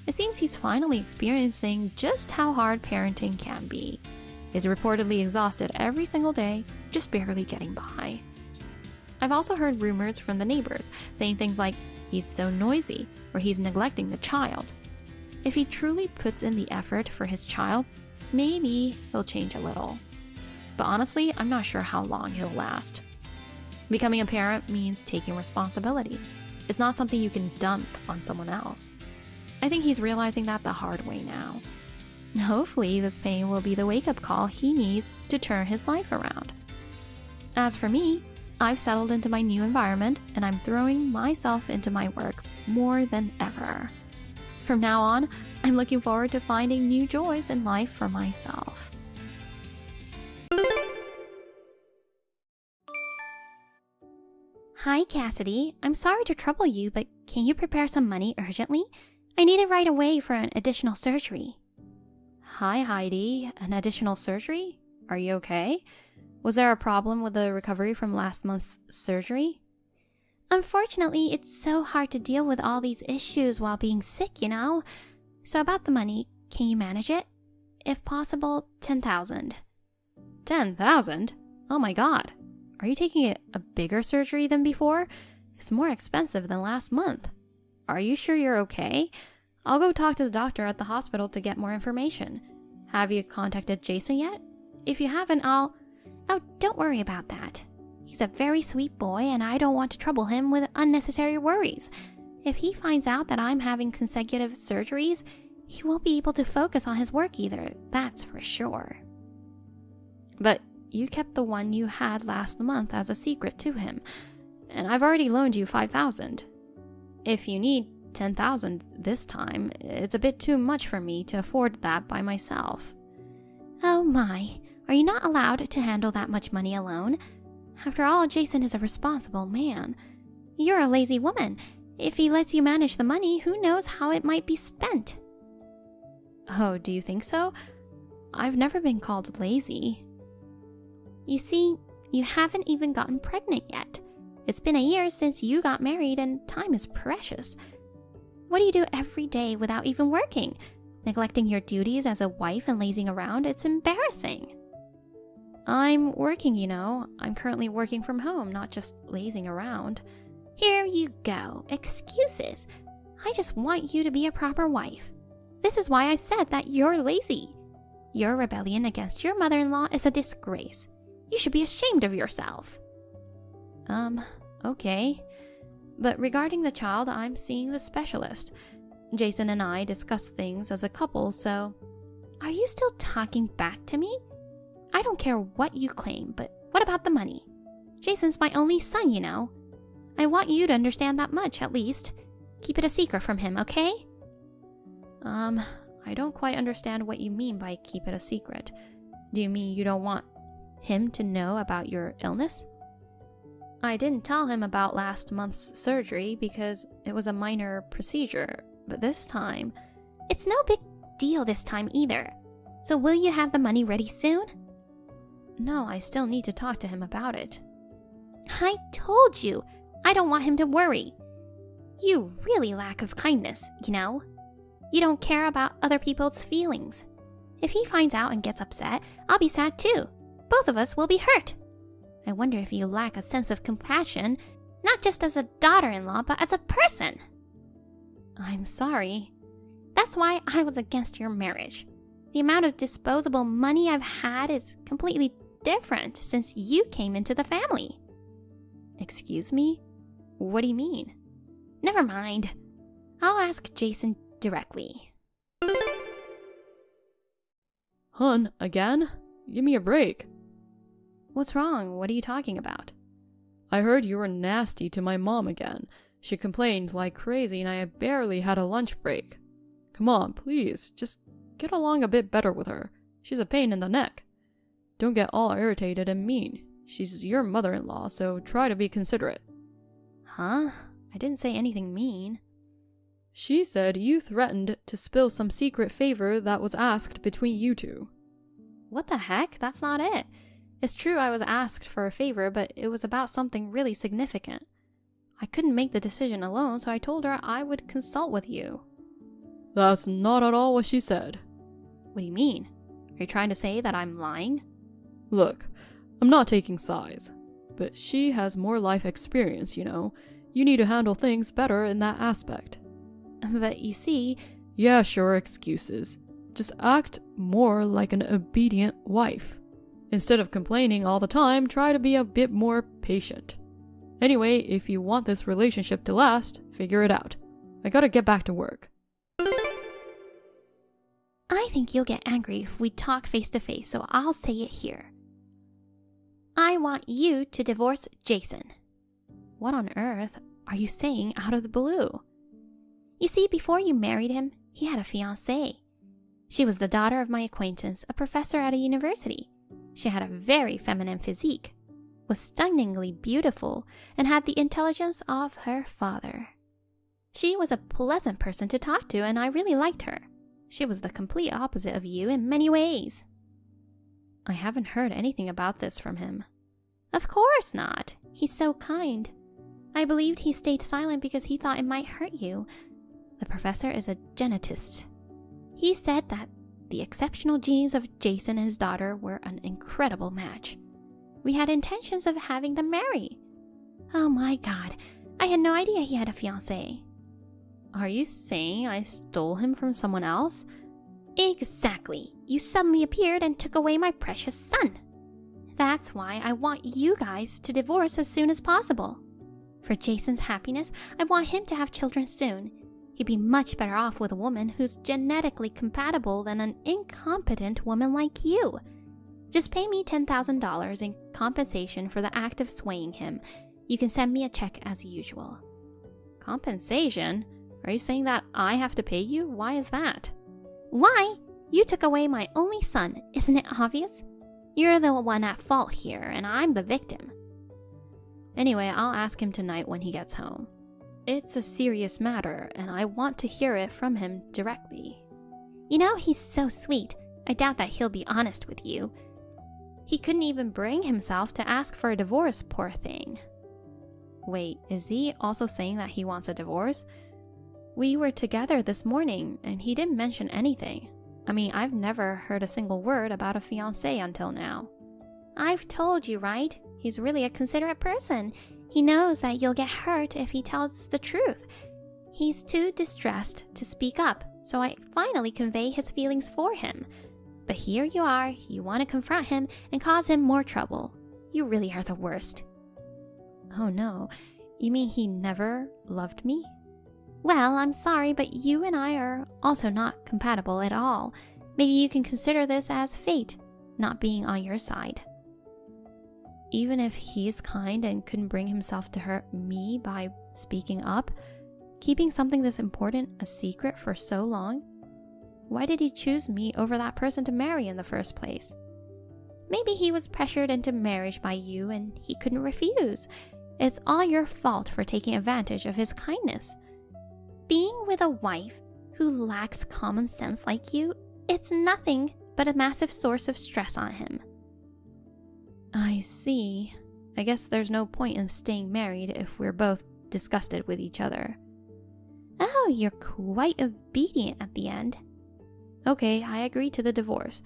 It seems he's finally experiencing just how hard parenting can be. He's reportedly exhausted every single day, just barely getting by. I've also heard rumors from the neighbors saying things like, he's so noisy, or he's neglecting the child. If he truly puts in the effort for his child, maybe he'll change a little. But honestly, I'm not sure how long he'll last. Becoming a parent means taking responsibility. It's not something you can dump on someone else. I think he's realizing that the hard way now. Hopefully, this pain will be the wake-up call he needs to turn his life around. As for me, I've settled into my new environment, and I'm throwing myself into my work more than ever. From now on, I'm looking forward to finding new joys in life for myself. Hi, Cassidy. I'm sorry to trouble you, but can you prepare some money urgently? I need it right away for an additional surgery. Hi, Heidi. An additional surgery? Are you okay? Was there a problem with the recovery from last month's surgery? Unfortunately, it's so hard to deal with all these issues while being sick, you know? So about the money, can you manage it? If possible, 10,000. 10,000? Oh my god. Are you taking a bigger surgery than before? It's more expensive than last month. Are you sure you're okay? I'll go talk to the doctor at the hospital to get more information. Have you contacted Jason yet? If you haven't, Oh, don't worry about that. He's a very sweet boy, and I don't want to trouble him with unnecessary worries. If he finds out that I'm having consecutive surgeries, he won't be able to focus on his work either, that's for sure. But you kept the one you had last month as a secret to him, and I've already loaned you 5,000. If you need 10,000 this time, it's a bit too much for me to afford that by myself. Oh my, are you not allowed to handle that much money alone? After all, Jason is a responsible man. You're a lazy woman. If he lets you manage the money, who knows how it might be spent? Oh, do you think so? I've never been called lazy. You see, you haven't even gotten pregnant yet. It's been a year since you got married, and time is precious. What do you do every day without even working? Neglecting your duties as a wife and lazing around? It's embarrassing. I'm working, you know. I'm currently working from home, not just lazing around. Here you go. Excuses. I just want you to be a proper wife. This is why I said that you're lazy. Your rebellion against your mother-in-law is a disgrace. You should be ashamed of yourself. Okay. But regarding the child, I'm seeing the specialist. Jason and I discuss things as a couple, so... Are you still talking back to me? I don't care what you claim, but what about the money? Jason's my only son, you know. I want you to understand that much, at least. Keep it a secret from him, okay? I don't quite understand what you mean by keep it a secret. Do you mean you don't want him to know about your illness? I didn't tell him about last month's surgery because it was a minor procedure, but this time... It's no big deal this time either. So will you have the money ready soon? No, I still need to talk to him about it. I told you, I don't want him to worry. You really lack of kindness, you know? You don't care about other people's feelings. If he finds out and gets upset, I'll be sad too. Both of us will be hurt. I wonder if you lack a sense of compassion, not just as a daughter-in-law, but as a person. I'm sorry. That's why I was against your marriage. The amount of disposable money I've had is completely different since you came into the family. Excuse me? What do you mean? Never mind. I'll ask Jason directly. Hun, again? Give me a break. What's wrong? What are you talking about? I heard you were nasty to my mom again. She complained like crazy and I barely had a lunch break. Come on, please, just get along a bit better with her. She's a pain in the neck. Don't get all irritated and mean. She's your mother-in-law, so try to be considerate. Huh? I didn't say anything mean. She said you threatened to spill some secret favor that was asked between you two. What the heck? That's not it. It's true I was asked for a favor, but it was about something really significant. I couldn't make the decision alone, so I told her I would consult with you. That's not at all what she said. What do you mean? Are you trying to say that I'm lying? Look, I'm not taking sides, but she has more life experience, you know. You need to handle things better in that aspect. But you see... Yeah, sure, excuses. Just act more like an obedient wife. Instead of complaining all the time, try to be a bit more patient. Anyway, if you want this relationship to last, figure it out. I gotta get back to work. I think you'll get angry if we talk face to face, so I'll say it here. I want you to divorce Jason. What on earth are you saying out of the blue? You see, before you married him, he had a fiancée. She was the daughter of my acquaintance, a professor at a university. She had a very feminine physique, was stunningly beautiful, and had the intelligence of her father. She was a pleasant person to talk to, and I really liked her. She was the complete opposite of you in many ways. I haven't heard anything about this from him. Of course not. He's so kind. I believed he stayed silent because he thought it might hurt you. The professor is a genetist. He said that the exceptional genes of Jason and his daughter were an incredible match. We had intentions of having them marry. Oh my God, I had no idea he had a fiancée. Are you saying I stole him from someone else? Exactly. You suddenly appeared and took away my precious son. That's why I want you guys to divorce as soon as possible. For Jason's happiness, I want him to have children soon. He'd be much better off with a woman who's genetically compatible than an incompetent woman like you. Just pay me $10,000 in compensation for the act of swaying him. You can send me a check as usual. Compensation? Are you saying that I have to pay you? Why is that? Why? You took away my only son, isn't it obvious? You're the one at fault here, and I'm the victim. Anyway, I'll ask him tonight when he gets home. It's a serious matter, and I want to hear it from him directly. You know, he's so sweet. I doubt that he'll be honest with you. He couldn't even bring himself to ask for a divorce, poor thing. Wait, is he also saying that he wants a divorce? We were together this morning, and he didn't mention anything. I mean, I've never heard a single word about a fiancé until now. I've told you, right? He's really a considerate person. He knows that you'll get hurt if he tells the truth. He's too distressed to speak up, so I finally convey his feelings for him. But here you are, you want to confront him and cause him more trouble. You really are the worst. Oh no, you mean he never loved me? Well, I'm sorry, but you and I are also not compatible at all. Maybe you can consider this as fate, not being on your side. Even if he's kind and couldn't bring himself to hurt me by speaking up, keeping something this important a secret for so long? Why did he choose me over that person to marry in the first place? Maybe he was pressured into marriage by you and he couldn't refuse. It's all your fault for taking advantage of his kindness. Being with a wife who lacks common sense like you, it's nothing but a massive source of stress on him. I see. I guess there's no point in staying married if we're both disgusted with each other. Oh, you're quite obedient at the end. Okay, I agree to the divorce,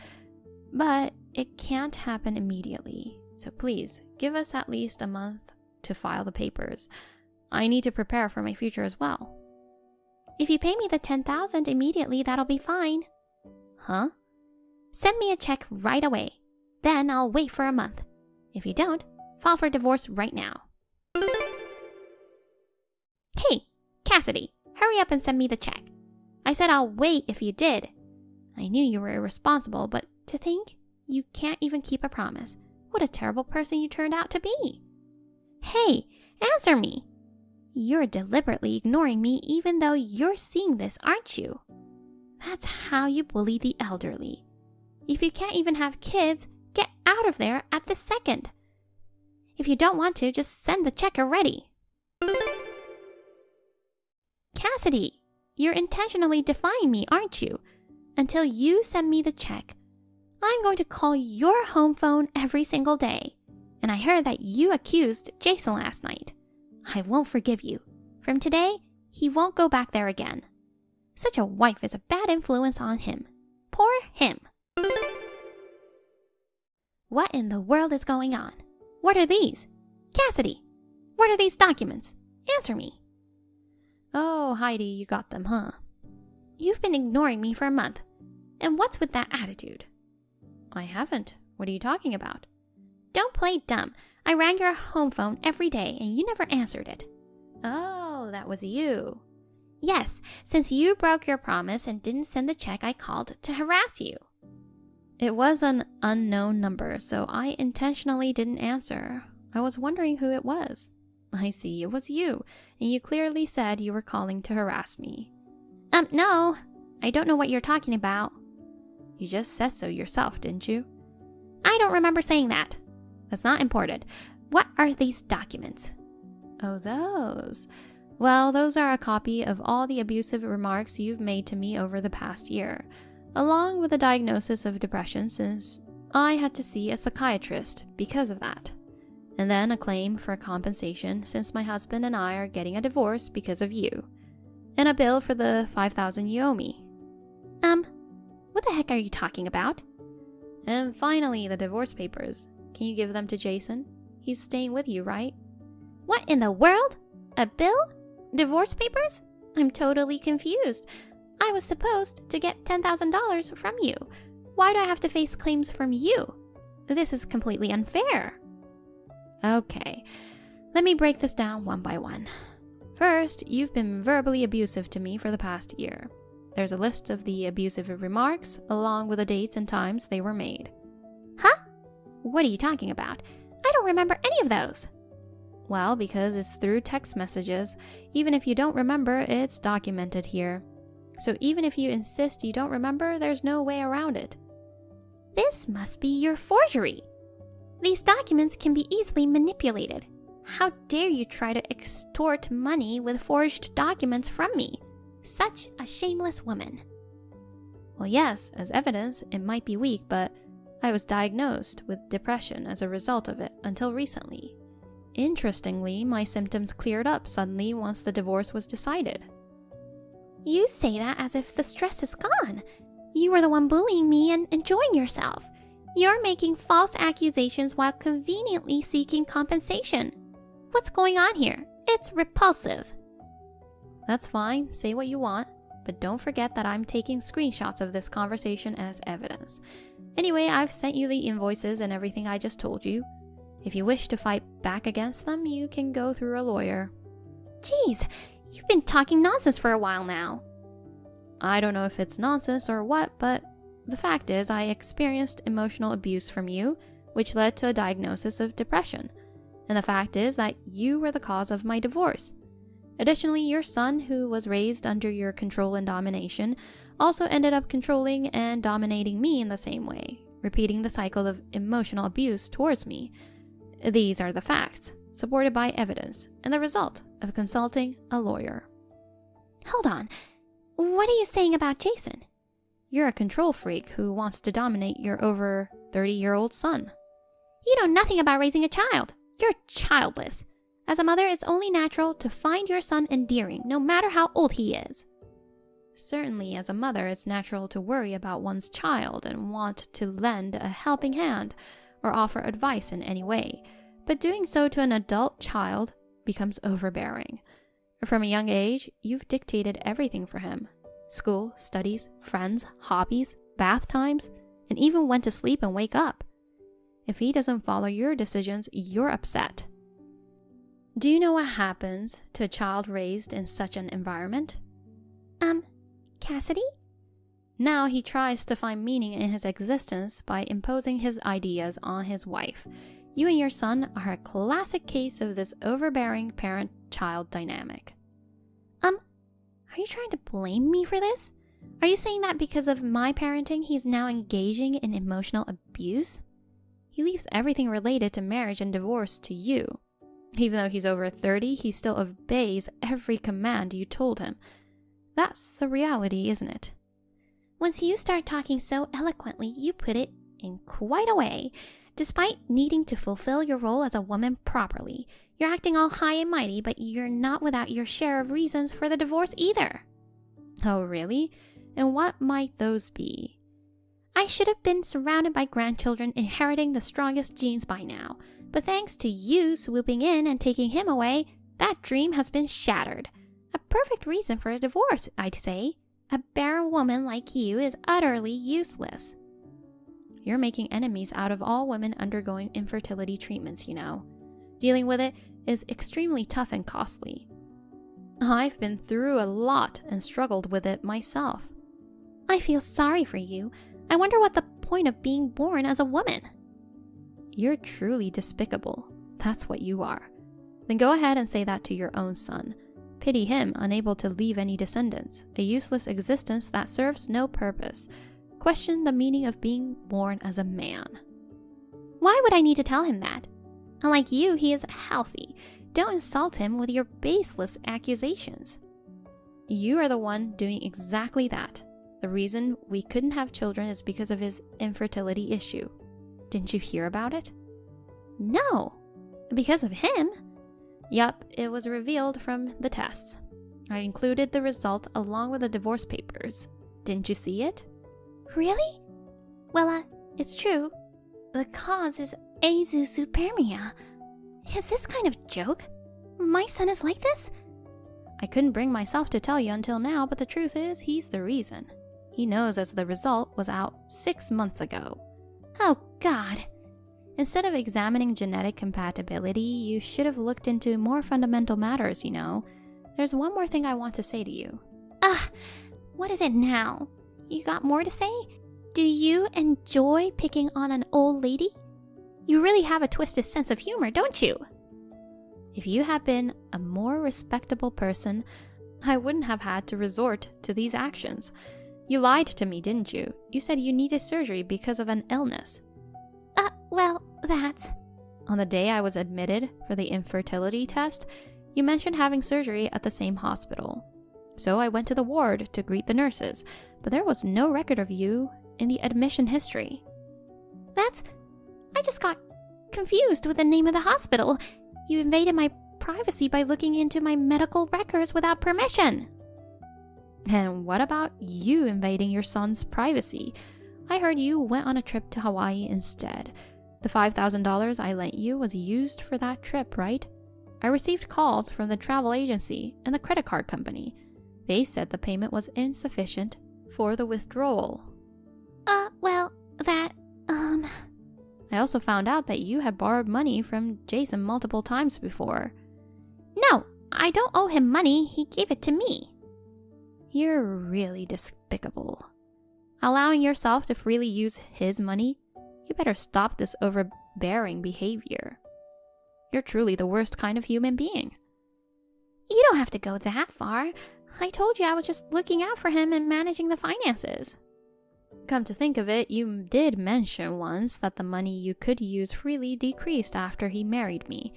but it can't happen immediately. So please, give us at least a month to file the papers. I need to prepare for my future as well. If you pay me the $10,000 immediately, that'll be fine. Huh? Send me a check right away. Then I'll wait for a month. If you don't, file for divorce right now. Hey, Cassidy, hurry up and send me the check. I said I'll wait if you did. I knew you were irresponsible, but to think you can't even keep a promise. What a terrible person you turned out to be. Hey, answer me. You're deliberately ignoring me even though you're seeing this, aren't you? That's how you bully the elderly. If you can't even have kids, get out of there at this second. If you don't want to, just send the check already. Cassidy, you're intentionally defying me, aren't you? Until you send me the check, I'm going to call your home phone every single day. And I heard that you accused Jason last night. I won't forgive you. From today, he won't go back there again. Such a wife is a bad influence on him. Poor him. What in the world is going on? What are these? Cassidy, what are these documents? Answer me. Oh, Heidi, you got them, huh? You've been ignoring me for a month. And what's with that attitude? I haven't. What are you talking about? Don't play dumb. I rang your home phone every day and you never answered it. Oh, that was you. Yes, since you broke your promise and didn't send the check, I called to harass you. It was an unknown number, so I intentionally didn't answer. I was wondering who it was. I see, it was you, and you clearly said you were calling to harass me. No. I don't know what you're talking about. You just said so yourself, didn't you? I don't remember saying that. That's not important. What are these documents? Oh, those. Well, those are a copy of all the abusive remarks you've made to me over the past year, along with a diagnosis of depression since I had to see a psychiatrist because of that. And then a claim for compensation since my husband and I are getting a divorce because of you. And a bill for the $5,000 you owe me. What the heck are you talking about? And finally, the divorce papers. Can you give them to Jason? He's staying with you, right? What in the world? A bill? Divorce papers? I'm totally confused. I was supposed to get $10,000 from you. Why do I have to face claims from you? This is completely unfair. Okay, let me break this down one by one. First, you've been verbally abusive to me for the past year. There's a list of the abusive remarks, along with the dates and times they were made. Huh? What are you talking about? I don't remember any of those. Well, because it's through text messages, even if you don't remember, it's documented here. So even if you insist you don't remember, there's no way around it. This must be your forgery. These documents can be easily manipulated. How dare you try to extort money with forged documents from me? Such a shameless woman. Well, yes, as evidence, it might be weak, but I was diagnosed with depression as a result of it until recently. Interestingly, my symptoms cleared up suddenly once the divorce was decided. You say that as if the stress is gone. You were the one bullying me and enjoying yourself. You're making false accusations while conveniently seeking compensation. What's going on here? It's repulsive. That's fine, say what you want, but don't forget that I'm taking screenshots of this conversation as evidence. Anyway, I've sent you the invoices and everything I just told you. If you wish to fight back against them, you can go through a lawyer. Jeez, you've been talking nonsense for a while now. I don't know if it's nonsense or what, but the fact is I experienced emotional abuse from you, which led to a diagnosis of depression. And the fact is that you were the cause of my divorce. Additionally, your son, who was raised under your control and domination, also ended up controlling and dominating me in the same way, repeating the cycle of emotional abuse towards me. These are the facts, supported by evidence, and the result of consulting a lawyer. Hold on. What are you saying about Jason? You're a control freak who wants to dominate your over 30-year-old son. You know nothing about raising a child. You're childless. As a mother, it's only natural to find your son endearing, no matter how old he is. Certainly, as a mother, it's natural to worry about one's child and want to lend a helping hand or offer advice in any way, but doing so to an adult child becomes overbearing. From a young age, you've dictated everything for him. School, studies, friends, hobbies, bath times, and even when to sleep and wake up. If he doesn't follow your decisions, you're upset. Do you know what happens to a child raised in such an environment? Cassidy? Now he tries to find meaning in his existence by imposing his ideas on his wife. You and your son are a classic case of this overbearing parent-child dynamic. Are you trying to blame me for this? Are you saying that because of my parenting, he's now engaging in emotional abuse? He leaves everything related to marriage and divorce to you. Even though he's over 30, he still obeys every command you told him. That's the reality, isn't it? Once you start talking so eloquently, you put it in quite a way. Despite needing to fulfill your role as a woman properly, you're acting all high and mighty, but you're not without your share of reasons for the divorce either. Oh, really? And what might those be? I should have been surrounded by grandchildren inheriting the strongest genes by now. But thanks to you swooping in and taking him away, that dream has been shattered. A perfect reason for a divorce, I'd say. A barren woman like you is utterly useless. You're making enemies out of all women undergoing infertility treatments, you know. Dealing with it is extremely tough and costly. I've been through a lot and struggled with it myself. I feel sorry for you. I wonder what the point of being born as a woman. You're truly despicable. That's what you are. Then go ahead and say that to your own son. Pity him, unable to leave any descendants, a useless existence that serves no purpose. Question the meaning of being born as a man. Why would I need to tell him that? Unlike you, he is healthy. Don't insult him with your baseless accusations. You are the one doing exactly that. The reason we couldn't have children is because of his infertility issue. Didn't you hear about it? No. Because of him? Yup, it was revealed from the tests. I included the result along with the divorce papers. Didn't you see it? Really? Well, it's true. The cause is azoospermia. Is this kind of joke? My son is like this? I couldn't bring myself to tell you until now, but the truth is, he's the reason. He knows as the result was out 6 months ago. Oh, God. Instead of examining genetic compatibility, you should have looked into more fundamental matters, you know. There's one more thing I want to say to you. What is it now? You got more to say? Do you enjoy picking on an old lady? You really have a twisted sense of humor, don't you? If you had been a more respectable person, I wouldn't have had to resort to these actions. You lied to me, didn't you? You said you needed surgery because of an illness. Well, that's... On the day I was admitted for the infertility test, you mentioned having surgery at the same hospital. So I went to the ward to greet the nurses, but there was no record of you in the admission history. I just got confused with the name of the hospital. You invaded my privacy by looking into my medical records without permission. And what about you invading your son's privacy? I heard you went on a trip to Hawaii instead. The $5,000 I lent you was used for that trip, right? I received calls from the travel agency and the credit card company. They said the payment was insufficient for the withdrawal. I also found out that you had borrowed money from Jason multiple times before. No, I don't owe him money. He gave it to me. You're really despicable. Allowing yourself to freely use his money? You better stop this overbearing behavior. You're truly the worst kind of human being. You don't have to go that far. I told you I was just looking out for him and managing the finances. Come to think of it, you did mention once that the money you could use freely decreased after he married me.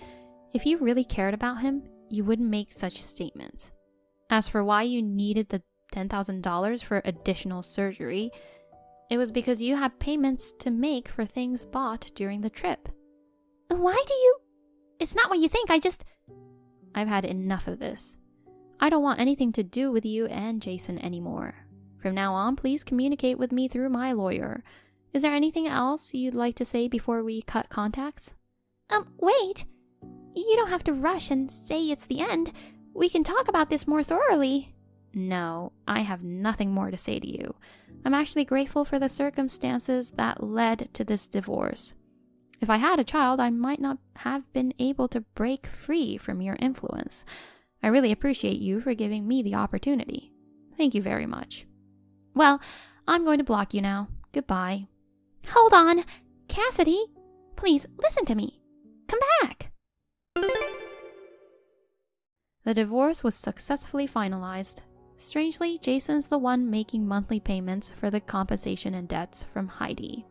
If you really cared about him, you wouldn't make such statements. As for why you needed the $10,000 for additional surgery, it was because you had payments to make for things bought during the trip. Why do you... It's not what you think, I've had enough of this. I don't want anything to do with you and Jason anymore. From now on, please communicate with me through my lawyer. Is there anything else you'd like to say before we cut contacts? Wait. You don't have to rush and say it's the end. We can talk about this more thoroughly. No, I have nothing more to say to you. I'm actually grateful for the circumstances that led to this divorce. If I had a child, I might not have been able to break free from your influence. I really appreciate you for giving me the opportunity. Thank you very much. Well, I'm going to block you now. Goodbye. Hold on. Cassidy, please listen to me. Come back. The divorce was successfully finalized. Strangely, Jason's the one making monthly payments for the compensation and debts from Heidi.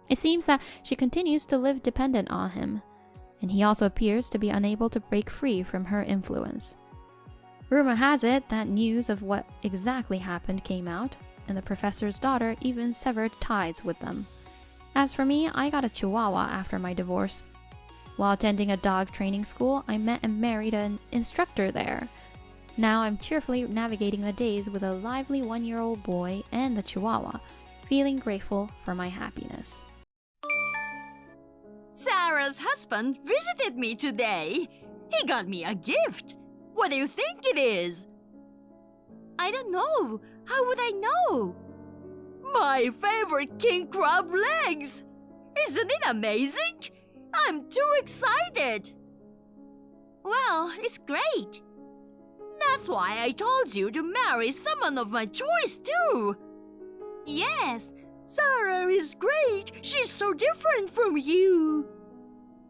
It seems that she continues to live dependent on him, and he also appears to be unable to break free from her influence. Rumor has it that news of what exactly happened came out, and the professor's daughter even severed ties with them. As for me, I got a chihuahua after my divorce. While attending a dog training school, I met and married an instructor there. Now I'm cheerfully navigating the days with a lively 1-year-old boy and the chihuahua, feeling grateful for my happiness. Sarah's husband visited me today. He got me a gift. What do you think it is? I don't know. How would I know? My favorite king crab legs! Isn't it amazing? I'm too excited. Well, it's great. That's why I told you to marry someone of my choice too. Yes, Sarah is great. She's so different from you.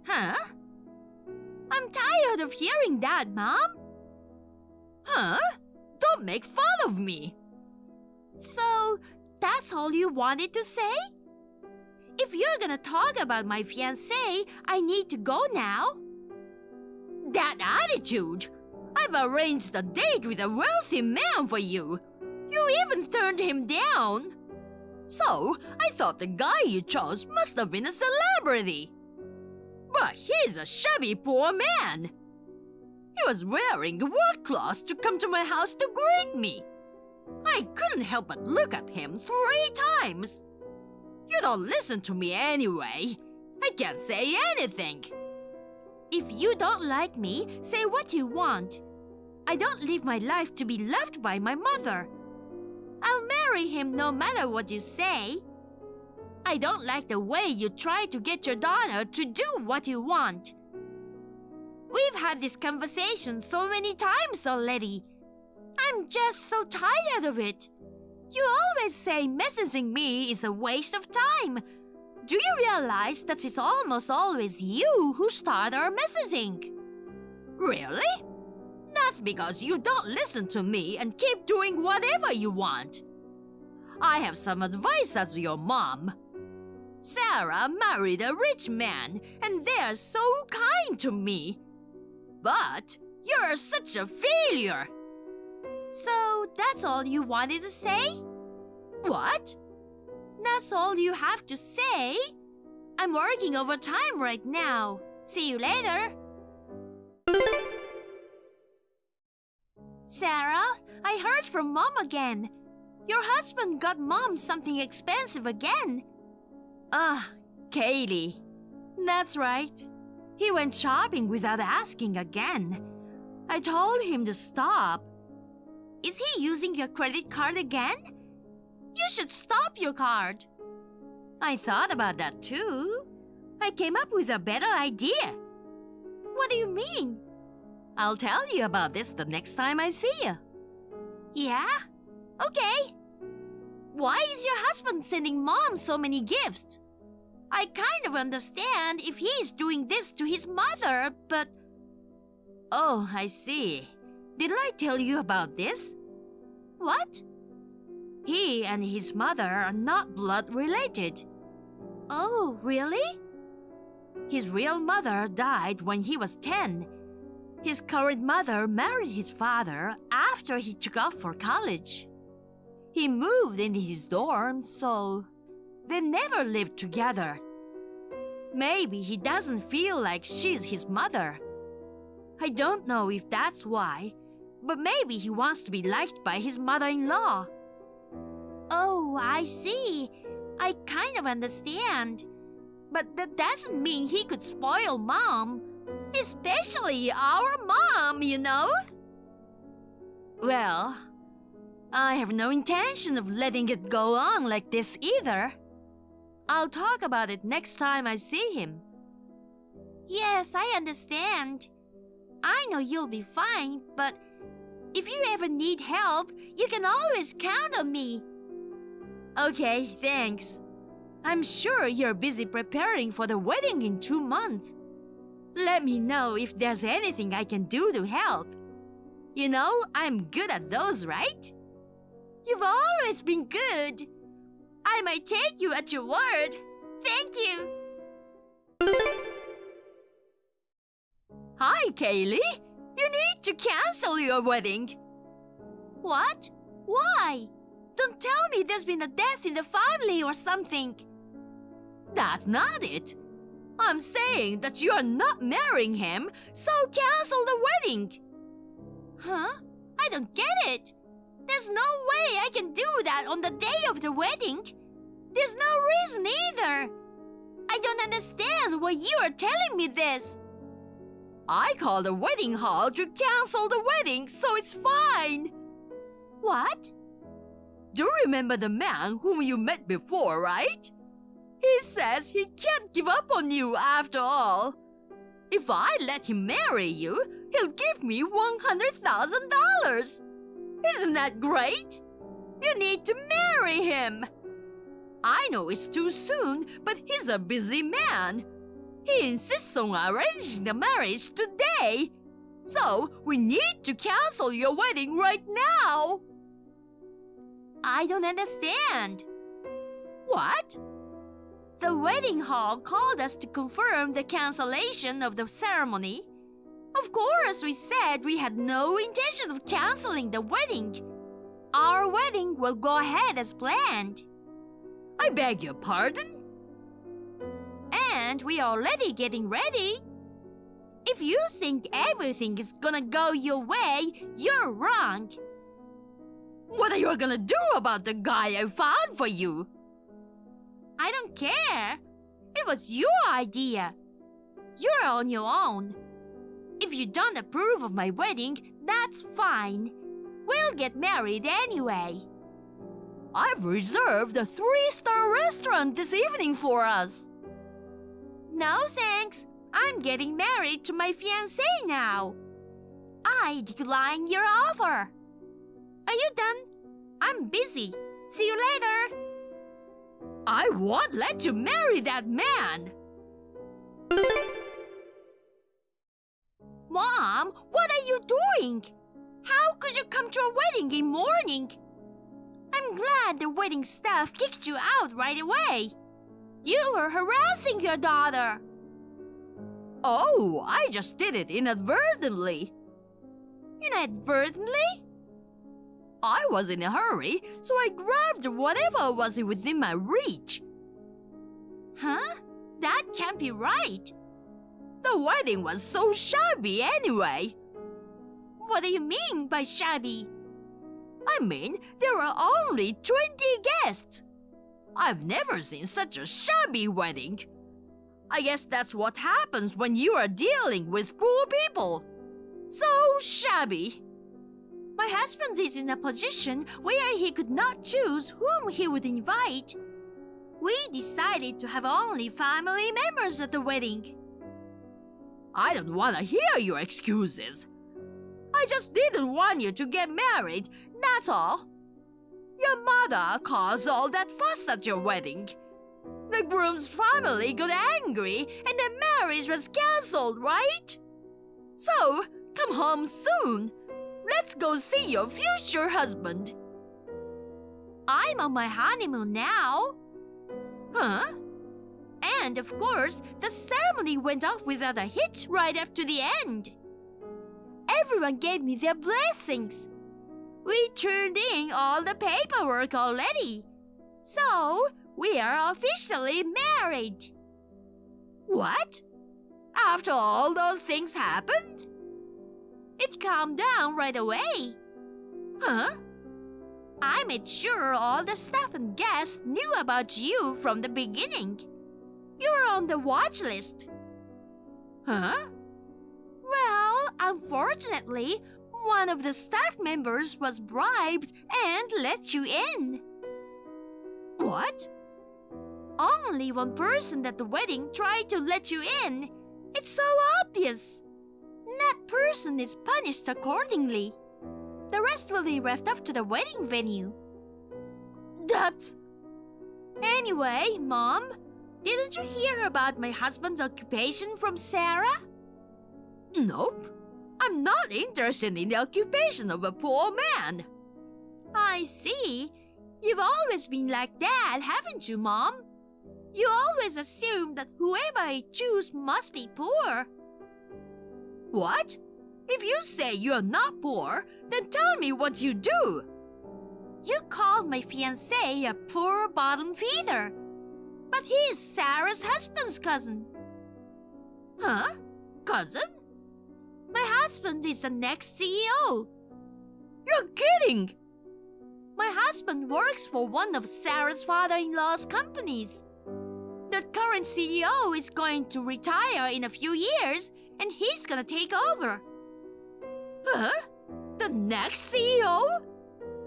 Huh? I'm tired of hearing that, Mom. Huh? Don't make fun of me. So, that's all you wanted to say? If you're gonna talk about my fiancé, I need to go now. That attitude! I've arranged a date with a wealthy man for you. You even turned him down. So, I thought the guy you chose must have been a celebrity. But he's a shabby poor man. He was wearing work clothes to come to my house to greet me. I couldn't help but look at him 3 times. You don't listen to me anyway. I can't say anything. If you don't like me, say what you want. I don't live my life to be loved by my mother. I'll marry him no matter what you say. I don't like the way you try to get your daughter to do what you want. We've had this conversation so many times already. I'm just so tired of it. You always say messaging me is a waste of time. Do you realize that it's almost always you who start our messaging? Really? That's because you don't listen to me and keep doing whatever you want. I have some advice as your mom. Sarah married a rich man and they're so kind to me. But you're such a failure. So that's all you wanted to say? What? That's all you have to say? I'm working overtime right now. See you later. Sarah, I heard from Mom again. Your husband got Mom something expensive again. Kaylee. That's right. He went shopping without asking again. I told him to stop. Is he using your credit card again? You should stop your card. I thought about that too. I came up with a better idea. What do you mean? I'll tell you about this the next time I see you. Yeah? Okay. Why is your husband sending Mom so many gifts? I kind of understand if he's doing this to his mother, but... Oh, I see. Did I tell you about this? What? He and his mother are not blood related. Oh, really? His real mother died when he was 10. His current mother married his father after he took off for college. He moved in his dorm, so they never lived together. Maybe he doesn't feel like she's his mother. I don't know if that's why, but maybe he wants to be liked by his mother-in-law. Oh, I see. I kind of understand. But that doesn't mean he could spoil Mom. Especially our mom, you know? Well, I have no intention of letting it go on like this either. I'll talk about it next time I see him. Yes, I understand. I know you'll be fine, but if you ever need help, you can always count on me. Okay, thanks. I'm sure you're busy preparing for the wedding in 2 months. Let me know if there's anything I can do to help. You know, I'm good at those, right? You've always been good. I might take you at your word. Thank you. Hi, Kaylee. You need to cancel your wedding. What? Why? Don't tell me there's been a death in the family or something. That's not it. I'm saying that you are not marrying him, so cancel the wedding. Huh? I don't get it. There's no way I can do that on the day of the wedding. There's no reason either. I don't understand why you are telling me this. I called the wedding hall to cancel the wedding, so it's fine. What? Do you remember the man whom you met before, right? He says he can't give up on you after all. If I let him marry you, he'll give me $100,000. Isn't that great? You need to marry him. I know it's too soon, but he's a busy man. He insists on arranging the marriage today. So, we need to cancel your wedding right now. I don't understand. What? The wedding hall called us to confirm the cancellation of the ceremony. Of course, we said we had no intention of canceling the wedding. Our wedding will go ahead as planned. I beg your pardon? And we are already getting ready. If you think everything is gonna go your way, you're wrong. What are you gonna do about the guy I found for you? I don't care. It was your idea. You're on your own. If you don't approve of my wedding, that's fine. We'll get married anyway. I've reserved a 3-star restaurant this evening for us. No thanks. I'm getting married to my fiancé now. I decline your offer. Are you done? I'm busy. See you later. I won't let you marry that man. Mom, what are you doing? How could you come to a wedding in morning? I'm glad the wedding staff kicked you out right away. You were harassing your daughter. Oh, I just did it inadvertently. Inadvertently? I was in a hurry, so I grabbed whatever was within my reach. Huh? That can't be right. The wedding was so shabby anyway. What do you mean by shabby? I mean, there were only 20 guests. I've never seen such a shabby wedding. I guess that's what happens when you are dealing with poor people. So shabby. My husband is in a position where he could not choose whom he would invite. We decided to have only family members at the wedding. I don't want to hear your excuses. I just didn't want you to get married, that's all. Your mother caused all that fuss at your wedding. The groom's family got angry and the marriage was cancelled, right? So, come home soon. Let's go see your future husband. I'm on my honeymoon now. Huh? And of course, the ceremony went off without a hitch right up to the end. Everyone gave me their blessings. We turned in all the paperwork already. So, we are officially married. What? After all those things happened? It calmed down right away. Huh? I made sure all the staff and guests knew about you from the beginning. You were on the watch list. Huh? Well, unfortunately, one of the staff members was bribed and let you in. What? Only one person at the wedding tried to let you in. It's so obvious. That person is punished accordingly. The rest will be left up to the wedding venue. That's... Anyway, Mom, didn't you hear about my husband's occupation from Sarah? Nope. I'm not interested in the occupation of a poor man. I see. You've always been like that, haven't you, Mom? You always assume that whoever I choose must be poor. What? If you say you're not poor, then tell me what you do. You called my fiancé a poor bottom feeder. But he is Sarah's husband's cousin. Huh? Cousin? My husband is the next CEO. You're kidding! My husband works for one of Sarah's father-in-law's companies. The current CEO is going to retire in a few years, and he's gonna take over. Huh? The next CEO?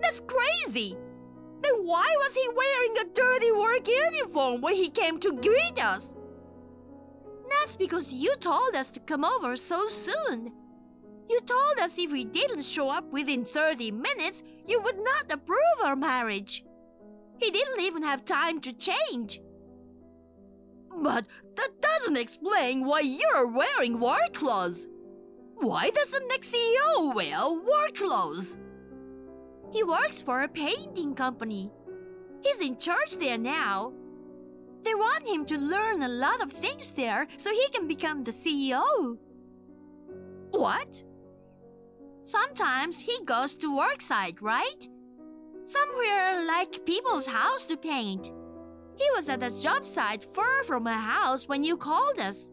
That's crazy! Then why was he wearing a dirty work uniform when he came to greet us? That's because you told us to come over so soon. You told us if we didn't show up within 30 minutes, you would not approve our marriage. He didn't even have time to change. But that doesn't explain why you're wearing work clothes. Why does the next CEO wear work clothes? He works for a painting company. He's in charge there now. They want him to learn a lot of things there so he can become the CEO. What? Sometimes he goes to work site, right? Somewhere like people's house to paint. He was at a job site far from a house when you called us.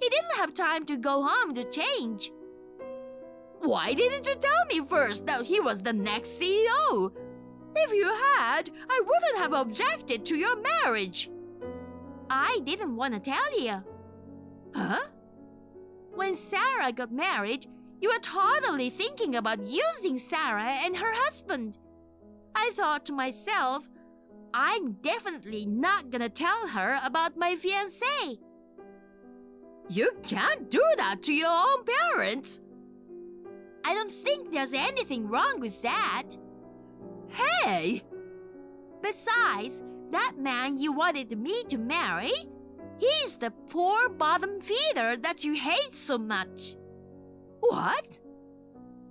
He didn't have time to go home to change. Why didn't you tell me first that he was the next CEO? If you had, I wouldn't have objected to your marriage. I didn't want to tell you. Huh? When Sarah got married, you were totally thinking about using Sarah and her husband. I thought to myself, I'm definitely not gonna tell her about my fiancé. You can't do that to your own parents. I don't think there's anything wrong with that. Hey! Besides, that man you wanted me to marry, he's the poor bottom feeder that you hate so much. What?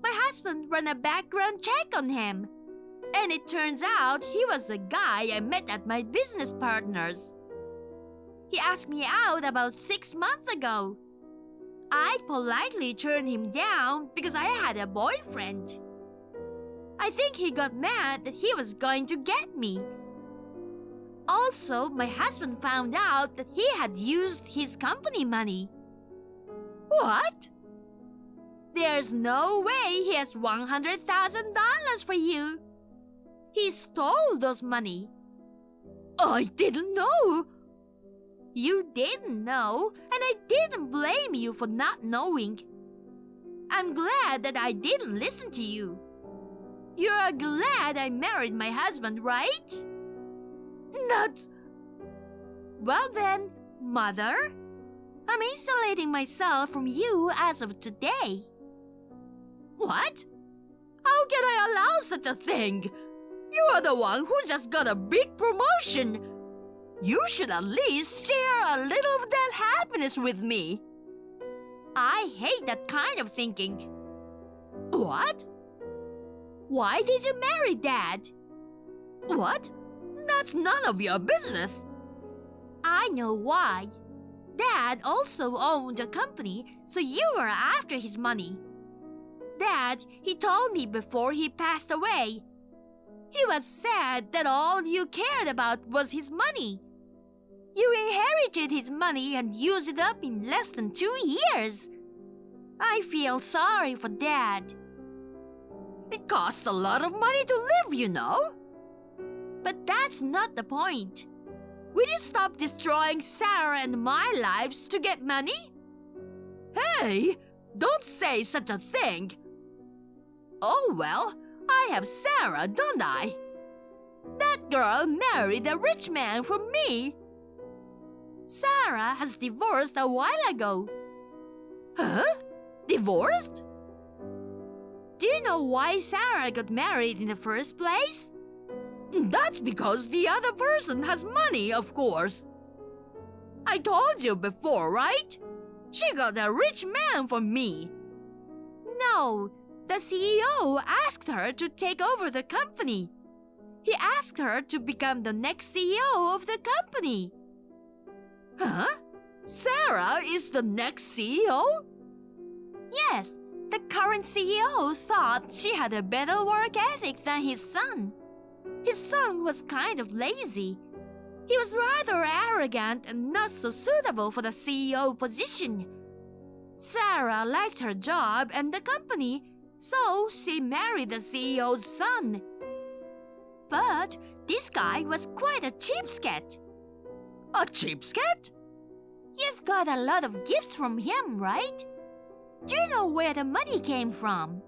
My husband ran a background check on him. And it turns out he was a guy I met at my business partner's. He asked me out about 6 months ago. I politely turned him down because I had a boyfriend. I think he got mad that he was going to get me. Also, my husband found out that he had used his company money. What? There's no way he has $100,000 for you. He stole those money. I didn't know. You didn't know, and I didn't blame you for not knowing. I'm glad that I didn't listen to you. You're glad I married my husband, right? Nuts! Well then, Mother, I'm isolating myself from you as of today. What? How can I allow such a thing? You are the one who just got a big promotion. You should at least share a little of that happiness with me. I hate that kind of thinking. What? Why did you marry Dad? What? That's none of your business. I know why. Dad also owned a company, so you were after his money. Dad, he told me before he passed away. He was sad that all you cared about was his money. You inherited his money and used it up in less than 2 years. I feel sorry for Dad. It costs a lot of money to live, you know. But that's not the point. Will you stop destroying Sarah and my lives to get money? Hey, don't say such a thing. Oh well, I have Sarah, don't I? That girl married a rich man for me. Sarah has divorced a while ago. Huh? Divorced? Do you know why Sarah got married in the first place? That's because the other person has money, of course. I told you before, right? She got a rich man for me. No, the CEO asked her to take over the company. He asked her to become the next CEO of the company. Huh? Sarah is the next CEO? Yes, the current CEO thought she had a better work ethic than his son. His son was kind of lazy. He was rather arrogant and not so suitable for the CEO position. Sarah liked her job and the company, so she married the CEO's son. But this guy was quite a cheapskate. A cheapskate? You've got a lot of gifts from him, right? Do you know where the money came from?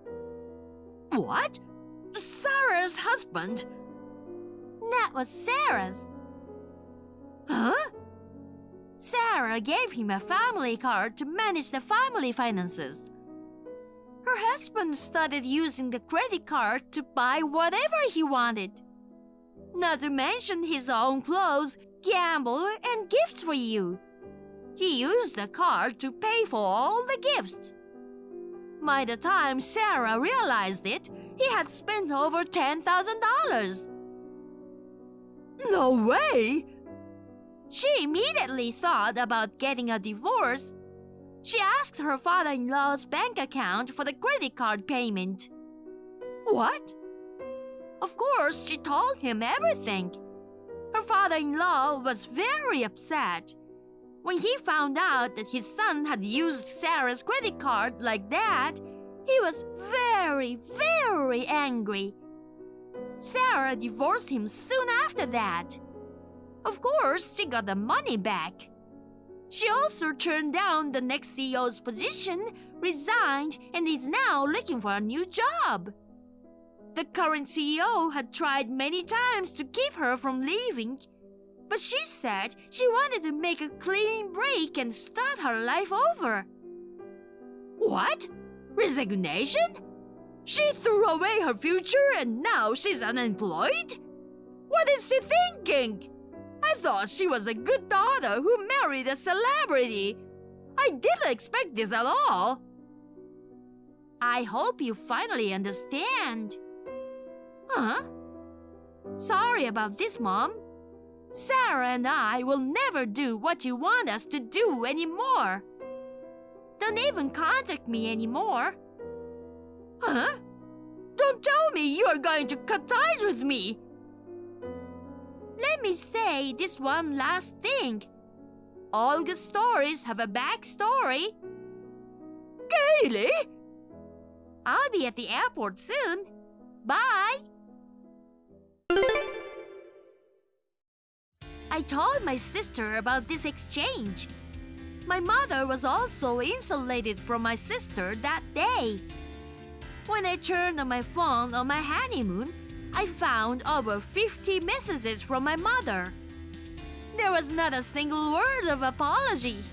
What? Sarah's husband? That was Sarah's. Huh? Sarah gave him a family card to manage the family finances. Her husband started using the credit card to buy whatever he wanted. Not to mention his own clothes, gamble, and gifts for you. He used the card to pay for all the gifts. By the time Sarah realized it, he had spent over $10,000. No way! She immediately thought about getting a divorce. She asked her father-in-law's bank account for the credit card payment. What? Of course, she told him everything. Her father-in-law was very upset. When he found out that his son had used Sarah's credit card like that, he was very, very angry. Sarah divorced him soon after that. Of course, she got the money back. She also turned down the next CEO's position, resigned, and is now looking for a new job. The current CEO had tried many times to keep her from leaving, but she said she wanted to make a clean break and start her life over. What? Resignation? She threw away her future and now she's unemployed? What is she thinking? I thought she was a good daughter who married a celebrity. I didn't expect this at all. I hope you finally understand. Huh? Sorry about this, Mom. Sarah and I will never do what you want us to do anymore. Don't even contact me anymore. Huh? Don't tell me you are going to cut ties with me. Let me say this one last thing. All good stories have a backstory. Kaylee? I'll be at the airport soon. Bye. I told my sister about this exchange. My mother was also insulated from my sister that day. When I turned on my phone on my honeymoon, I found over 50 messages from my mother. There was not a single word of apology.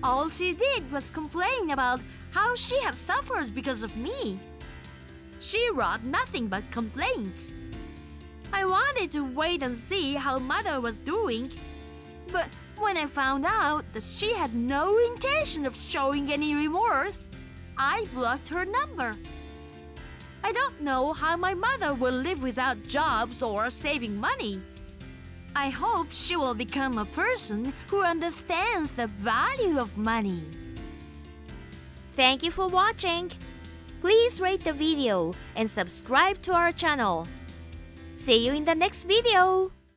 All she did was complain about how she had suffered because of me. She wrote nothing but complaints. I wanted to wait and see how Mother was doing, but when I found out that she had no intention of showing any remorse, I blocked her number. I don't know how my mother will live without jobs or saving money. I hope she will become a person who understands the value of money. Thank you for watching. Please rate the video and subscribe to our channel. See you in the next video.